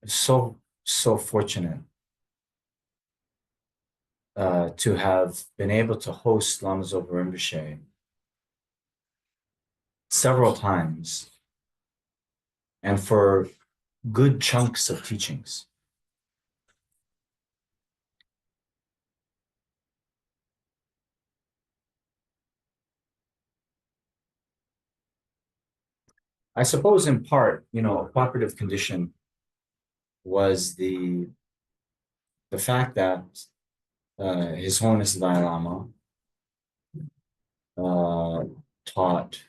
so fortunate to have been able to host Lama Zopa Rinpoche several times and for good chunks of teachings. I suppose in part, a cooperative condition was the fact that His Holiness the Dalai Lama taught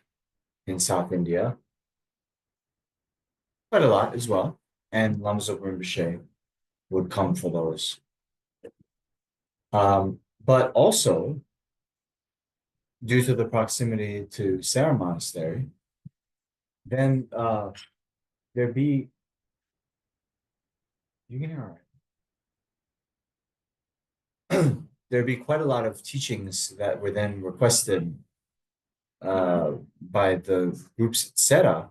in South India quite a lot as well, and Lama Zopa Rinpoche would come for those. But also, due to the proximity to Sera Monastery, then there'd be, you can hear all right. There'd be quite a lot of teachings that were then requested by the groups at Sera,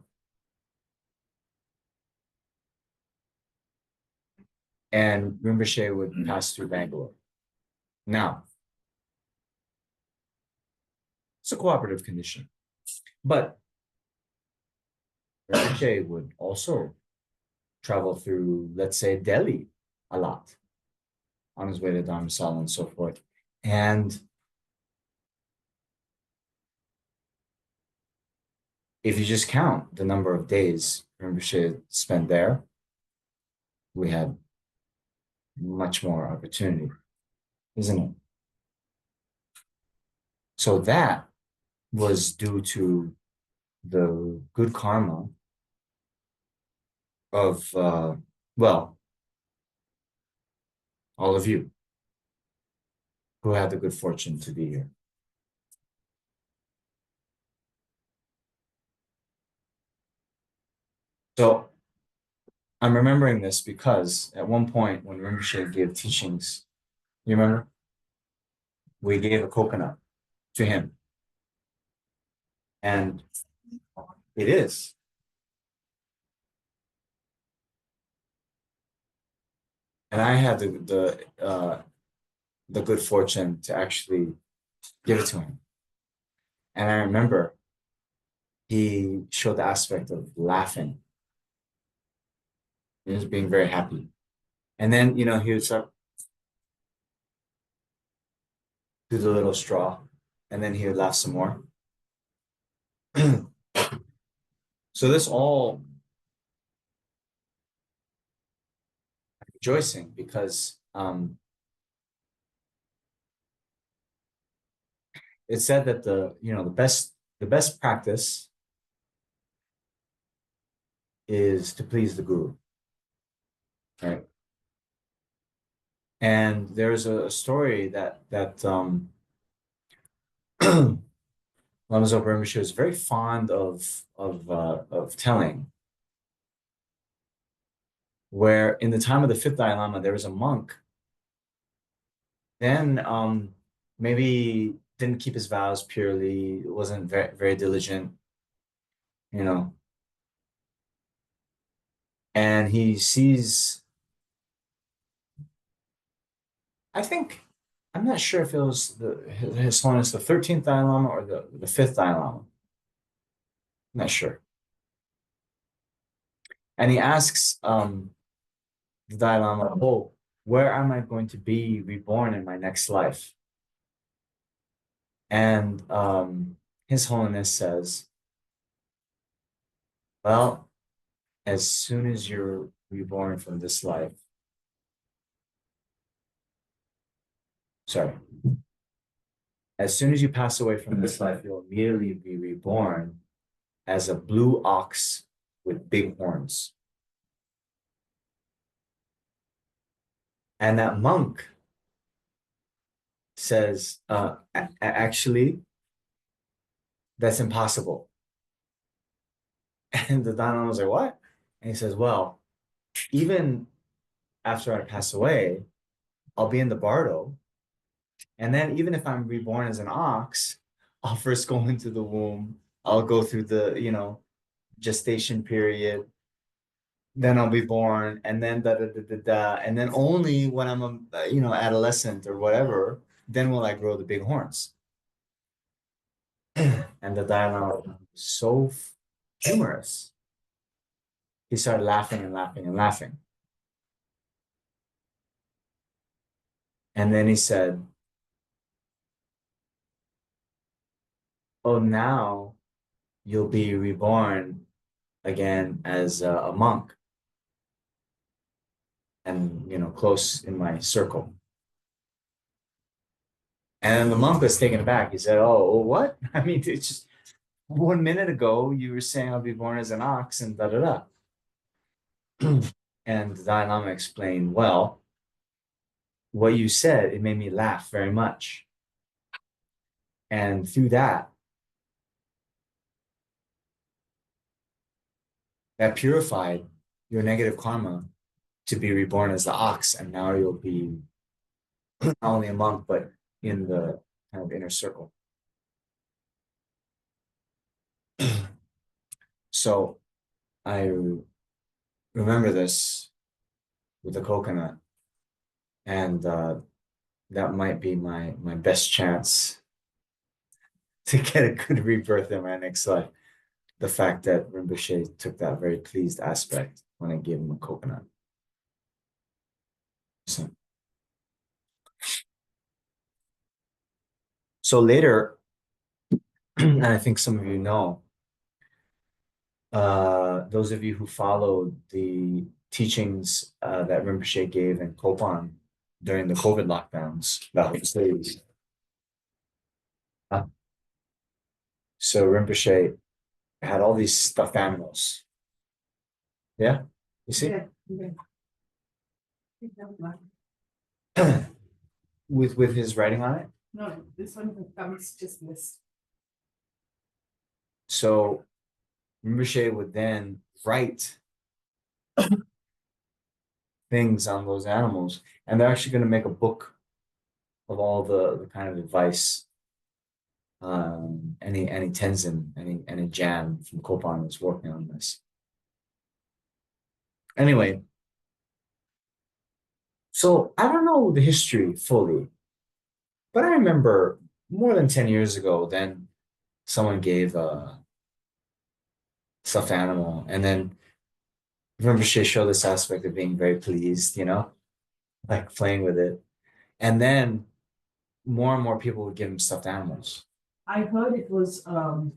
and Rinpoche would pass through Bangalore. Now, it's a cooperative condition, but Rinpoche would also travel through, let's say, Delhi a lot on his way to Dharmasala and so forth. And if you just count the number of days Rinpoche spent there, we had much more opportunity, isn't it? So that was due to the good karma of, well, all of you who had the good fortune to be here. So I'm remembering this because at one point when Rinpoche gave teachings, you remember? We gave a coconut to him. And it is. And I had the good fortune to actually give it to him. And I remember he showed the aspect of laughing. He was being very happy. And then, he would start do the little straw, and then he would laugh some more. So this all rejoicing because it said that the best practice is to please the guru, right? And there's a story that Lama Zopa Rinpoche was very fond of telling, where in the time of the fifth Dalai Lama, there was a monk. Then maybe didn't keep his vows purely, wasn't very, very diligent, and he sees, I think, I'm not sure if it was His Holiness the 13th Dalai Lama or the 5th Dalai Lama. I'm not sure. And he asks the Dalai Lama, oh, where am I going to be reborn in my next life? And His Holiness says, well, as soon as you're reborn from this life, as soon as you pass away from this life, you'll immediately be reborn as a blue ox with big horns. And that monk says, actually, that's impossible. And the Dalai Lama was like, what? And he says, well, even after I pass away, I'll be in the bardo. And then even if I'm reborn as an ox, I'll first go into the womb. I'll go through the, gestation period. Then I'll be born, and then and then only when I'm a, adolescent or whatever, then will I grow the big horns. And the Dalai Lama was so humorous. he started laughing and laughing and laughing. And then he said, oh, now you'll be reborn again as a monk and, close in my circle. And the monk was taken aback. He said, oh, what? I mean, it's just 1 minute ago, you were saying I'll be born as an ox and da-da-da. And the Dalai Lama explained, well, what you said, it made me laugh very much. And through that purified your negative karma to be reborn as the ox. And now you'll be not only a monk, but in the kind of inner circle. So I remember this with the coconut, and that might be my best chance to get a good rebirth in my next life. The fact that Rinpoche took that very pleased aspect when I gave him a coconut. So later, and I think some of you know, those of you who followed the teachings that Rinpoche gave in Kopan during the COVID lockdowns, so Rinpoche had all these stuffed animals. Yeah, you see? Yeah. With his writing on it. No, this one comes just missed. So Rinpoche would then write things on those animals, and they're actually going to make a book of all the kind of advice. Any Tenzin, any Jan from Kopan was working on this. Anyway, so I don't know the history fully, but I remember more than 10 years ago, then someone gave a stuffed animal, and then Rinpoche showed this aspect of being very pleased, like playing with it. And then more and more people would give him stuffed animals. I heard it was the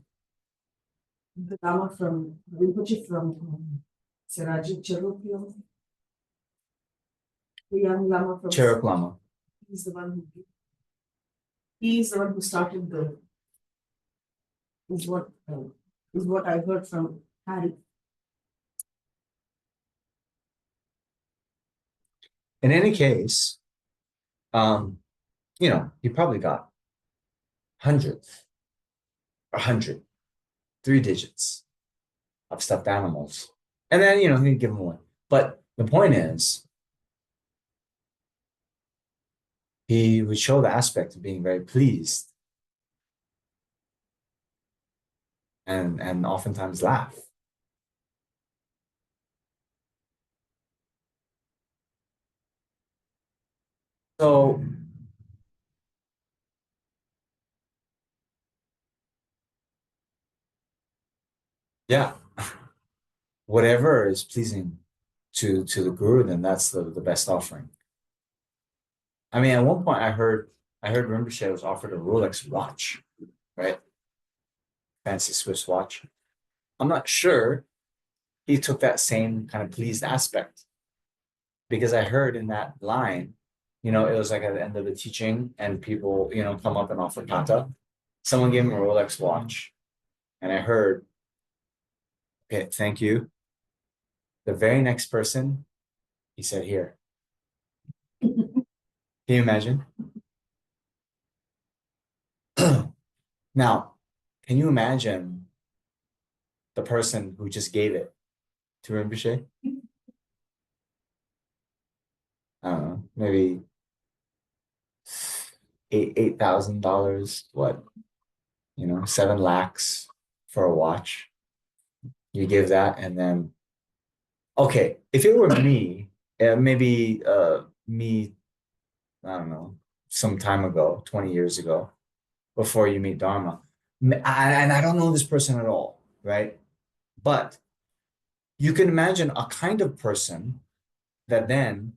Lama from Rinpoche from Seraji Cherokee. The young Lama from Cherok Lama. He's the one who started the is what I heard from Harry. In any case, he probably got hundreds, 3 digits of stuffed animals. And then, he'd give them away. But the point is, he would show the aspect of being very pleased and oftentimes laugh. So yeah, whatever is pleasing to the guru, then that's the best offering. I mean, at one point I heard Rinpoche was offered a Rolex watch, right? Fancy Swiss watch. I'm not sure he took that same kind of pleased aspect, because I heard in that line, it was like at the end of the teaching and people, come up and offer kata. Someone gave him a Rolex watch, and I heard, okay, thank you. The very next person, he said, here. Can you imagine? Now, can you imagine the person who just gave it to Rinpoche? I don't know, maybe $8,000, what, 7 lakhs for a watch. You give that, and then, okay, if it were me, maybe me, I don't know, some time ago, 20 years ago, before you meet Dharma, and I don't know this person at all, right? But you can imagine a kind of person that then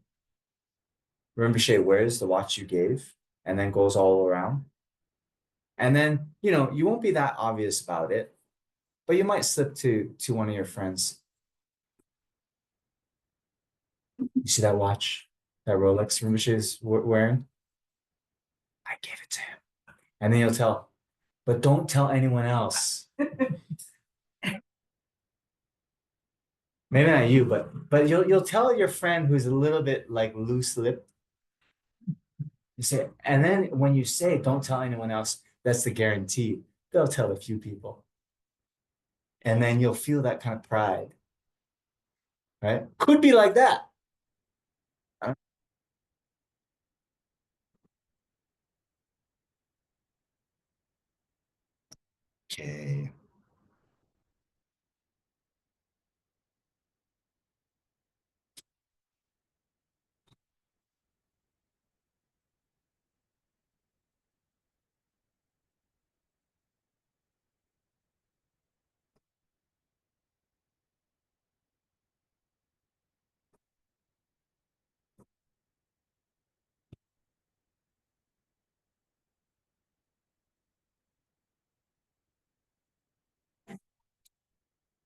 Rinpoche wears the watch you gave and then goes all around. And then, you won't be that obvious about it, but you might slip to one of your friends. You see that watch, that Rolex Rinpoche is wearing? I gave it to him. And then you'll tell, but don't tell anyone else. Maybe not you, but you'll tell your friend who's a little bit like loose-lipped. You say, and then when you say don't tell anyone else, that's the guarantee. They'll tell a few people. And then you'll feel that kind of pride. Right? Could be like that. Okay.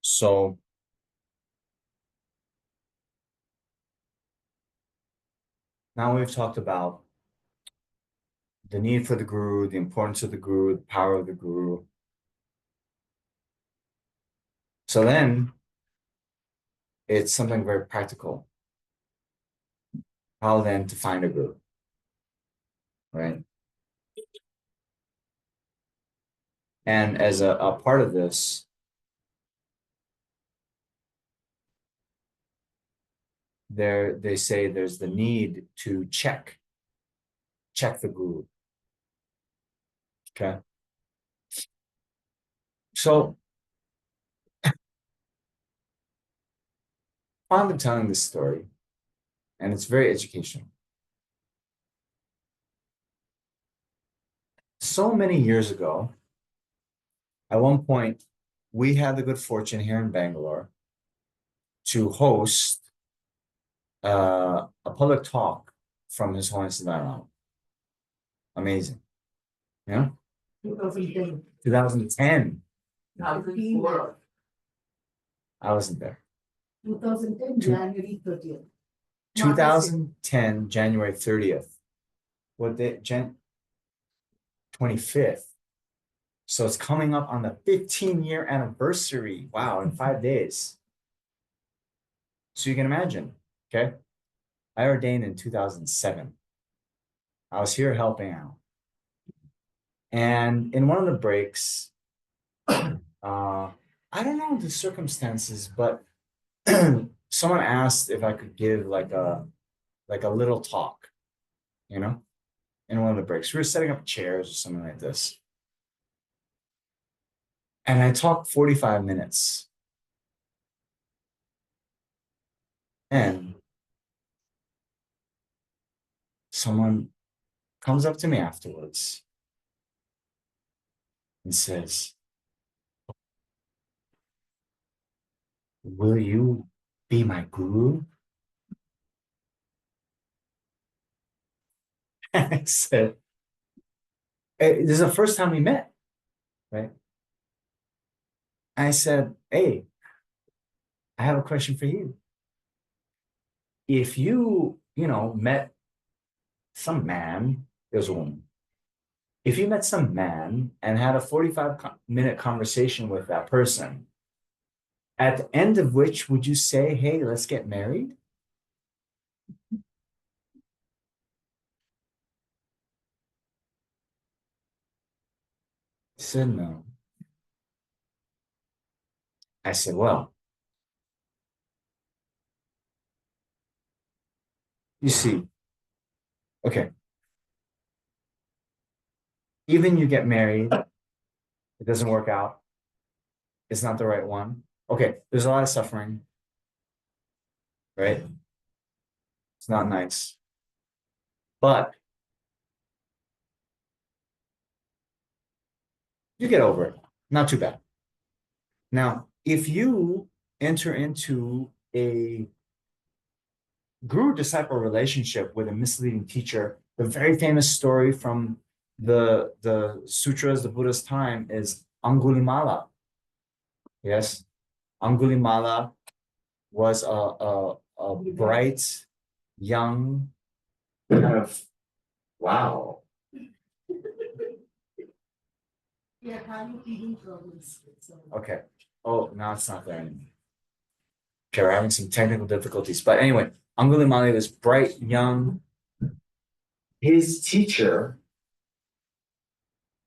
So now we've talked about the need for the guru, the importance of the guru, the power of the guru. So then it's something very practical. How then to find a guru, right? And as a part of this, they say there's the need to check the guru. Okay. So I've been telling this story, and it's very educational. So many years ago, at one point, we had the good fortune here in Bangalore to host a public talk from His Holiness the Dalai Lama. Amazing. Yeah? 2010. 2010. 2004. I wasn't there. 2010, January 30th. 2010, January 30th. What day? 25th. So it's coming up on the 15-year anniversary. Wow, in 5 days. So you can imagine, okay? I ordained in 2007. I was here helping out. And in one of the breaks, I don't know the circumstances, but someone asked if I could give like a little talk, in one of the breaks. We were setting up chairs or something like this. And I talked 45 minutes. And someone comes up to me afterwards and says, will you be my guru? I said, hey, this is the first time we met, right? I said, hey, I have a question for you. If you, met some man, it was a woman. If you met some man and had a 45-minute conversation with that person, at the end of which would you say, hey, let's get married? He said, no. I said, well, you see, okay, even you get married, it doesn't work out, it's not the right one. Okay, there's a lot of suffering, right? It's not nice. But you get over it. Not too bad. Now, if you enter into a guru-disciple relationship with a misleading teacher. The very famous story from the sutras, the Buddha's time, is Angulimala. Yes, Angulimala was a bright, young, kind of, wow. Yeah, having eating problems. So. Okay. Oh, now it's not there anymore. Okay, we're having some technical difficulties. But anyway, Angulimala was bright, young. His teacher,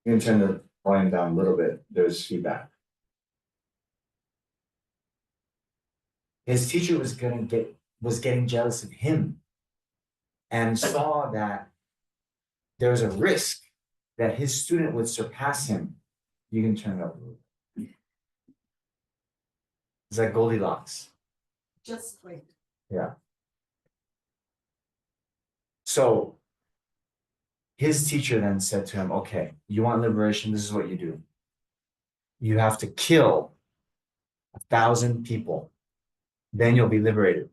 I'm going to turn the volume down a little bit. There's feedback. His teacher was getting jealous of him and saw that there was a risk that his student would surpass him. You can turn it up a little bit. It's like Goldilocks. Just wait. Yeah. So his teacher then said to him, okay, you want liberation? This is what you do. You have to kill 1,000 people. Then you'll be liberated.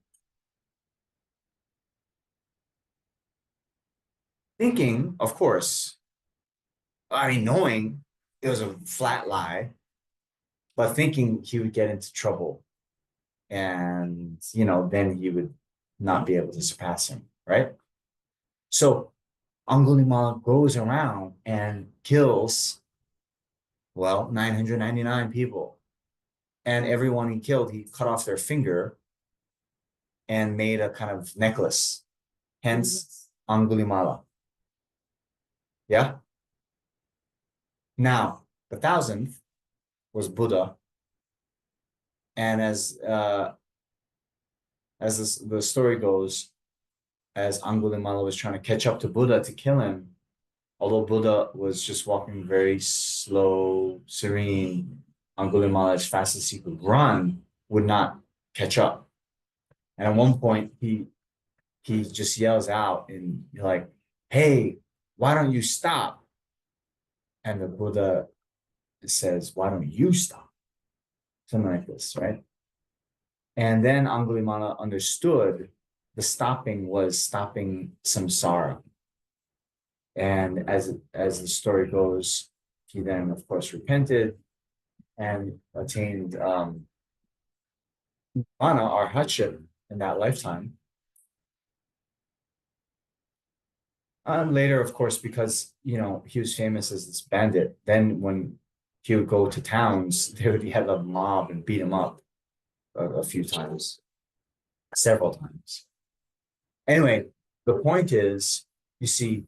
Thinking, of course, I mean, knowing it was a flat lie, but thinking he would get into trouble. And, then he would not be able to surpass him, right? So Angulimala goes around and kills, 999 people. And everyone he killed, he cut off their finger and made a kind of necklace. Hence, Angulimala. Yeah? Now, the 1,000th was Buddha. And as the story goes, as Angulimala was trying to catch up to Buddha to kill him, although Buddha was just walking very slow, serene, Angulimala, as fast as he could run, would not catch up. And at one point, he just yells out and like, hey, why don't you stop? And the Buddha says, why don't you stop? Something like this, right? And then Angulimala understood the stopping was stopping samsara. And as the story goes, he then, of course, repented and attained mana, or hardship, in that lifetime. Later, of course, because he was famous as this bandit. Then when he would go to towns, they would have a mob and beat him up a few times, several times. Anyway, the point is, you see,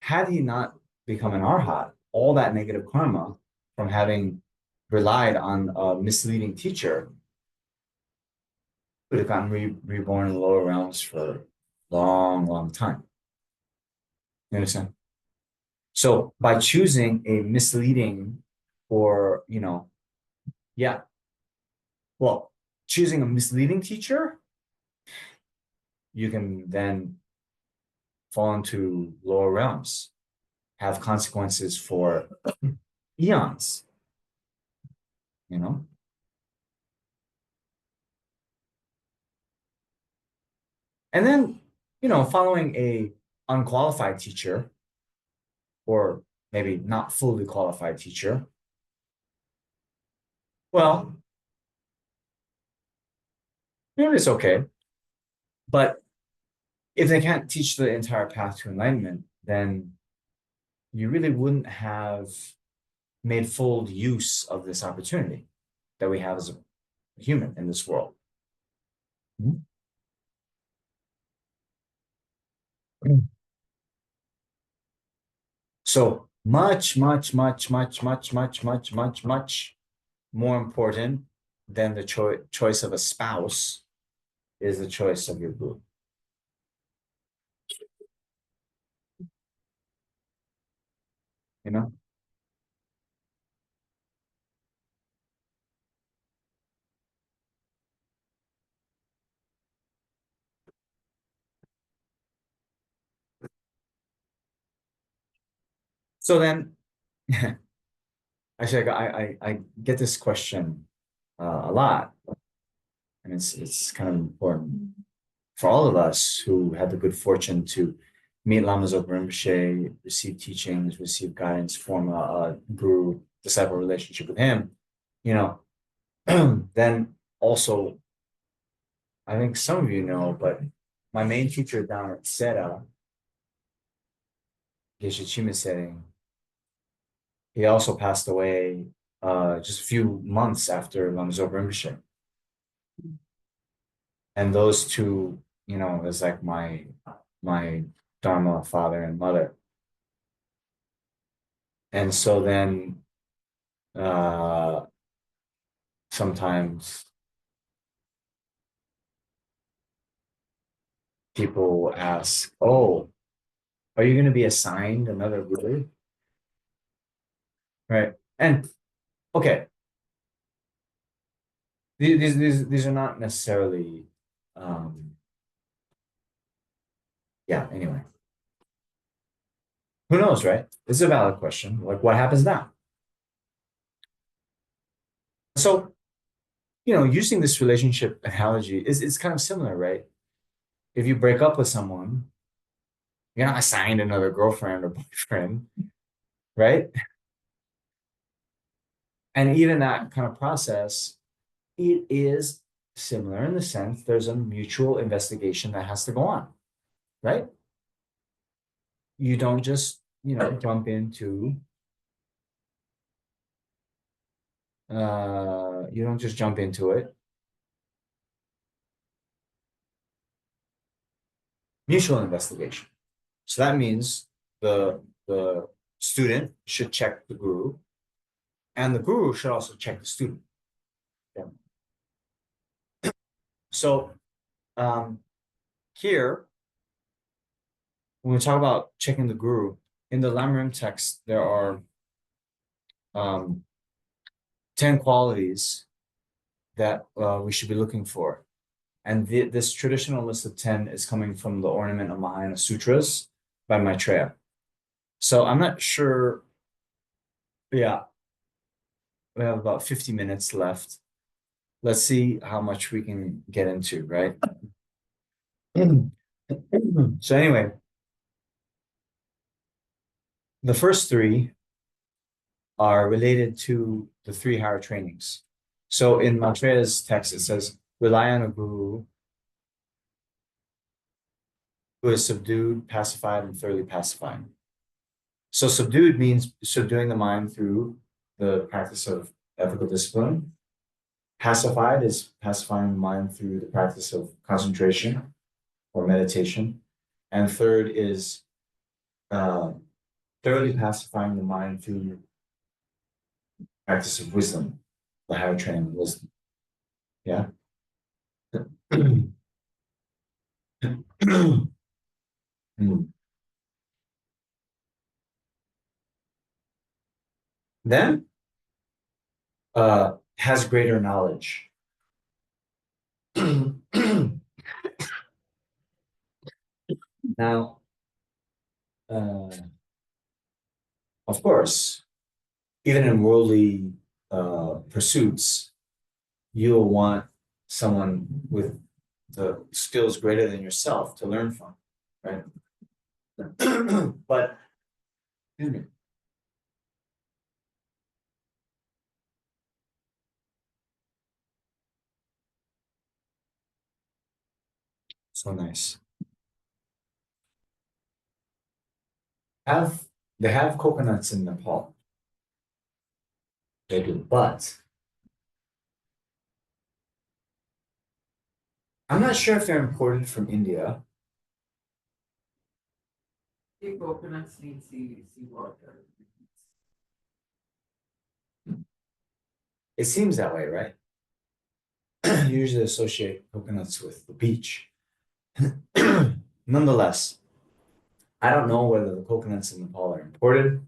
had he not become an arhat, all that negative karma from having relied on a misleading teacher would have gotten reborn in the lower realms for a long, long time. You understand? So by choosing a misleading or, choosing a misleading teacher, you can then fall into lower realms, have consequences for eons, And then, following a unqualified teacher, or maybe not fully qualified teacher, well, maybe it's okay. But if they can't teach the entire path to enlightenment, then you really wouldn't have made full use of this opportunity that we have as a human in this world. So much, much, much, much, much, much, much, much, much more important than the choice of a spouse is the choice of your guru. So then, actually, I get this question a lot, and it's kind of important for all of us who had the good fortune to meet Lama Zopa Rinpoche, receive teachings, receive guidance, form a guru disciple relationship with him, you know, then also, I think some of you know, but my main teacher down at Sera, Geshe Chima setting, he also passed away just a few months after Lama Zopa Rinpoche. And those two, you know, is like my Dharma father and mother. And so then sometimes people ask, oh, are you going to be assigned another guru? Right. And okay. These are not necessarily yeah, anyway. Who knows, right? It's a valid question. Like, what happens now? So, you know, using this relationship analogy is kind of similar, right? If you break up with someone, you're not assigned another girlfriend or boyfriend, right? And even that kind of process, it is similar in the sense there's a mutual investigation that has to go on, right? You don't just, you know, jump into you don't just jump into it. Mutual investigation. So that means the student should check the guru, and the guru should also check the student. Yeah. So here, when we talk about checking the guru, in the Lamrim text, there are 10 qualities that we should be looking for. And this traditional list of 10 is coming from the Ornament of Mahayana Sutras by Maitreya. So I'm not sure. Yeah, we have about 50 minutes left. Let's see how much we can get into, right? So anyway, the first three are related to the 3 higher trainings. So in Maitreya's text, it says, rely on a guru who is subdued, pacified, and thoroughly pacified. So subdued means subduing the mind through the practice of ethical discipline. Pacified is pacifying the mind through the practice of concentration or meditation. And third is thoroughly pacifying the mind through practice of wisdom, the higher training of wisdom. Yeah. Then has greater knowledge. Now, of course, even in worldly pursuits, you'll want someone with the skills greater than yourself to learn from, right? But excuse me. So nice. They have coconuts in Nepal. They do, but I'm not sure if they're imported from India. The coconuts need seawater. It seems that way, right? You usually associate coconuts with the beach. Nonetheless, I don't know whether the coconuts in Nepal are imported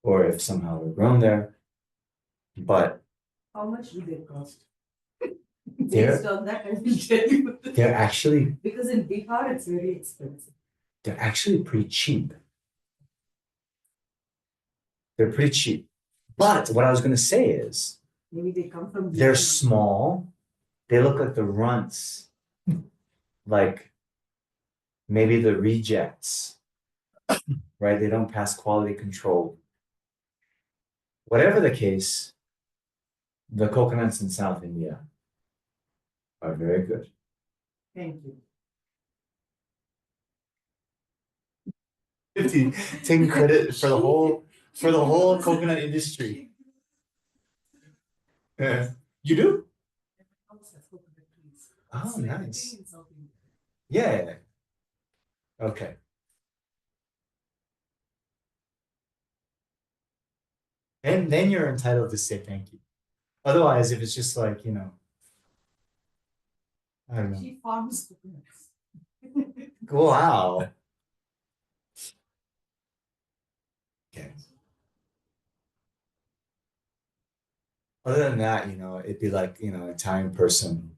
or if somehow they're grown there, but How much do they cost? They're- Based on that, I will tell you. they're actually Because in Bihar, it's very expensive. they're actually pretty cheap. They're pretty cheap. But what I was going to say is Maybe they come from. they're Vietnam. small they look like the runts, like maybe the rejects, right? They don't pass quality control. Whatever the case, the coconuts in South India are very good. Thank you. 50, taking credit for the whole coconut industry. Yeah. You do? Oh, nice. Yeah. Okay. And then you're entitled to say thank you. Otherwise, if it's just like, I don't know. She farms coconuts. Wow. Okay. Other than that, it'd be like, Italian person.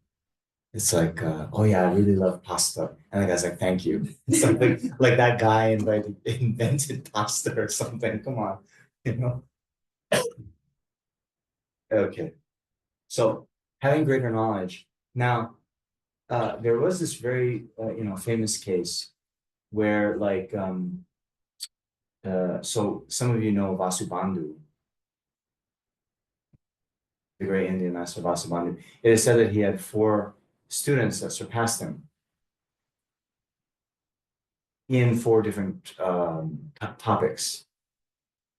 It's like, oh yeah, I really love pasta. And the guy's like, thank you. Something like that guy invented pasta or something. Come on, Okay. So having greater knowledge. Now, there was this very, famous case where so some of you know Vasubandhu, the great Indian master Vasubandhu. It is said that he had 4 students that surpassed him in 4 different topics.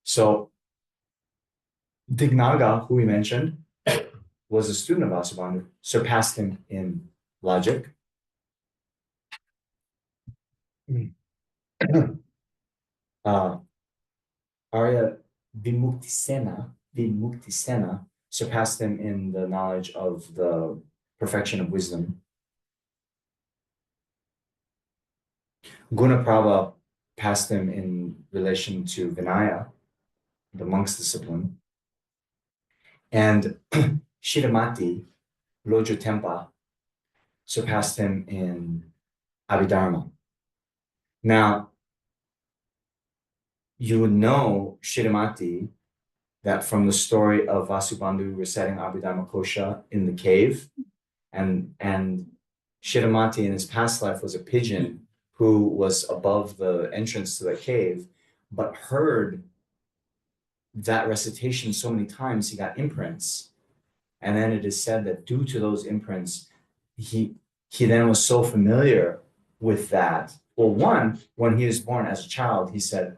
So Dignaga, who we mentioned, was a student of Vasubandhu, surpassed him in logic. Arya Vimuktisena surpassed him in the knowledge of the perfection of wisdom. Gunaprabha passed him in relation to Vinaya, the monk's discipline. And Shidamati, Lojo Tempa, surpassed him in Abhidharma. Now, you would know Shidamati that from the story of Vasubandhu reciting Abhidharma Kosha in the cave, and Shidamati in his past life was a pigeon who was above the entrance to the cave, but heard that recitation so many times he got imprints. And then it is said that due to those imprints, he then was so familiar with that. Well, one, when he was born as a child, he said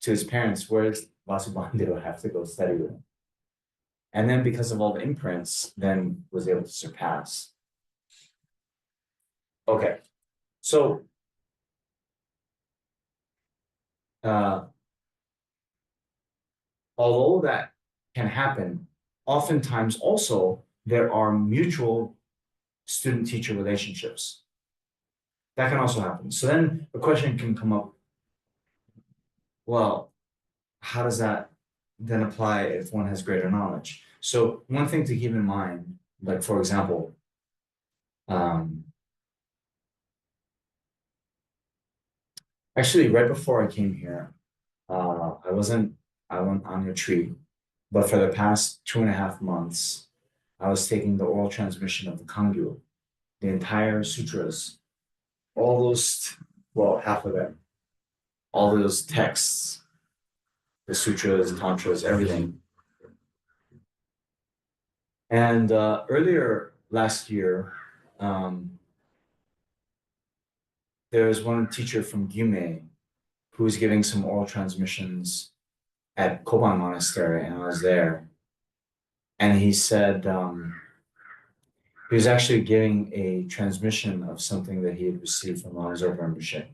to his parents, where's Vasubandhu? I have to go study with him. And then because of all the imprints, then was able to surpass. Okay, so although that can happen, oftentimes also there are mutual student-teacher relationships. That can also happen. So then the question can come up, well, how does that then apply if one has greater knowledge? So one thing to keep in mind, like for example, actually right before I came here, I went on retreat, but for the past 2.5 months, I was taking the oral transmission of the Kangyu, the entire sutras, all those, well, half of them, all those texts, the sutras, tantras, everything. And earlier last year, there was one teacher from Gyume who was giving some oral transmissions at Koban Monastery, and I was there. And he said he was actually giving a transmission of something that he had received from Lama Zopa Rinpoche.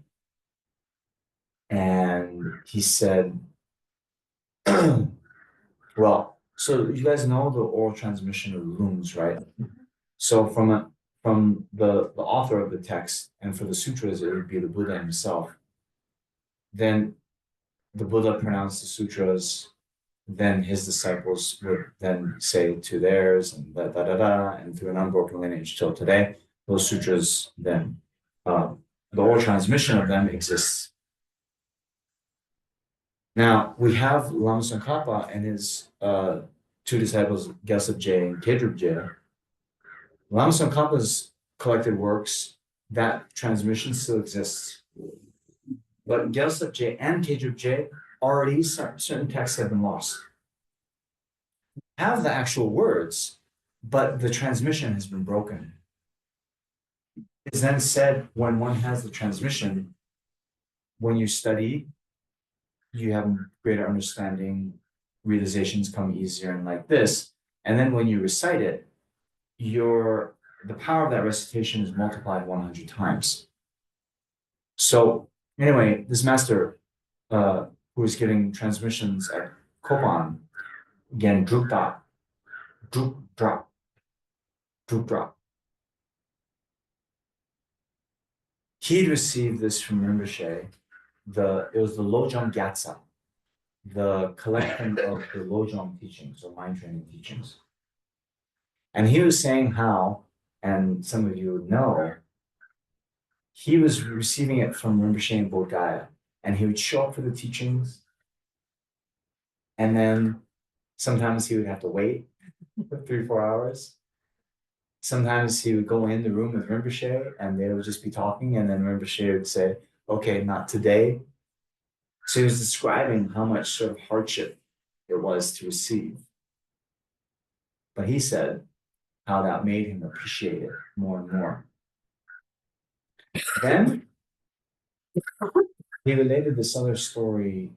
And he said, well, so you guys know the oral transmission of runes, right? So from the author of the text, and for the sutras, it would be the Buddha himself. Then the Buddha pronounced the sutras, then his disciples would then say to theirs, and and through an unbroken lineage till today, those sutras then, the oral transmission of them exists. Now, we have Lama Tsongkhapa and his 2 disciples, Gyaltsab Je and Kedrup Je. Lama Tsongkhapa's collected works, that transmission still exists. But Gyaltsab J and Kejub J, already certain texts have been lost. Have the actual words, but the transmission has been broken. It's then said when one has the transmission, when you study, you have greater understanding, realizations come easier and like this. And then when you recite it, the power of that recitation is multiplied 100 times. So anyway, this master who is giving transmissions at Kopan, again, Drup drop. He received this from Rinpoche. It was the Lojong Gyatsa, the collection of the Lojong teachings or mind training teachings. And he was saying how, and some of you know, he was receiving it from Rinpoche in Bodh Gaya, and he would show up for the teachings, and then sometimes he would have to wait for 3-4 hours. Sometimes he would go in the room with Rinpoche, and they would just be talking, and then Rinpoche would say, okay, not today. So he was describing how much sort of hardship it was to receive. But he said how that made him appreciate it more and more. Then he related this other story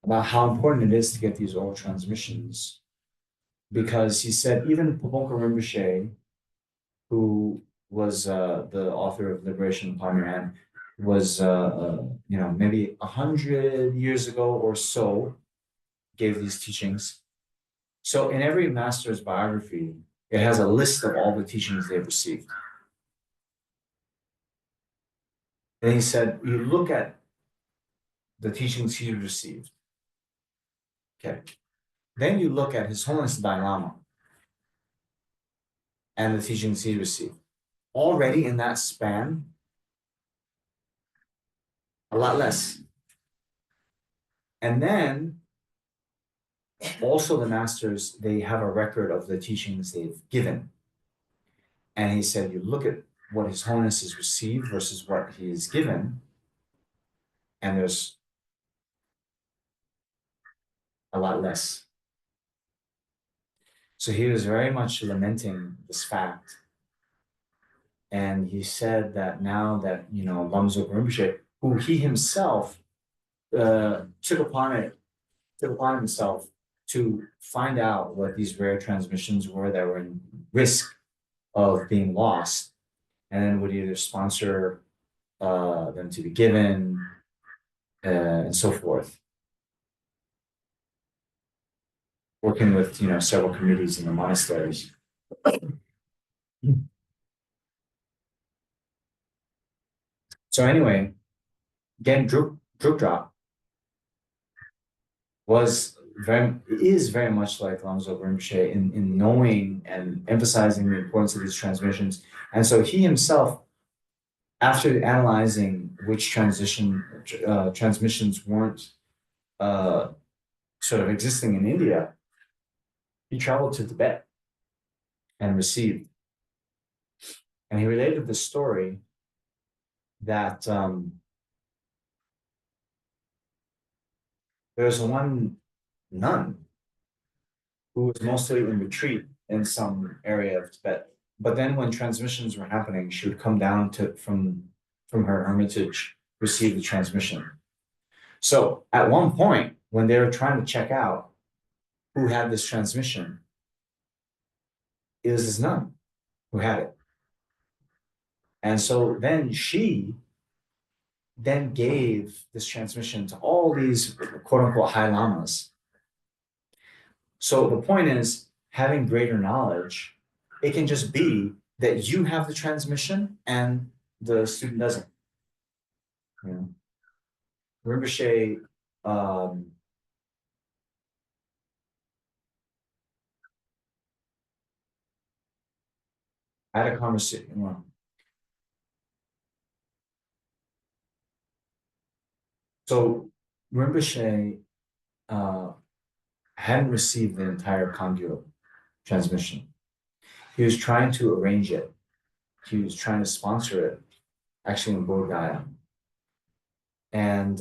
about how important it is to get these oral transmissions. Because he said even Pabonka Rinpoche, who was the author of Liberation of Pamiran, was maybe 100 years ago or so, gave these teachings. So in every master's biography, it has a list of all the teachings they've received. And he said, you look at the teachings he received. Okay. Then you look at His Holiness the Dalai Lama and the teachings he received. Already in that span, a lot less. And then also the masters, they have a record of the teachings they've given. And he said, you look at what His Holiness has received versus what he has given, and there's a lot less. So he was very much lamenting this fact. And he said that now that, Lamzok Rinpoche, who he himself took upon himself to find out what these rare transmissions were that were in risk of being lost, and then would either sponsor them to be given and so forth. Working with several committees in the monasteries. So anyway, again, Druk is very much like Lamzok Rinpoche in knowing and emphasizing the importance of these transmissions. And so he himself, after analyzing which transmissions weren't sort of existing in India, he traveled to Tibet and received. And he related the story that there's one nun who was mostly in retreat in some area of Tibet. But then when transmissions were happening, she would come down from her hermitage, receive the transmission. So at one point, when they were trying to check out who had this transmission, it was this nun who had it. And so then she then gave this transmission to all these quote unquote high lamas. So the point is, having greater knowledge, it can just be that you have the transmission and the student doesn't. Rinpoche had a conversation. So Rinpoche hadn't received the entire Kangyo transmission. he was trying to arrange it. He was trying to sponsor it, actually in Bodh Gaya. And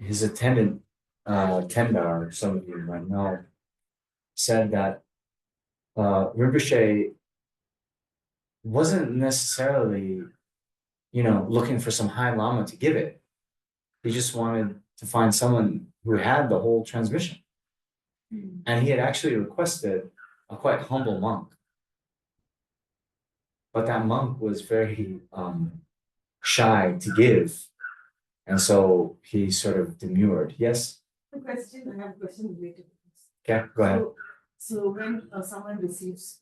his attendant, Tendar, some of you might know, said that Rinpoche wasn't necessarily, looking for some high lama to give it. He just wanted to find someone who had the whole transmission. And he had actually requested a quite humble monk. But that monk was very shy to give. And so he sort of demurred. Yes? I have a question related to this. Okay, go ahead. So when someone receives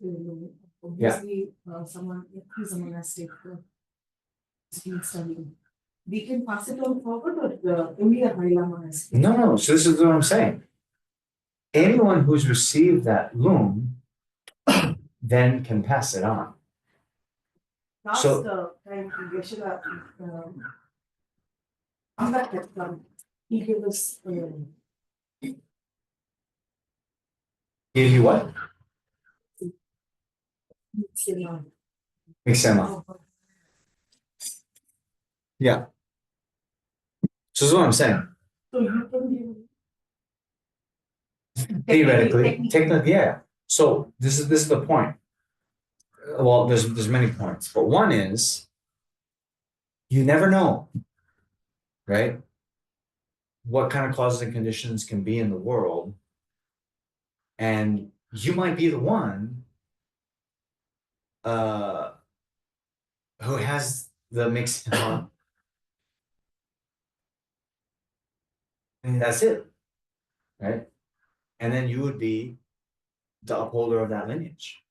obviously someone who's a monastic studying, we can pass it on forward or only a high lama has to? No. So this is what I'm saying. Anyone who's received that loom then can pass it on. Last time Geshe-la, he gave us Give you what? Sema. Mixema. Yeah. So this is what I'm saying. So you can give Theoretically, technically, yeah. So this is the point. Well, there's many points, but one is you never know, right? What kind of causes and conditions can be in the world, and you might be the one who has the mix, and that's it, right? And then you would be the upholder of that lineage,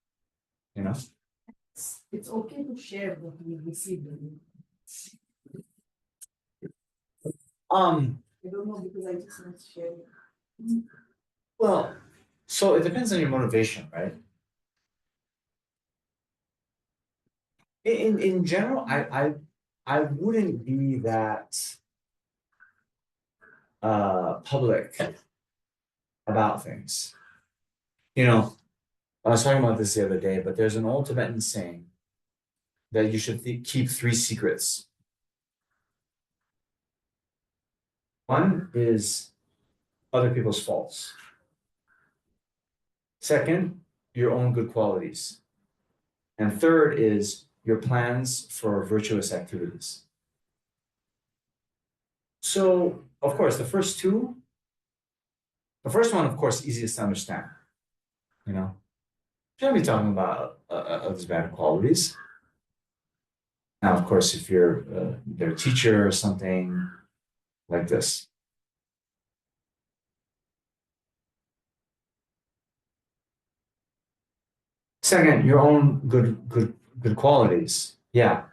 It's okay to share what we received. I don't know because I just want to share it. Well, so it depends on your motivation, right? In general, I wouldn't be that public about things. I was talking about this the other day, but there's an old Tibetan saying that you should keep 3 secrets. One is other people's faults. Second, your own good qualities. And third is your plans for virtuous activities. So, of course, the first one, of course, easiest to understand. Shouldn't be talking about others' bad qualities. Now, of course, if you're their teacher or something like this. Second, your own good qualities. Yeah,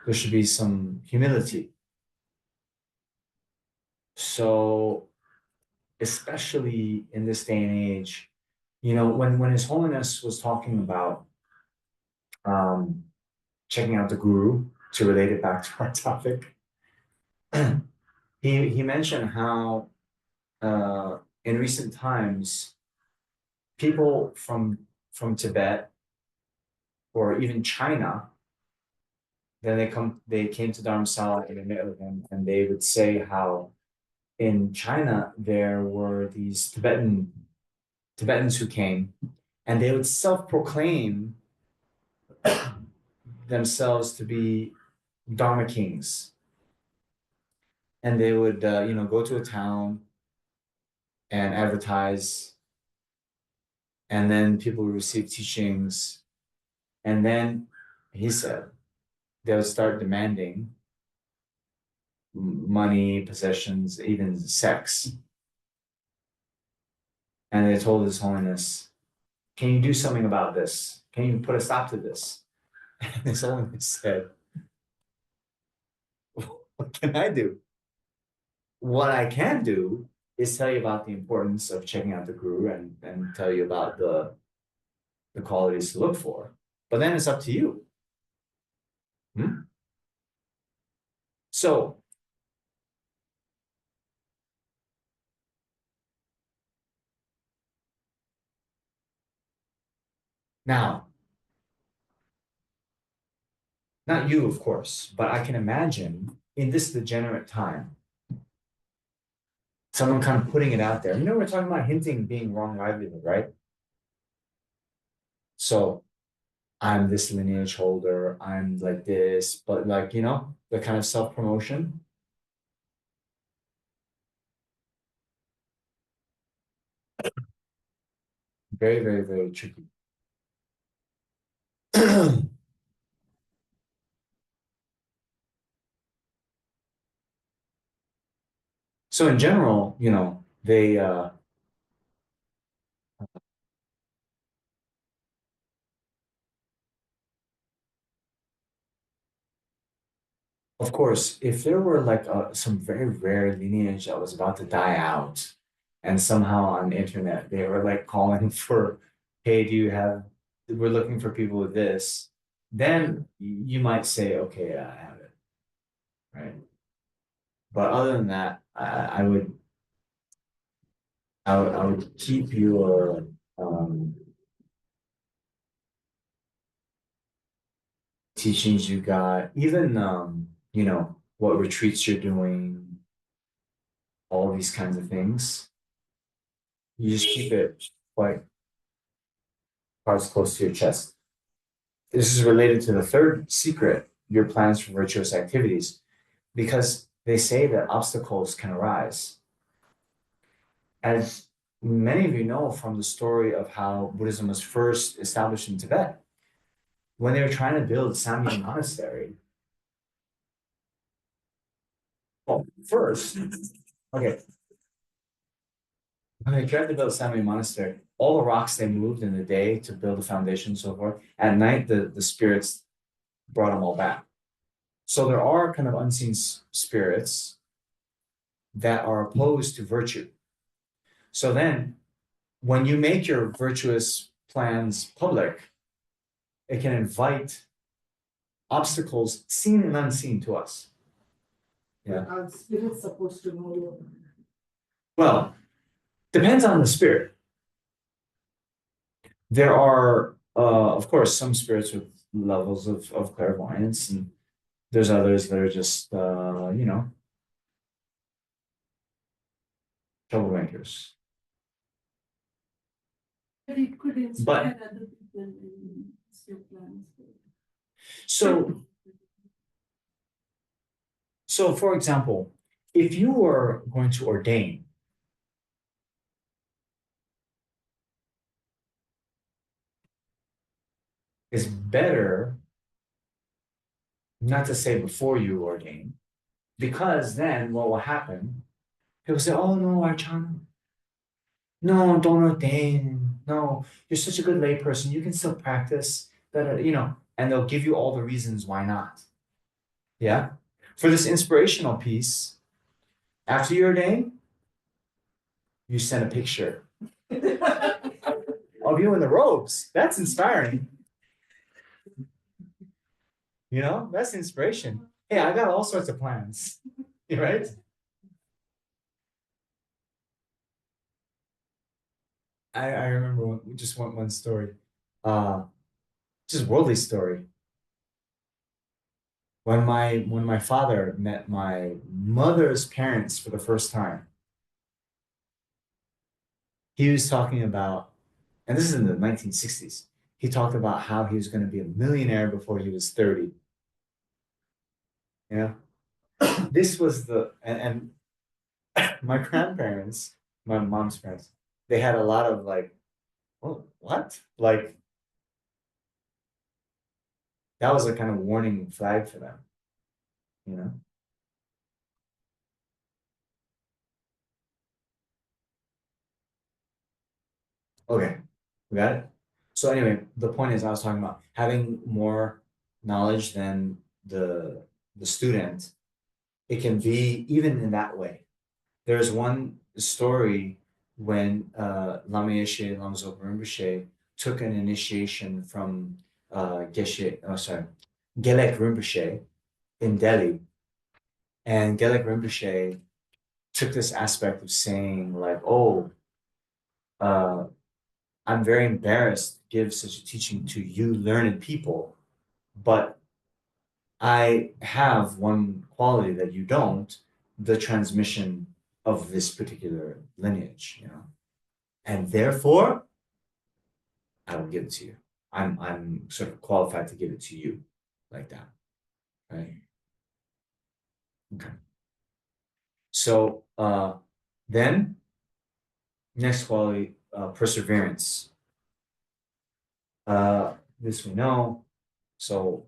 there should be some humility. So, especially in this day and age, when His Holiness was talking about checking out the guru, to relate it back to our topic, he mentioned how in recent times people from Tibet or even China, then they came to Dharamsala and they met with him, and they would say how in China there were these Tibetans who came, and they would self-proclaim themselves to be Dharma kings. And they would go to a town and advertise, and then people would receive teachings, and then he said they would start demanding money, possessions, even sex. And they told His Holiness, can you do something about this? Can you put a stop to this? And His Holiness said, what can I do? What I can do is tell you about the importance of checking out the guru and tell you about the qualities to look for. But then it's up to you. So Now, not you, of course, but I can imagine in this degenerate time, someone kind of putting it out there. You know, we're talking about hinting being wrong livelihood, right? So I'm this lineage holder, I'm like this, but like, you know, the kind of self-promotion. Very, very, very tricky. So in general, you know, they of course, if there were like some very rare lineage that was about to die out, and somehow on the internet they were like calling for, hey, do you have, we're looking for people with this, then you might say, okay, I have it, right? But other than that, I would keep your teachings you got, even you know, what retreats you're doing, all these kinds of things. You just keep it quite cards close to your chest. This is related to the third secret, your plans for virtuous activities, because they say that obstacles can arise. As many of you know from the story of how Buddhism was first established in Tibet, when they were trying to build Samye Monastery, well, first, okay, when they tried to build Samye Monastery, all the rocks they moved in the day to build the foundation and so forth, at night, the spirits brought them all back. So there are kind of unseen spirits that are opposed to virtue. So then, when you make your virtuous plans public, it can invite obstacles seen and unseen to us. Yeah. Are spirits supposed to know your Well, depends on the spirit. There are, of course, some spirits with levels of clairvoyance, and there's others that are just, you know, troublemakers. But it could inspire other people in your plans. So, for example, if you were going to ordain, it's better not to say before you ordain, because then what will happen? People say, "Oh no, Archana, no, don't ordain. No, you're such a good layperson. You can still practice." That, you know, and they'll give you all the reasons why not. Yeah. For this inspirational piece, after you ordain, you send a picture of you in the robes. That's inspiring. You know, that's inspiration. Hey, I got all sorts of plans. Right? I remember just one story. Just worldly story. When my father met my mother's parents for the first time, he was talking about, and this is in the 1960s, he talked about how he was going to be a millionaire before he was 30. Yeah. This was and my grandparents, my mom's parents, they had a lot of like, oh, what? Like, that was a kind of warning flag for them, you know? Okay, we got it. So anyway, the point is I was talking about having more knowledge than the student. It can be even in that way. There's one story when Lama Yeshe Lamzo Rinpoche took an initiation from Gelek Rinpoche in Delhi. And Gelek Rinpoche took this aspect of saying like, oh, I'm very embarrassed give such a teaching to you learned people, but I have one quality that you don't, the transmission of this particular lineage, you know, and therefore I will give it to you. I'm sort of qualified to give it to you like that, right? Okay. So then next quality, perseverance. This we know. So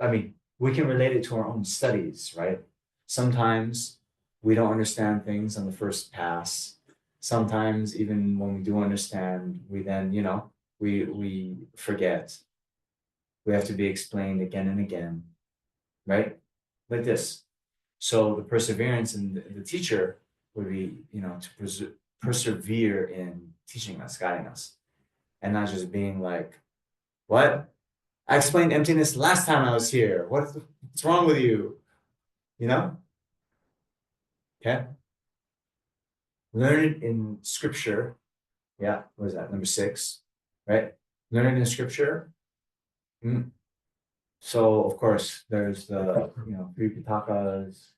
I mean, we can relate it to our own studies, right? Sometimes we don't understand things on the first pass. Sometimes even when we do understand, we then, you know, we forget. We have to be explained again and again, right? Like this. So the perseverance in the teacher would be, you know, to persevere in teaching us, guiding us, and not just being like, what? I explained emptiness last time I was here. What's wrong with you? You know? Okay. Learn it in scripture. Yeah, what is that? Number 6, right? Learn it in scripture. So of course there's the, you know, three Pitakas,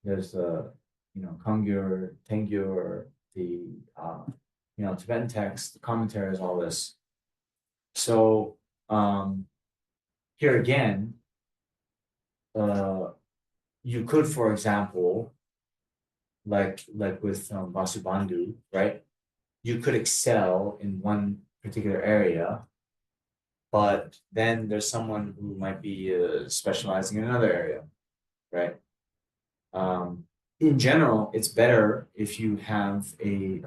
there's the, you know, Kangyur, Tengyur, the you know, Tibetan text, the commentaries, all this. So here again, you could, for example, like with Vasubandhu, right? You could excel in one particular area, but then there's someone who might be specializing in another area, right? In general, it's better if you have a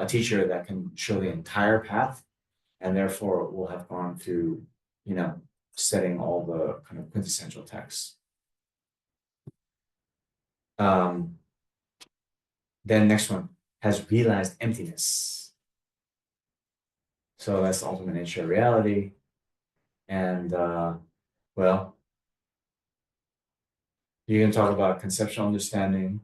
teacher that can show the entire path, and therefore will have gone through, you know, studying all the kind of quintessential texts. Then next one, has realized emptiness. So that's the ultimate nature of reality. And well, you can talk about conceptual understanding.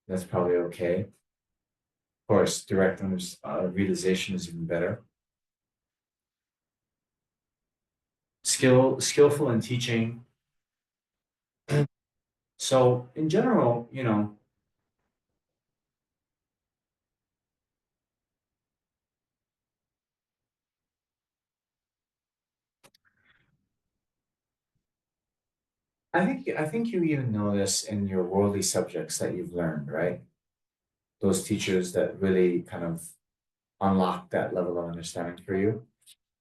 That's probably okay. Of course, direct realization is even better. Skillful in teaching. So in general, you know, I think you even know this in your worldly subjects that you've learned, right? Those teachers that really kind of unlock that level of understanding for you.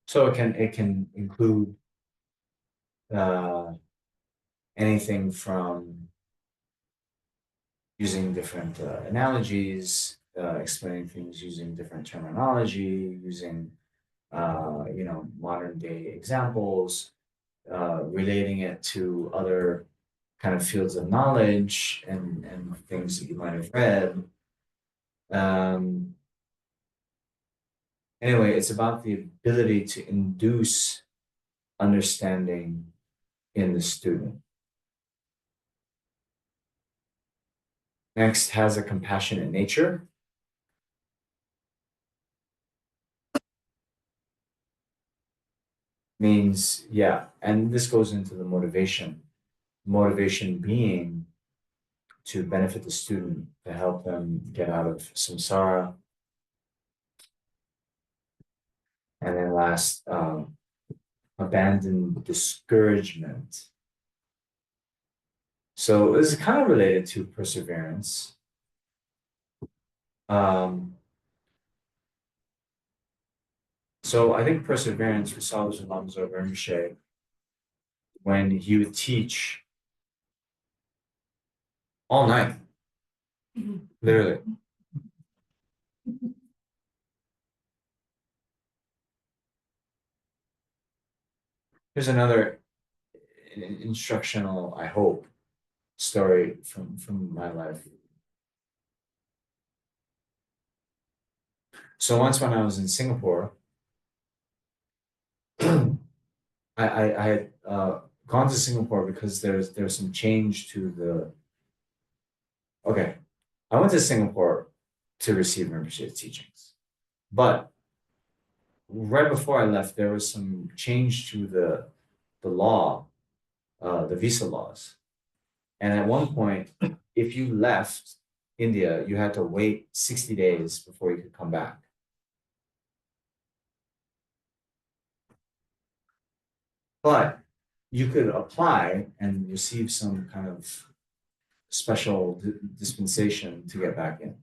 So it can include anything from using different analogies, explaining things using different terminology, using you know, modern day examples, relating it to other kind of fields of knowledge and things that you might have read. Anyway, it's about the ability to induce understanding in the student. Next, has a compassionate nature. Means, yeah, and this goes into the motivation. Motivation being to benefit the student, to help them get out of samsara. And then last, abandon discouragement. So this is kind of related to perseverance. So I think perseverance, we saw this in Lamzo Rinpoche, when he would teach all night, literally. Here's another instructional, I hope, story from my life. So once when I was in Singapore, I had gone to Singapore because there's some change to the. Okay, I went to Singapore to receive Rinpoche's teachings, but right before I left, there was some change to the law, the visa laws. And at one point, if you left India, you had to wait 60 days before you could come back. But you could apply and receive some kind of special dispensation to get back in.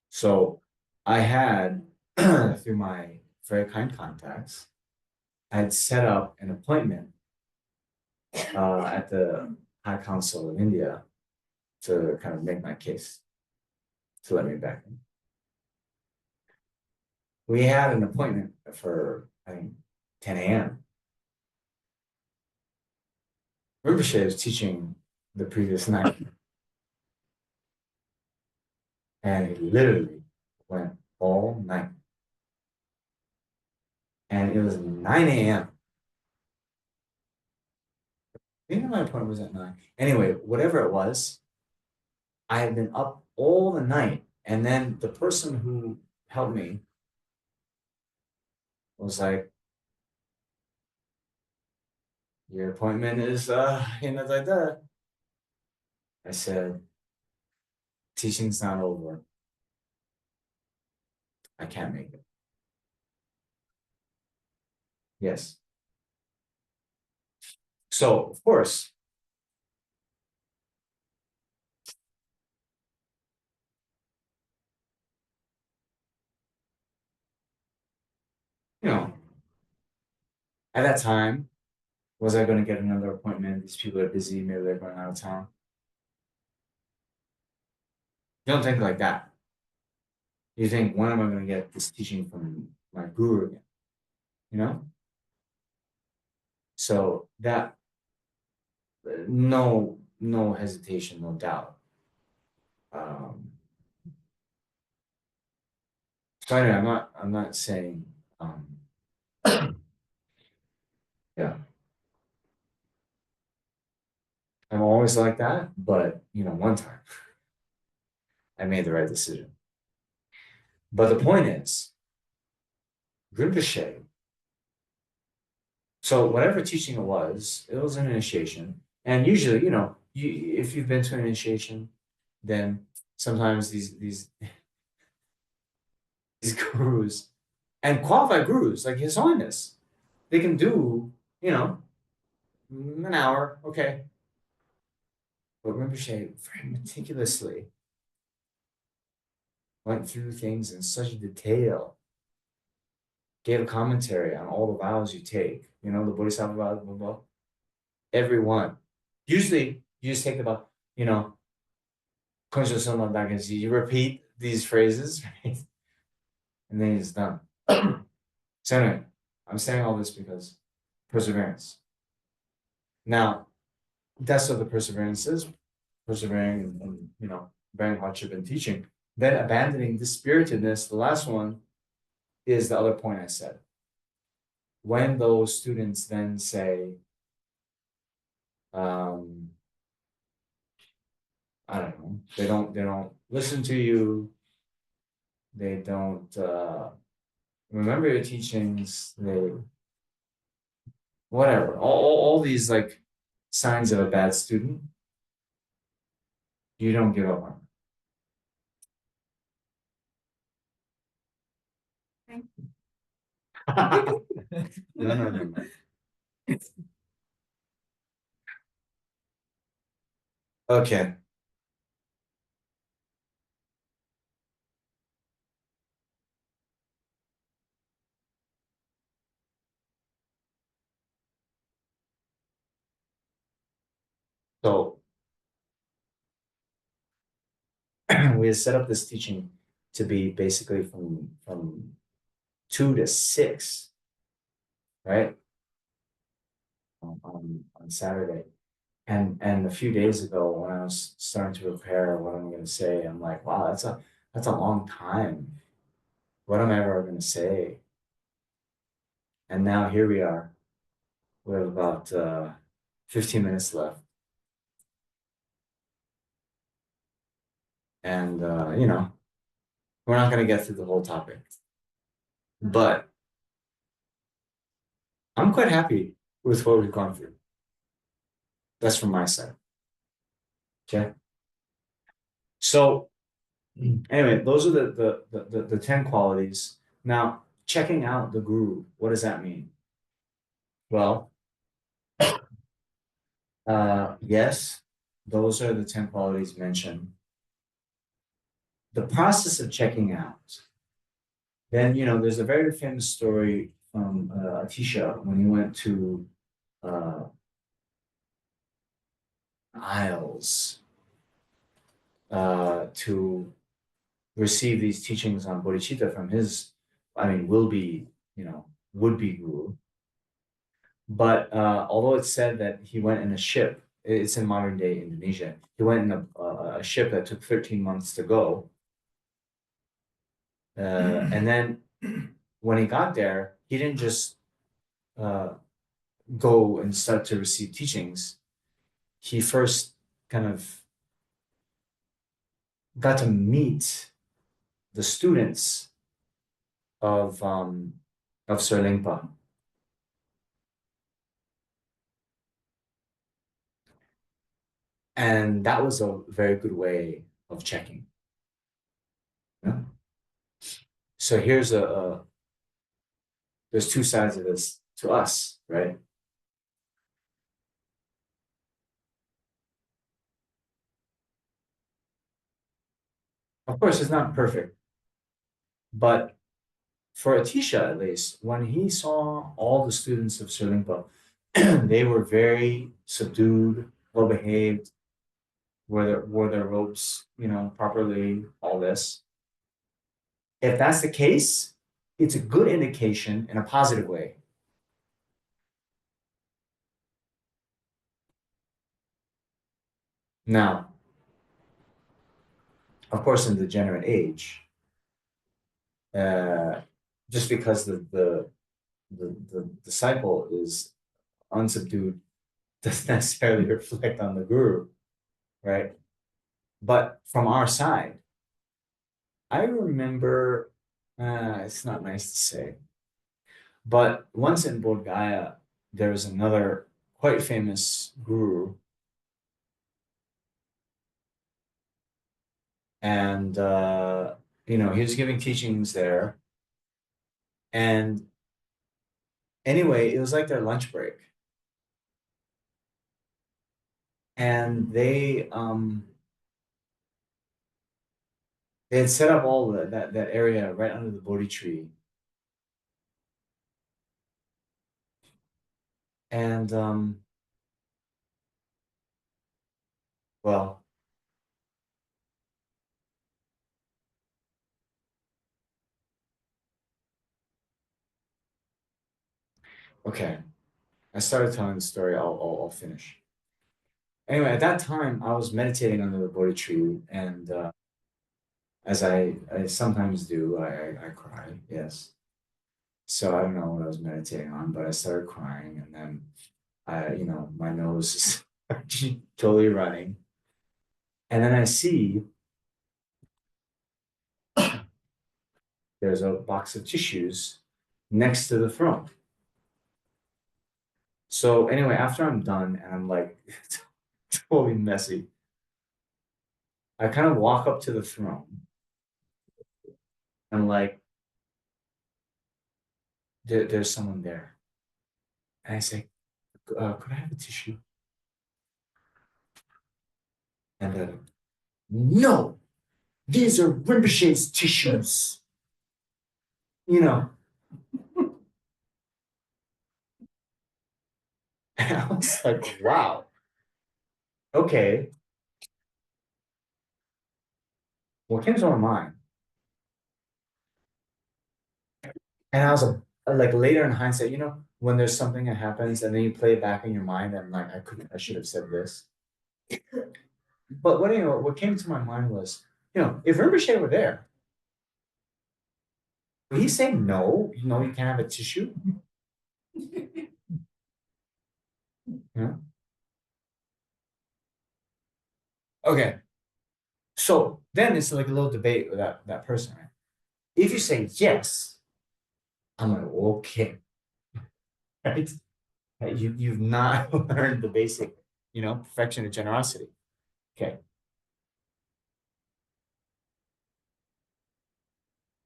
So I had, through my very kind contacts, I had set up an appointment at the High Council of India to kind of make my case to let me back in. We had an appointment for, I think, 10 a.m. Rinpoche was teaching the previous night. And it literally went all night. And it was 9 a.m. I think my appointment was at 9. Anyway, whatever it was, I had been up all the night. And then the person who helped me was like, your appointment is like that. I said, teaching's not over. I can't make it. Yes. So, of course, you know, at that time, was I going to get another appointment? These people are busy, maybe they're going out of town. You don't think like that. You think, when am I going to get this teaching from my guru again? You know? So that, no hesitation, no doubt. So anyway, I'm not saying, yeah. I'm always like that, but one time I made the right decision. But the point is, Rinpoche, so whatever teaching it was an initiation. And usually, if you've been to an initiation, then sometimes these gurus and qualified gurus like His Holiness, they can do, an hour, okay. But Rinpoche very meticulously went through things in such detail, gave a commentary on all the vows you take, the Bodhisattva vows, blah, blah, every one. Usually, you just take the vow, you repeat these phrases, right? And then it's done. So anyway, I'm saying all this because perseverance. Now, that's what the perseverance is, persevering and bearing hardship and teaching. Then abandoning dispiritedness, the last one, is the other point I said. When those students then say, I don't know, they don't listen to you, they don't remember your teachings, they whatever, all these like signs of a bad student, you don't give up on them. No. Okay. So we had set up this teaching to be basically from 2 to 6, right? On Saturday. And a few days ago, when I was starting to prepare what I'm going to say, I'm like, wow, that's a long time. What am I ever going to say? And now here we are. We have about 15 minutes left. And you know, we're not going to get through the whole topic, but I'm quite happy with what we've gone through. That's from my side. Okay. So anyway, those are the 10 qualities. Now, checking out the guru, what does that mean? Well, yes, those are the 10 qualities mentioned. The process of checking out, then, you know, there's a very famous story from Atisha when he went to Isles to receive these teachings on bodhicitta from his, I mean, will be, you know, would be guru. But although it's said that he went in a ship, it's in modern day Indonesia, he went in a ship that took 13 months to go. And then when he got there, he didn't just go and start to receive teachings. He first kind of got to meet the students of Sir Lingpa. And that was a very good way of checking. Yeah? So here's there's two sides of this to us, right? Of course, it's not perfect, but for Atisha, at least, when he saw all the students of Sir Lingpa, they were very subdued, well behaved, wore their robes, you know, properly, all this. If that's the case, it's a good indication in a positive way. Now, of course, in the degenerate age, just because the disciple is unsubdued doesn't necessarily reflect on the guru, right? But from our side, I remember, it's not nice to say, but once in Bodh Gaya, there was another quite famous guru, and you know, he was giving teachings there, and anyway, it was like their lunch break, and they had set up all that area right under the Bodhi tree. And well, okay. I started telling the story, I'll finish. Anyway, at that time, I was meditating under the Bodhi tree, and as I sometimes do, I cry, yes. So I don't know what I was meditating on, but I started crying, and then you know, my nose is totally running. And then I see there's a box of tissues next to the throne. So anyway, after I'm done and I'm like totally messy, I kind of walk up to the throne and like, there's someone there. And I say, could I have a tissue? And then, no, these are Rinpoche's tissues. You know. And I was like, wow. Okay. What came to my mind? And I was like later in hindsight, you know, when there's something that happens and then you play it back in your mind, and like I should have said this. But what came to my mind was, you know, if Rinpoche were there, would he say no? You know, you can't have a tissue. Yeah. Okay. So then it's like a little debate with that person, right? If you say yes, I'm like, okay, right? You've not learned the basic, perfection of generosity. Okay.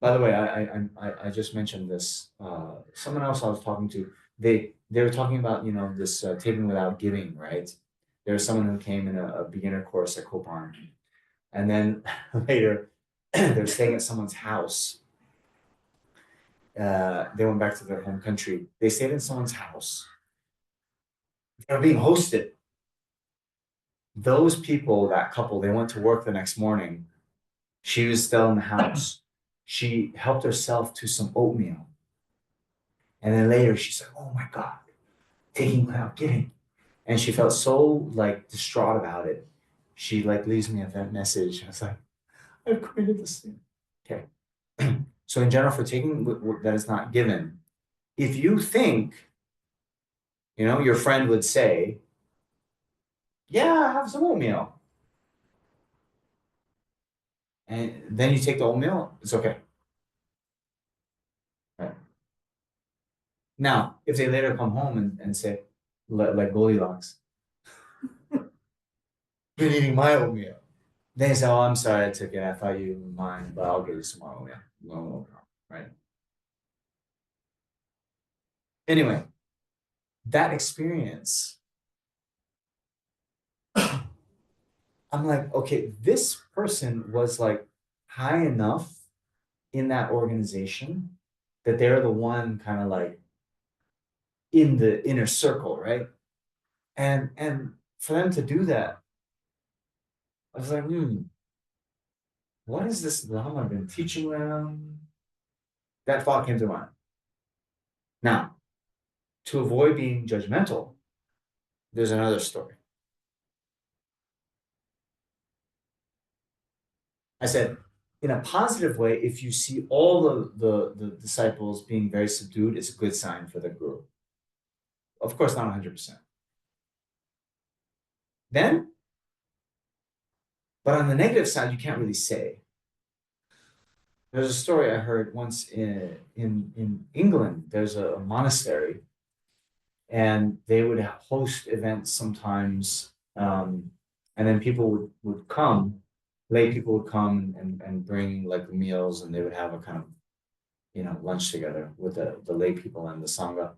By the way, I just mentioned this. Someone else I was talking to, they were talking about this taking without giving, right? There was someone who came in a beginner course at Kopan, and then later they're staying at someone's house. They went back to their home country. They stayed in someone's house. They were being hosted. Those people, that couple, they went to work the next morning. She was still in the house. She helped herself to some oatmeal. And then later she said, oh my God, taking without giving. And she felt so like distraught about it. She like leaves me a message. I was like, I've committed this thing. Okay. So in general, for taking that is not given, if you think, your friend would say, yeah, have some oatmeal. And then you take the oatmeal, it's okay. Right. Now, if they later come home and say, like Goldilocks, been eating my oatmeal. Then you say, oh, I'm sorry I took it. I thought you were mine, but I'll give you some more oatmeal. No, right? Anyway, that experience, I'm like, okay, this person was like high enough in that organization that they're the one kind of like in the inner circle, right? And for them to do that, I was like, what is this Lama been teaching them? That thought came to mind. Now, to avoid being judgmental, there's another story. I said, in a positive way, if you see all the disciples being very subdued, it's a good sign for the guru. Of course, not 100%. Then, but on the negative side, you can't really say. There's a story I heard once in England. There's a monastery, and they would host events sometimes, and then people would come, lay people would come and bring like meals, and they would have a kind of lunch together with the lay people and the sangha.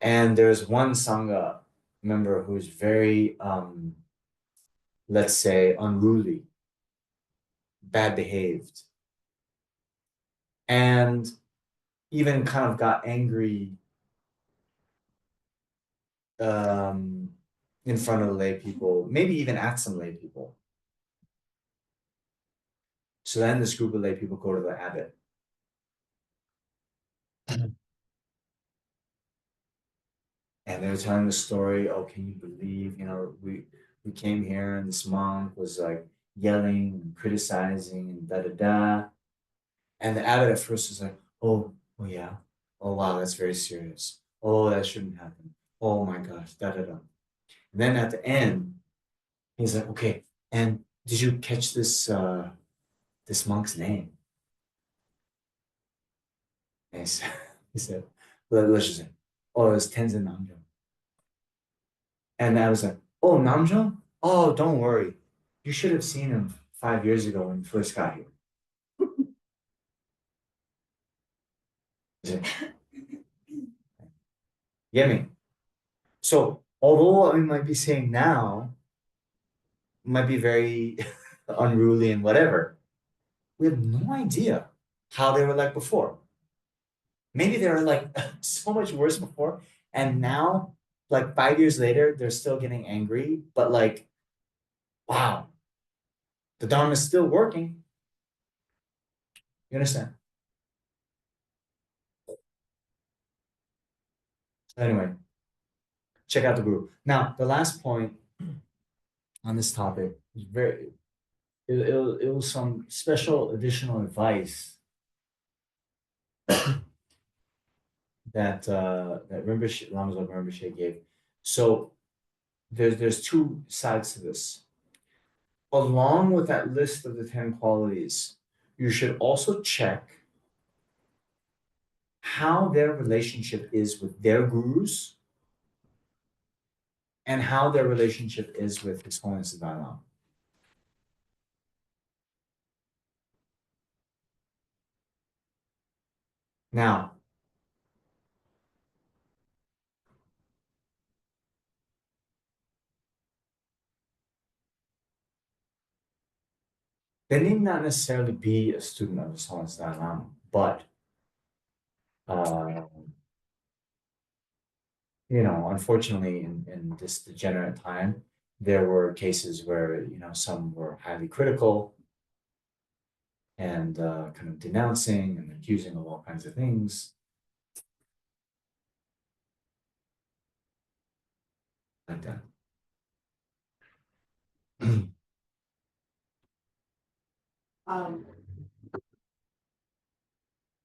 And there's one sangha member who's very, let's say, unruly, bad behaved, and even kind of got angry in front of the lay people, maybe even at some lay people. So then this group of lay people go to the abbot. And they were telling the story, oh, can you believe, we came here and this monk was like yelling and criticizing and da-da-da. And the abbot at first was like, oh yeah. Oh, wow, that's very serious. Oh, that shouldn't happen. Oh my gosh, da-da-da. And then at the end, he's like, okay, and did you catch this this monk's name? And he said, let's just say, oh, it's Tenzin Namjong. And I was like, oh, Namjong? Oh, don't worry. You should have seen him 5 years ago when he first got here. Get me? So, although I might be saying now, might be very unruly and whatever, we have no idea how they were like before. Maybe they were like so much worse before, and now, like 5 years later, they're still getting angry, but like, wow, the Dharma is still working. You understand? Anyway, check out the group. Now, the last point on this topic is it was some special additional advice that Rinpoche, Lama Zopa Rinpoche gave. So there's two sides to this. along with that list of the 10 qualities, you should also check how their relationship is with their gurus and how their relationship is with His Holiness the Dalai Lama. Now, they need not necessarily be a student of His Holiness the Dalai Lama, but you know, unfortunately, in this degenerate time, there were cases where, you know, some were highly critical and kind of denouncing and accusing of all kinds of things like that. Um.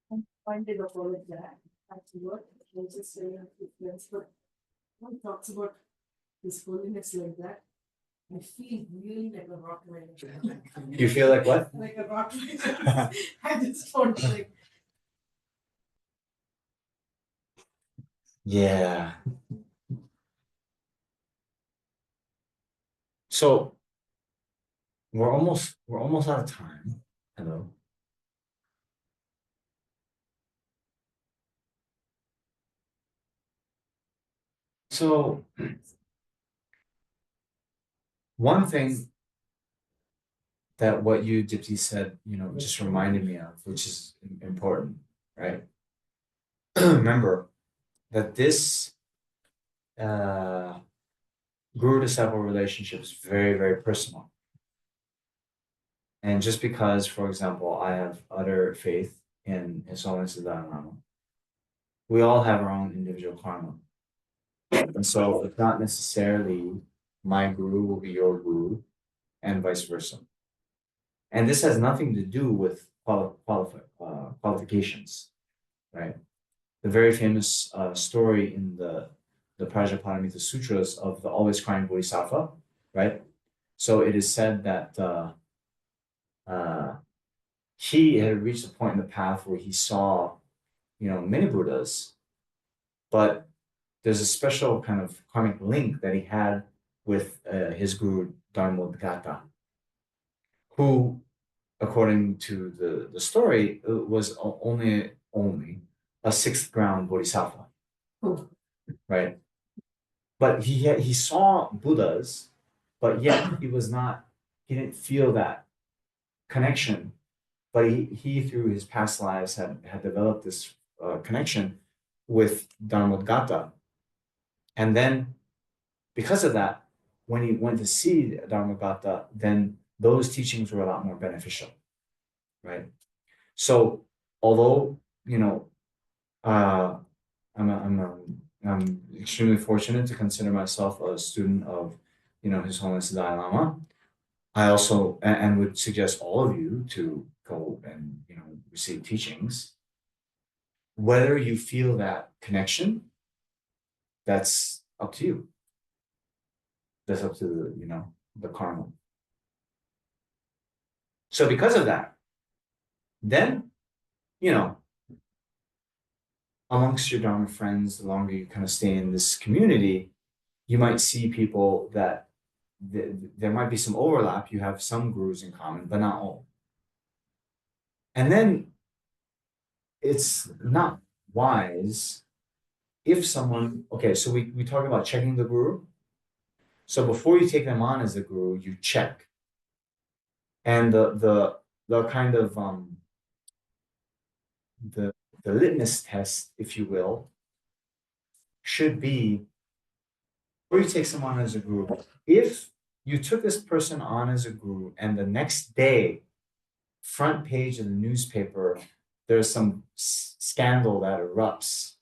I find it all of that. Actually, what I was just saying a few friends, but one talks about this holiness like that. I feel really like a rock rider. You feel like what? Like a rock rider. I just want to like. Yeah. So we're almost out of time. Hello. So one thing that what you, Dipti, said, you know, just reminded me of, which is important, right? Remember that this guru disciple relationship is very, very personal. And just because, for example, I have utter faith in His Holiness the Dalai Lama, we all have our own individual karma. And so it's not necessarily my guru will be your guru and vice versa. And this has nothing to do with qualifications, right? The very famous story in the Prajnaparamita Sutras of the always crying Bodhisattva, right? So it is said that he had reached a point in the path where he saw, you know, many Buddhas, but there's a special kind of karmic link that he had with his guru Dharma, who, according to the story, was only a sixth ground bodhisattva, right? But he saw Buddhas, but yet he didn't feel that connection. But he through his past lives had developed this connection with Dharma. And then because of that, when he went to see Dharma, then those teachings were a lot more beneficial, right? So although, you know, I'm extremely fortunate to consider myself a student of, you know, His Holiness the Dalai Lama. I also and would suggest all of you to go and, you know, receive teachings. Whether you feel that connection, that's up to you. That's up to the, you know, the karma. So because of that, then, you know, amongst your Dharma friends, the longer you kind of stay in this community, you might see people that there might be some overlap. You have some gurus in common, but not all. And then it's not wise if someone, okay, so we talk about checking the guru. So before you take them on as a guru, you check. And the kind of the litmus test, if you will, should be before you take someone as a guru. If you took this person on as a guru and the next day, front page of the newspaper, there's some scandal that erupts,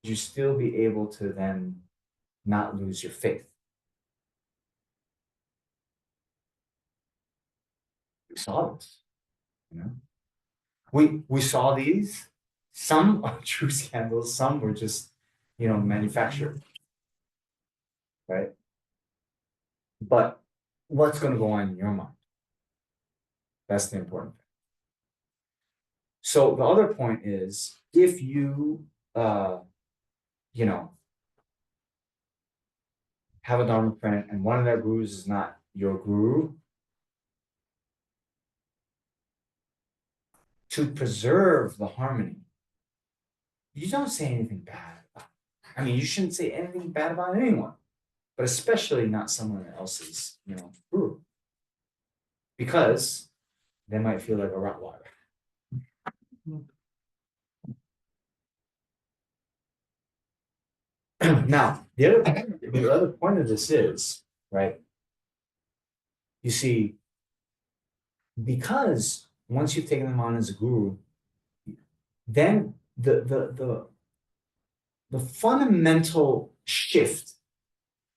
you still be able to then not lose your faith. We saw this, you know. We saw these. Some are true scandals, some were just, you know, manufactured, right? But what's going to go on in your mind. That's the important thing. So the other point is, if you, you know, have a Dharma friend and one of their gurus is not your guru, to preserve the harmony, you don't say anything bad. I mean, you shouldn't say anything bad about anyone, but especially not someone else's, guru, because they might feel like a Rottweiler. Now, the other point of this is, right? You see, because once you've taken them on as a guru, then the fundamental shift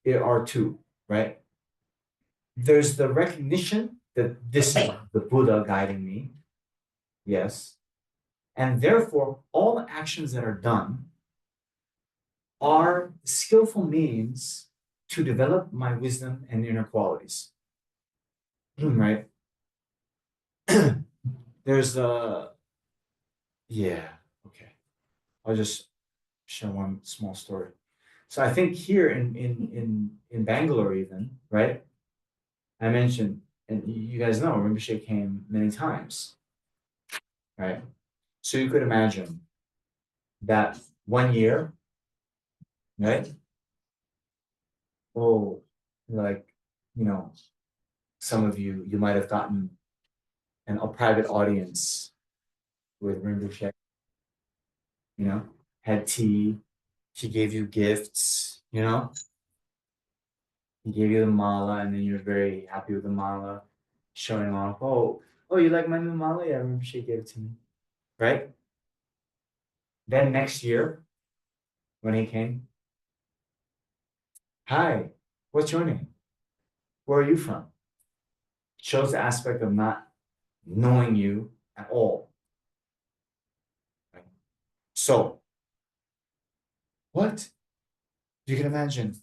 there are two, right? There's the recognition that this is the Buddha guiding me, yes, and therefore all the actions that are done are skillful means to develop my wisdom and inner qualities, right? There's yeah, okay. I'll just share one small story. So I think here in Bangalore even, right? I mentioned, and you guys know, Rinpoche came many times, right? So you could imagine that 1 year, right? Oh, like, some of you might have gotten a private audience with Rinpoche, had tea, she gave you gifts, he gave you the mala, and then you're very happy with the mala, showing off, oh, you like my new mala? Yeah, Rinpoche gave it to me, right? Then next year, when he came, hi, what's your name? Where are you from? Shows the aspect of not knowing you at all. Right? So, what? You can imagine.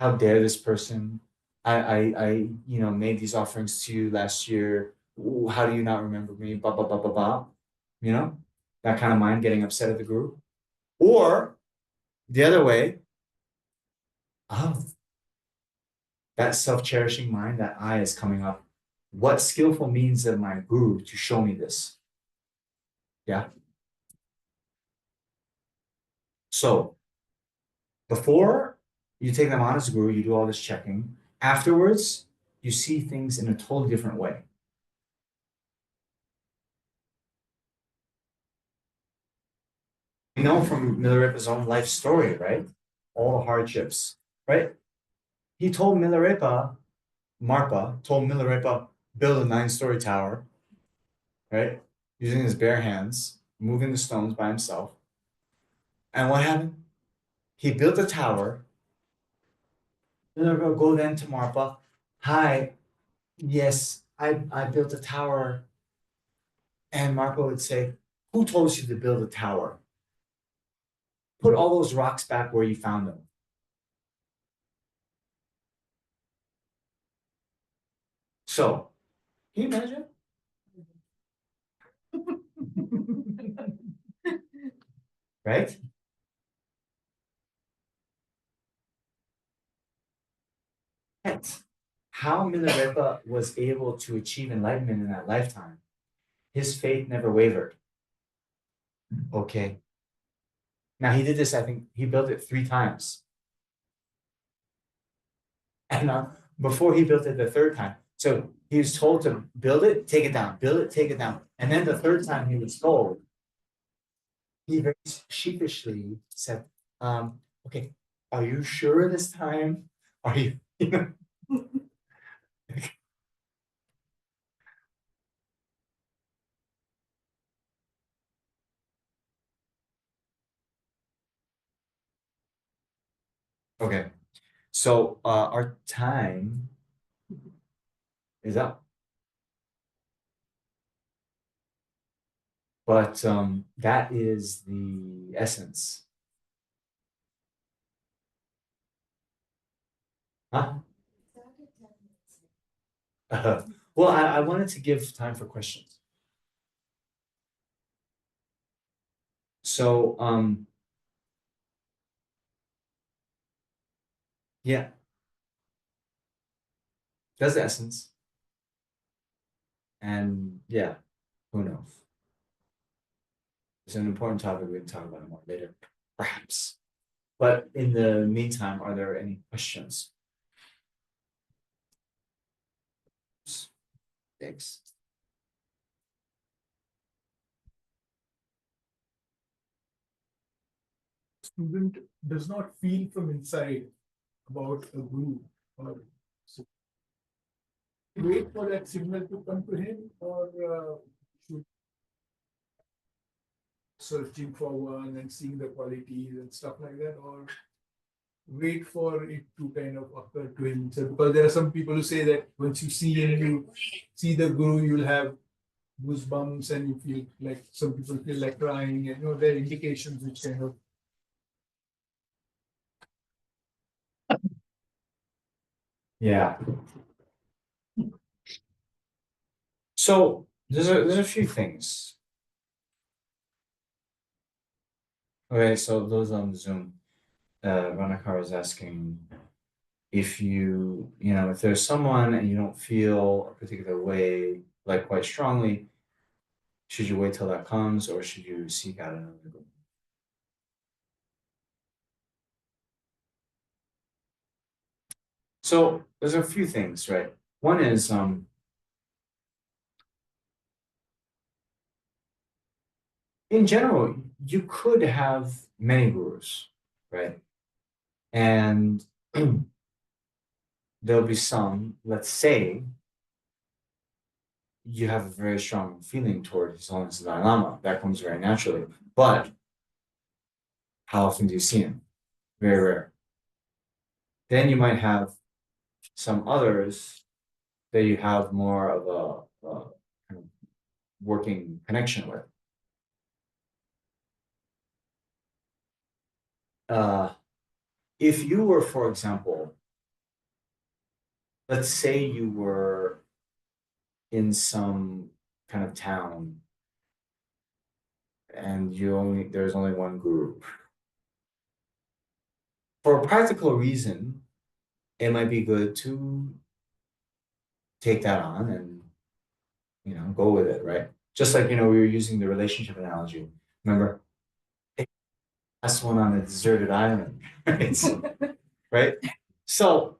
How dare this person? I made these offerings to you last year. Ooh, how do you not remember me? Blah, blah, blah, blah, blah. That kind of mind getting upset at the group. Or the other way, oh, that self-cherishing mind, that I is coming up. What skillful means of my guru to show me this? Yeah. So before you take them on as a guru, you do all this checking. Afterwards, you see things in a totally different way. We know from Milarepa's own life story, right? All the hardships, right? He told Marpa told Milarepa, build a 9-story tower, right? Using his bare hands, moving the stones by himself. And what happened? He built a tower. Milarepa go then to Marpa, hi, yes, I built a tower. And Marpa would say, who told you to build a tower? Put all those rocks back where you found them. So, can you imagine? Right? How Milarepa was able to achieve enlightenment in that lifetime, his faith never wavered. Okay. Now he did this, I think he built it 3 times. And before he built it the 3rd time. So he was told to build it, take it down, build it, take it down. And then the 3rd time he was told, he very sheepishly said, okay, are you sure this time? Are you, Okay, so our time is up. But that is the essence. Huh? Well, I wanted to give time for questions. So, yeah, that's the essence. And yeah, who knows? It's an important topic. We can talk about it more later, perhaps. But in the meantime, are there any questions? Thanks. Student does not feel from inside about a guru or so. Wait for that signal to come to him, or should searching for one and seeing the qualities and stuff like that, or wait for it to kind of occur to him. So because there are some people who say that once you see him, you see the guru, you'll have goosebumps and you feel like some people feel like crying, and there are indications which kind of Yeah. So there's a few things. Okay, so those on Zoom, Ranakar is asking if if there's someone and you don't feel a particular way, like quite strongly, should you wait till that comes or should you seek out another group? So there's a few things, right? One is in general, you could have many gurus, right? And there'll be some, let's say, you have a very strong feeling toward His Holiness the Dalai Lama. That comes very naturally. But how often do you see him? Very rare. Then you might have some others that you have more of a kind of working connection with. If you were, for example, let's say you were in some kind of town and there's only one guru. For a practical reason, it might be good to take that on and go with it, right? Just like we were using the relationship analogy. Remember? That's one on a deserted island, right? Right? So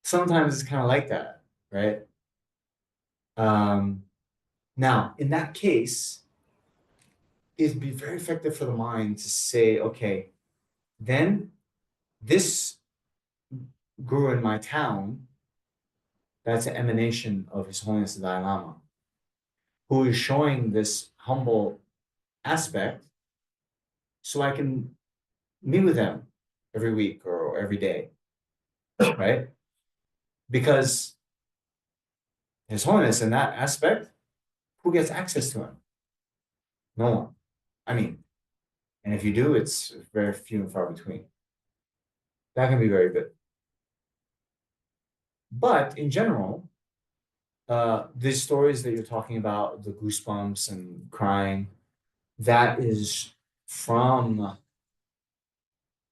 sometimes it's kind of like that, right? Now, in that case, it'd be very effective for the mind to say, okay, then this guru in my town, that's an emanation of His Holiness the Dalai Lama, who is showing this humble aspect, so I can meet with them every week or every day, right? Because His Holiness in that aspect, who gets access to him? No one. I mean, and if you do, it's very few and far between. That can be very good. But in general, these stories that you're talking about, the goosebumps and crying, that is from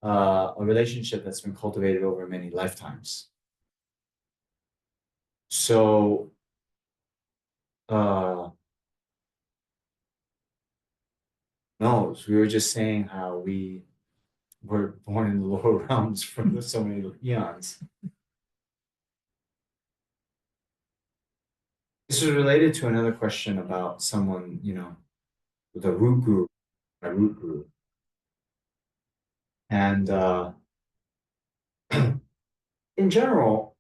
a relationship that's been cultivated over many lifetimes. So, no, we were just saying how we were born in the lower realms for so many eons. This is related to another question about someone, with a root guru, a root guru. And in general,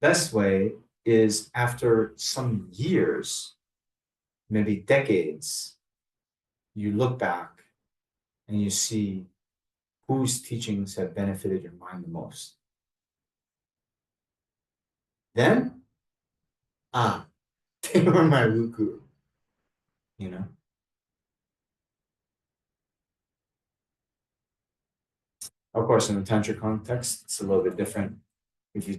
best way is after some years, maybe decades, you look back and you see whose teachings have benefited your mind the most. Then, they were my root guru, Of course, in the tantra context, it's a little bit different. If you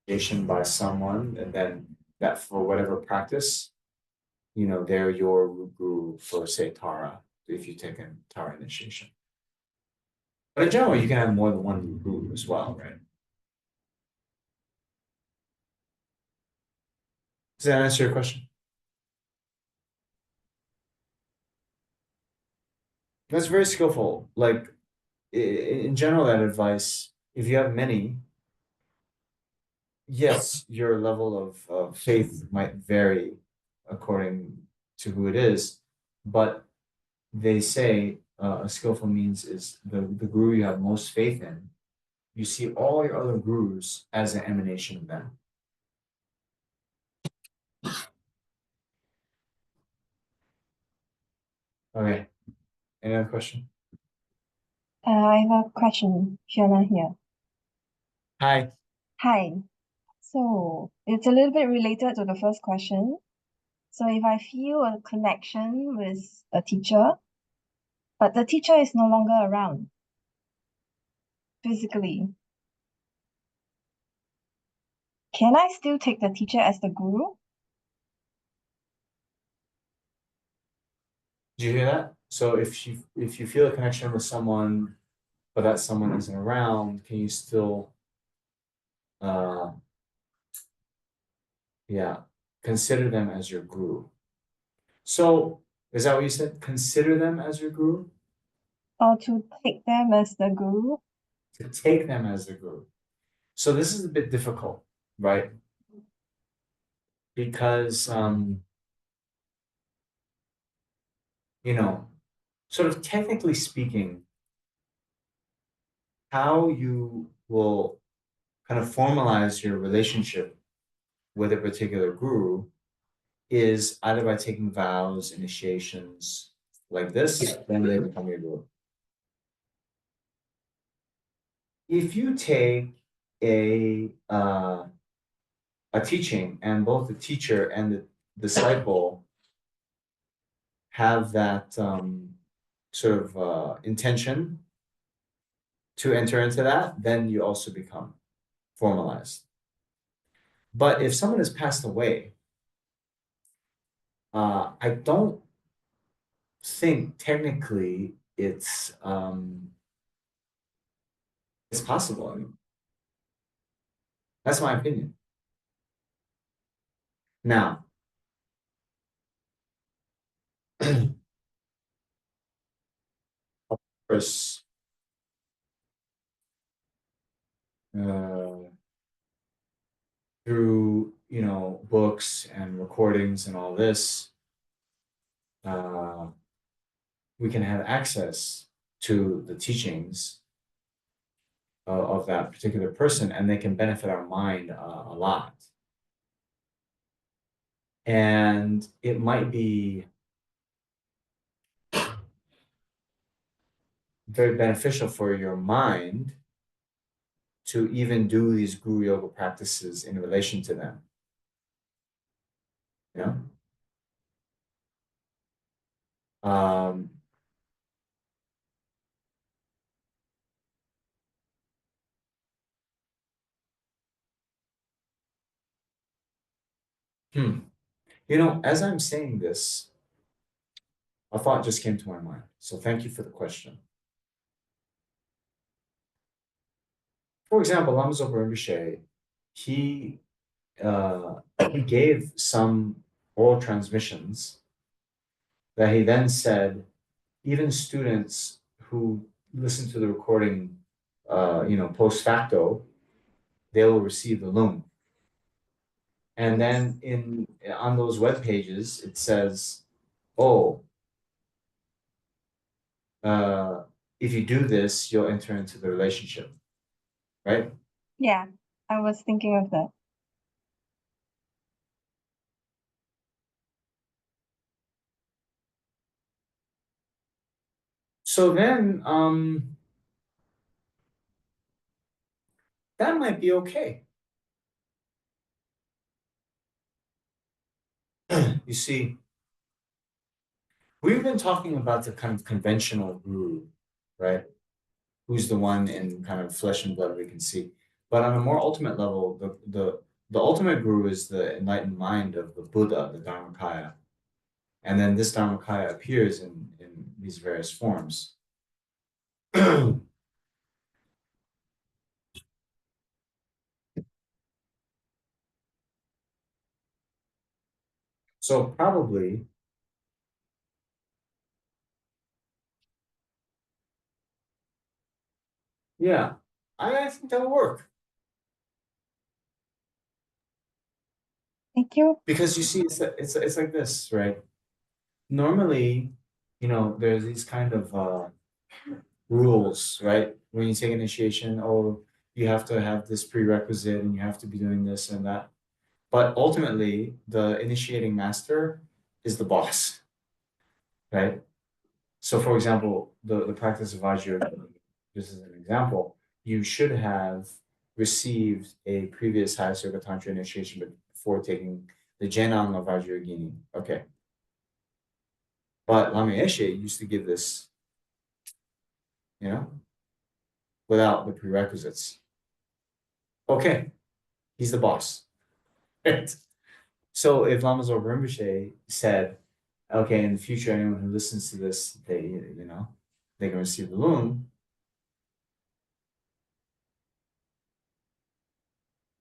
initiation by someone, and then that for whatever practice, they're your guru for, say, Tara, if you take a Tara initiation. But in general, you can have more than one guru as well, right? Does that answer your question? That's very skillful. Like, in general, that advice, if you have many, yes, your level of faith might vary according to who it is, but they say a skillful means is the guru you have most faith in. You see all your other gurus as an emanation of them. Okay. Any other question? I have a question, Fiona here. Hi. Hi. So it's a little bit related to the first question. So if I feel a connection with a teacher, but the teacher is no longer around physically, can I still take the teacher as the guru? Did you hear that? So if you feel a connection with someone, but that someone isn't around, can you still consider them as your guru? So is that what you said? Consider them as your guru? Or to take them as the guru? To take them as the guru. So this is a bit difficult, right? Because sort of technically speaking, how you will kind of formalize your relationship with a particular guru is either by taking vows, initiations like this, then they become your guru. If you take a teaching and both the teacher and the disciple have that sort of intention to enter into that, then you also become formalized. But if someone has passed away, I don't think technically it's possible. I mean, that's my opinion. Now, of course, through books and recordings and all this, we can have access to the teachings of that particular person, and they can benefit our mind a lot. And it might be very beneficial for your mind to even do these guru yoga practices in relation to them. Um, as I'm saying this, a thought just came to my mind. So thank you for the question. For example, Lama Zopa Rinpoche, he gave some oral transmissions that he then said, even students who listen to the recording, post facto, they will receive the loom. And then on those web pages, it says, if you do this, you'll enter into the relationship, right? Yeah, I was thinking of that. So then, that might be okay. You see, we've been talking about the kind of conventional guru, right? Who's the one in kind of flesh and blood we can see. But on a more ultimate level, the ultimate guru is the enlightened mind of the Buddha, the Dharmakaya. And then this Dharmakaya appears in these various forms. So probably, yeah, I think that'll work. Thank you. Because you see, it's like this, right? Normally, there's these kind of rules, right? When you take initiation, oh, you have to have this prerequisite and you have to be doing this and that. But ultimately, the initiating master is the boss, right? So for example, the practice of Vajrayogini, this is an example, you should have received a previous Hatha Yoga Tantra initiation before taking the Jenang of Vajrayogini. Okay. But Lama Yeshe used to give this, without the prerequisites. Okay, he's the boss. Right? So if Lama Zopa Rinpoche said, okay, in the future, anyone who listens to this, they can receive the loan.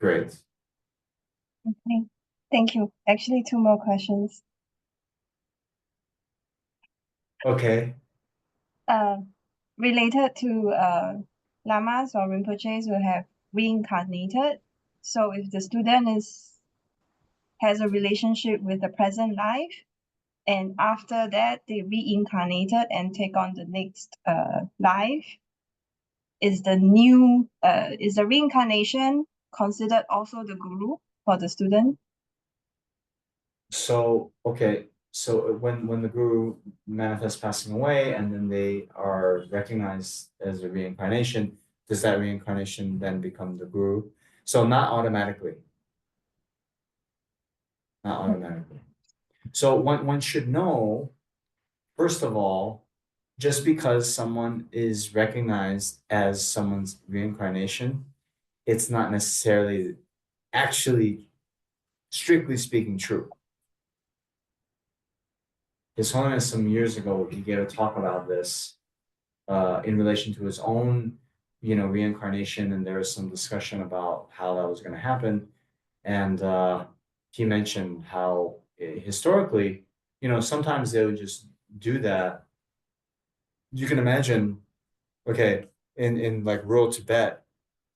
Great. Okay. Thank you. Actually, two more questions. Okay. Related to lamas or rinpoches who have reincarnated. So if the student has a relationship with the present life, and after that they reincarnated and take on the next life, is the reincarnation considered also the guru for the student? So, okay. So when the guru manifests passing away and then they are recognized as a reincarnation, does that reincarnation then become the guru? So not automatically. Not automatically. So one should know, first of all, just because someone is recognized as someone's reincarnation, it's not necessarily actually, strictly speaking, true. His Holiness some years ago, he gave a talk about this in relation to his own, reincarnation, and there was some discussion about how that was going to happen. And he mentioned how historically, sometimes they would just do that. You can imagine, okay, in like rural Tibet,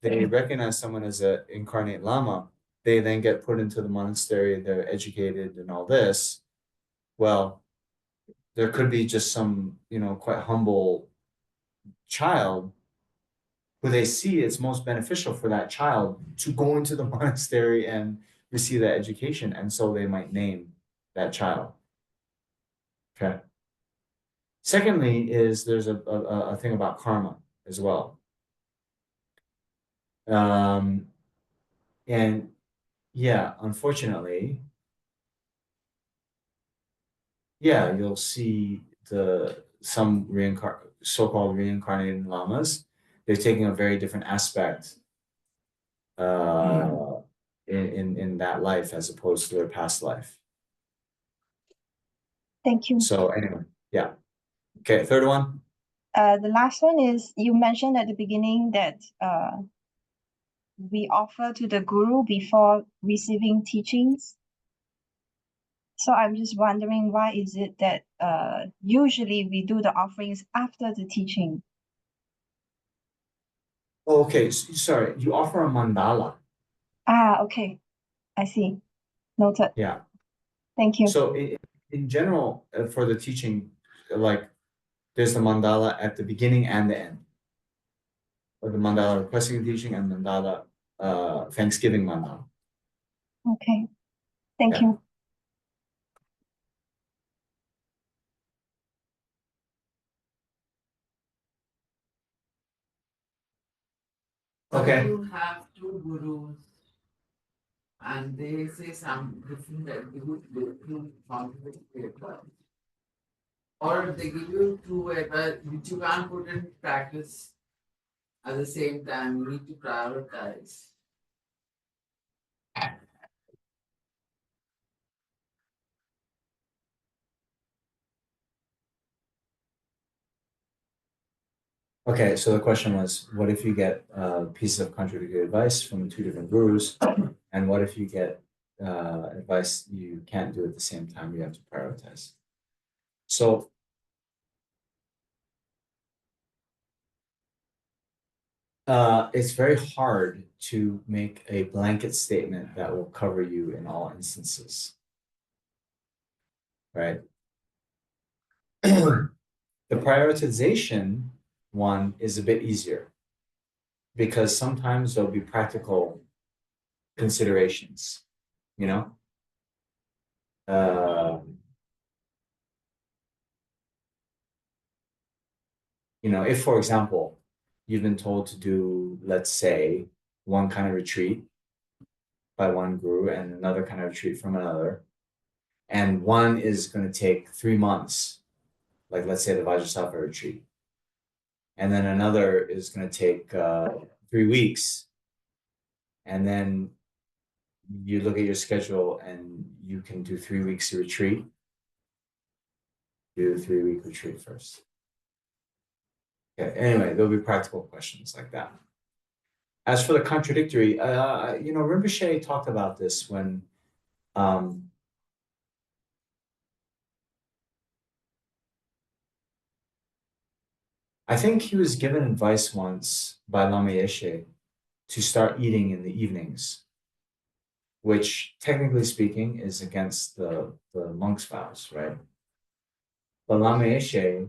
they recognize someone as an incarnate lama. They then get put into the monastery, they're educated and all this. Well, there could be just some, quite humble child who they see it's most beneficial for that child to go into the monastery and receive that education. And so they might name that child. Okay. Secondly, is there's a thing about karma as well. And yeah, unfortunately, yeah, you'll see some so-called reincarnated lamas. They're taking a very different aspect in that life as opposed to their past life. Thank you. So anyway, yeah. Okay, third one. The last one is, you mentioned at the beginning that we offer to the guru before receiving teachings. So I'm just wondering, why is it that usually we do the offerings after the teaching? Oh, okay, sorry. You offer a mandala. Okay. I see. Noted. Yeah. Thank you. So in general, for the teaching, like there's the mandala at the beginning and the end. Or the mandala requesting teaching and mandala Thanksgiving mandala. Okay. Thank Yeah. you. Okay. You have two gurus and they say some different different paper. Or they give you two paper which you can't put in practice at the same time, you need to prioritize. Okay, so the question was, what if you get pieces of contradictory advice from two different gurus? And what if you get advice you can't do at the same time, you have to prioritize? So it's very hard to make a blanket statement that will cover you in all instances, right? The prioritization one is a bit easier because sometimes there'll be practical considerations, you know? If, for example, you've been told to do, let's say, one kind of retreat by one guru and another kind of retreat from another, and one is going to take 3 months, like let's say the Vajrasattva retreat, and then another is going to take 3 weeks, and then you look at your schedule and you can do 3 weeks of retreat, do the 3-week retreat first. Okay, anyway, there'll be practical questions like that. As for the contradictory, Rinpoche talked about this when I think he was given advice once by Lama Yeshe to start eating in the evenings, which technically speaking is against the monk's vows, right? But Lama Yeshe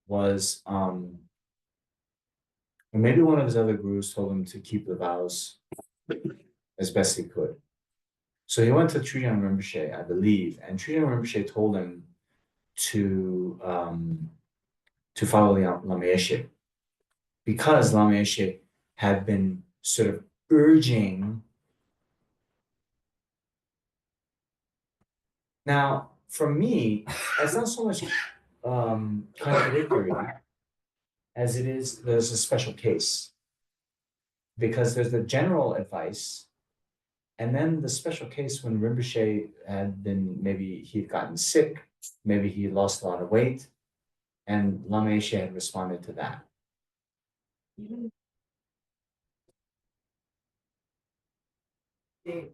was, or maybe one of his other gurus told him to keep the vows as best he could. So he went to Trijang Rinpoche, I believe, and Trijang Rinpoche told him to follow Lama Yeshe, because Lama Yeshe had been sort of urging. Now, for me, it's not so much contradictory as it is, there's a special case. Because there's the general advice, and then the special case when Rinpoche had been, maybe he'd gotten sick, maybe he lost a lot of weight, and Lama Yeshe had responded to that.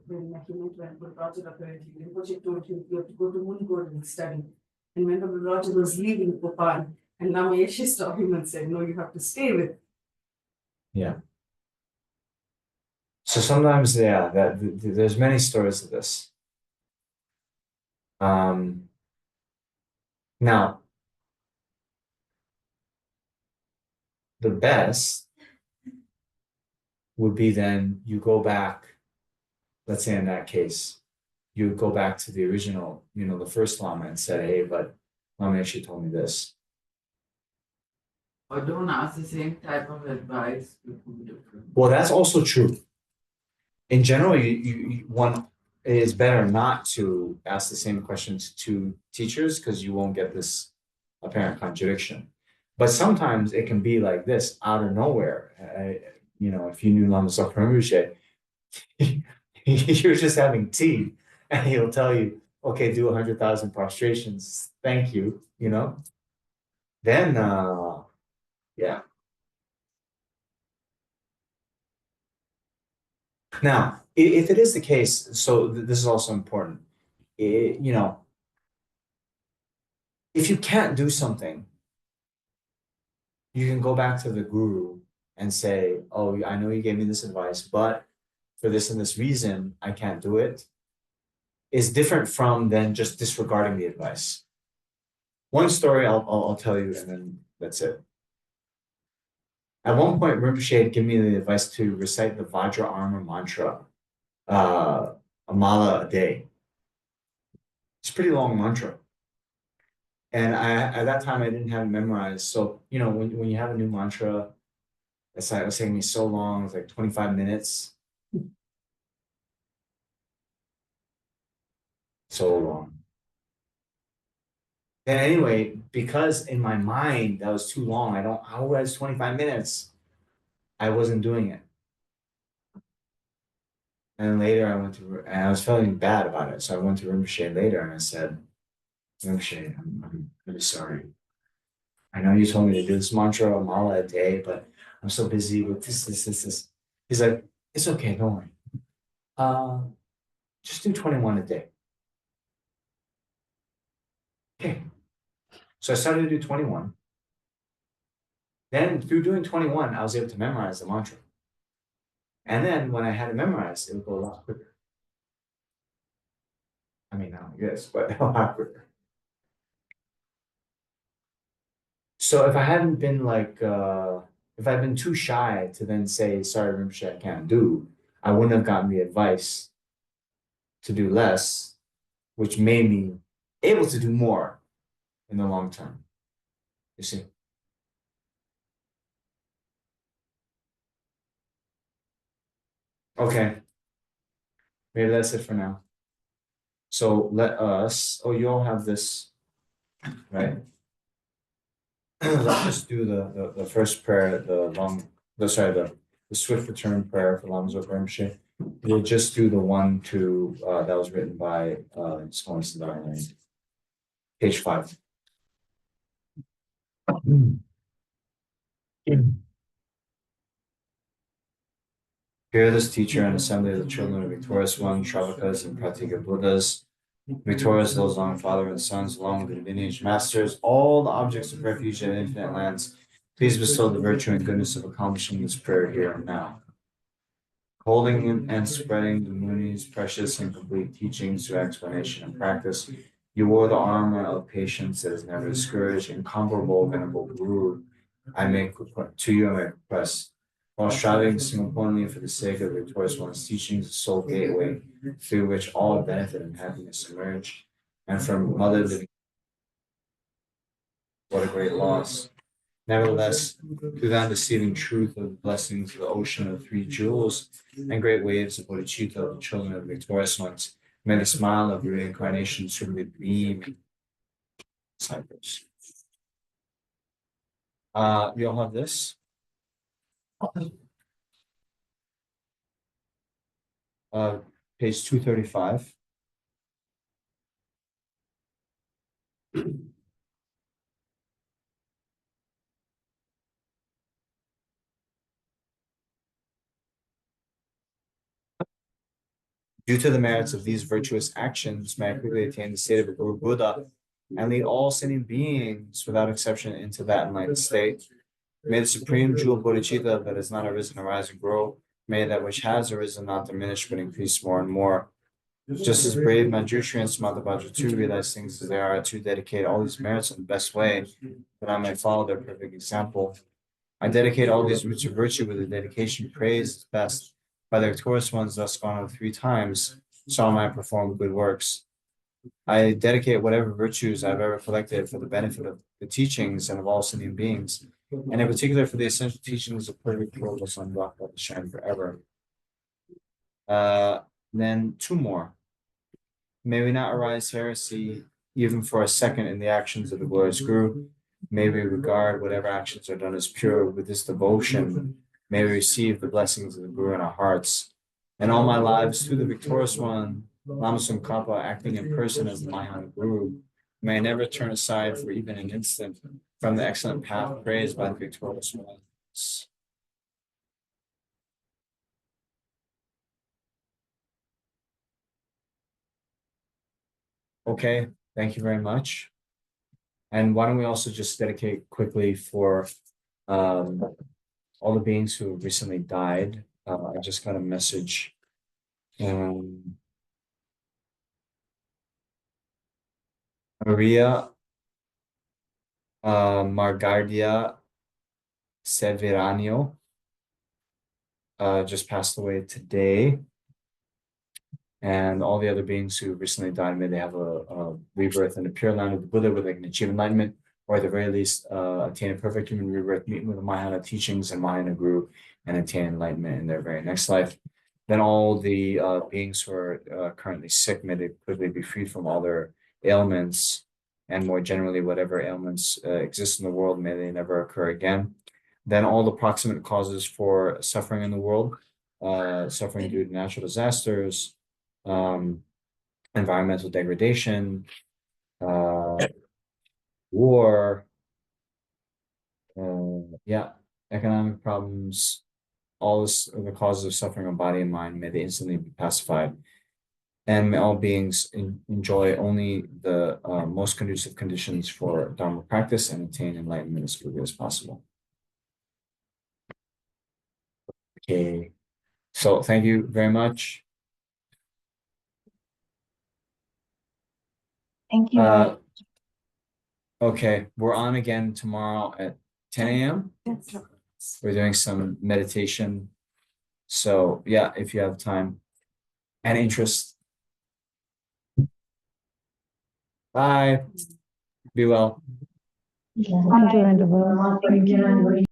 When Mahimet went to Roger, apparently, Rinpoche told him you have to go to Mungor and study. And when Roger was leaving Bhopal, and Lama Yeshe stopped him and said, no, you have to stay with. Yeah. So sometimes, yeah, there's many stories of this. Now, the best would be then you go back, let's say in that case, you would go back to the original, the first Lama and say, hey, but Lama actually told me this. Or don't ask the same type of advice to two different. Well, that's also true. In general, one it is better not to ask the same questions to teachers because you won't get this apparent contradiction. But sometimes it can be like this out of nowhere. If you knew Lama Zopa Rinpoche, you're just having tea, and he'll tell you, "Okay, do 100,000 prostrations. Thank you." Then, yeah. Now, if it is the case, so this is also important. If you can't do something, you can go back to the guru and say, oh, I know you gave me this advice, but for this and this reason, I can't do it. Is different from than just disregarding the advice. One story I'll tell you, and then that's it. At one point, Rinpoche had given me the advice to recite the Vajra Armor mantra, a mala a day. It's a pretty long mantra. And at that time, I didn't have it memorized. So, when you have a new mantra, it was taking me so long, it was like 25 minutes. So long. And anyway, because in my mind, that was too long, how was 25 minutes? I wasn't doing it. And later I went to, and I was feeling bad about it. So I went to Rinpoche later and I said, Rinpoche, I'm really sorry. I know you told me to do this mantra or mala a day, but I'm so busy with this. He's like, it's okay, don't worry. Just do 21 a day. Okay. So I started to do 21. Then through doing 21, I was able to memorize the mantra. And then when I had it memorized, it would go a lot quicker. I mean, not yes, but a lot quicker. So if I hadn't been like, if I'd been too shy to then say, sorry, Rinpoche, I can't do, I wouldn't have gotten the advice to do less, which made me able to do more in the long term. You see? Okay. Maybe that's it for now. So let us, oh, you all have this, right? Let's just do the first prayer, the swift return prayer for Lamzo Rinpoche. We'll just do the 1, 2 that was written by page 5. Fearless teacher and assembly of the children of victorious one, Shravakas and Pratika Buddhas, victorious those long father and sons, along with the lineage masters, all the objects of refuge and infinite lands, please bestow the virtue and goodness of accomplishing this prayer here and now. Holding and spreading the Muni's precious and complete teachings through explanation and practice, you wore the armor of patience that is never discouraged, incomparable, venerable Guru. I make to you my request. While striving simultaneously for the sake of the victorious one's teachings, the sole gateway through which all benefit and happiness emerge, and from mother living, what a great loss. Nevertheless, through that deceiving truth of blessings of the ocean of 3 jewels and great waves of bodhicitta of the children of the victorious ones, may the smile of reincarnation certainly beam. Cypress. You all have this. Page 235. Due to the merits of these virtuous actions, may I quickly attain the state of a Guru Buddha and lead all sinning beings without exception into that enlightened state. May the supreme jewel bodhicitta that has not arisen arise and grow. May that which has arisen not diminish but increase more and more. Just as brave Manjushri and Samantabhadra too realize things as they are, to dedicate all these merits in the best way, that I may follow their perfect example. I dedicate all these roots of virtue with the dedication praised best by the victorious ones thus gone on 3 times, so I might perform good works. I dedicate whatever virtues I've ever collected for the benefit of the teachings and of all sentient beings, and in particular for the essential teachings of perfect Lord Son Rock that shine forever. Then 2 more. May we not arise heresy even for a second in the actions of the glorious Guru. May we regard whatever actions are done as pure with this devotion. May we receive the blessings of the Guru in our hearts. And all my lives, through the victorious one, Lama Tsongkhapa, acting in person as the Mahayana Guru, may I never turn aside for even an instant from the excellent path praised by the victorious ones. Okay, thank you very much. And why don't we also just dedicate quickly for all the beings who recently died. I just got a message. Maria Margardia Severanio just passed away today. And all the other beings who recently died, may they have a rebirth in the pure land of the Buddha where they can achieve enlightenment, or at the very least attain a perfect human rebirth, meet with the Mahayana teachings and Mahayana Guru, and attain enlightenment in their very next life. Then all the beings who are currently sick, may they quickly be freed from all their ailments, and more generally, whatever ailments exist in the world, may they never occur again. Then all the proximate causes for suffering in the world, suffering due to natural disasters, environmental degradation, war, yeah, economic problems, all this, the causes of suffering of body and mind, may they instantly be pacified. And may all beings enjoy only the most conducive conditions for Dharma practice and attain enlightenment as quickly as possible. Okay, so thank you very much. Thank you. Okay, we're on again tomorrow at 10 a.m. We're doing some meditation. So yeah, if you have time and interest. Bye. Be well. Thank you, Venerable.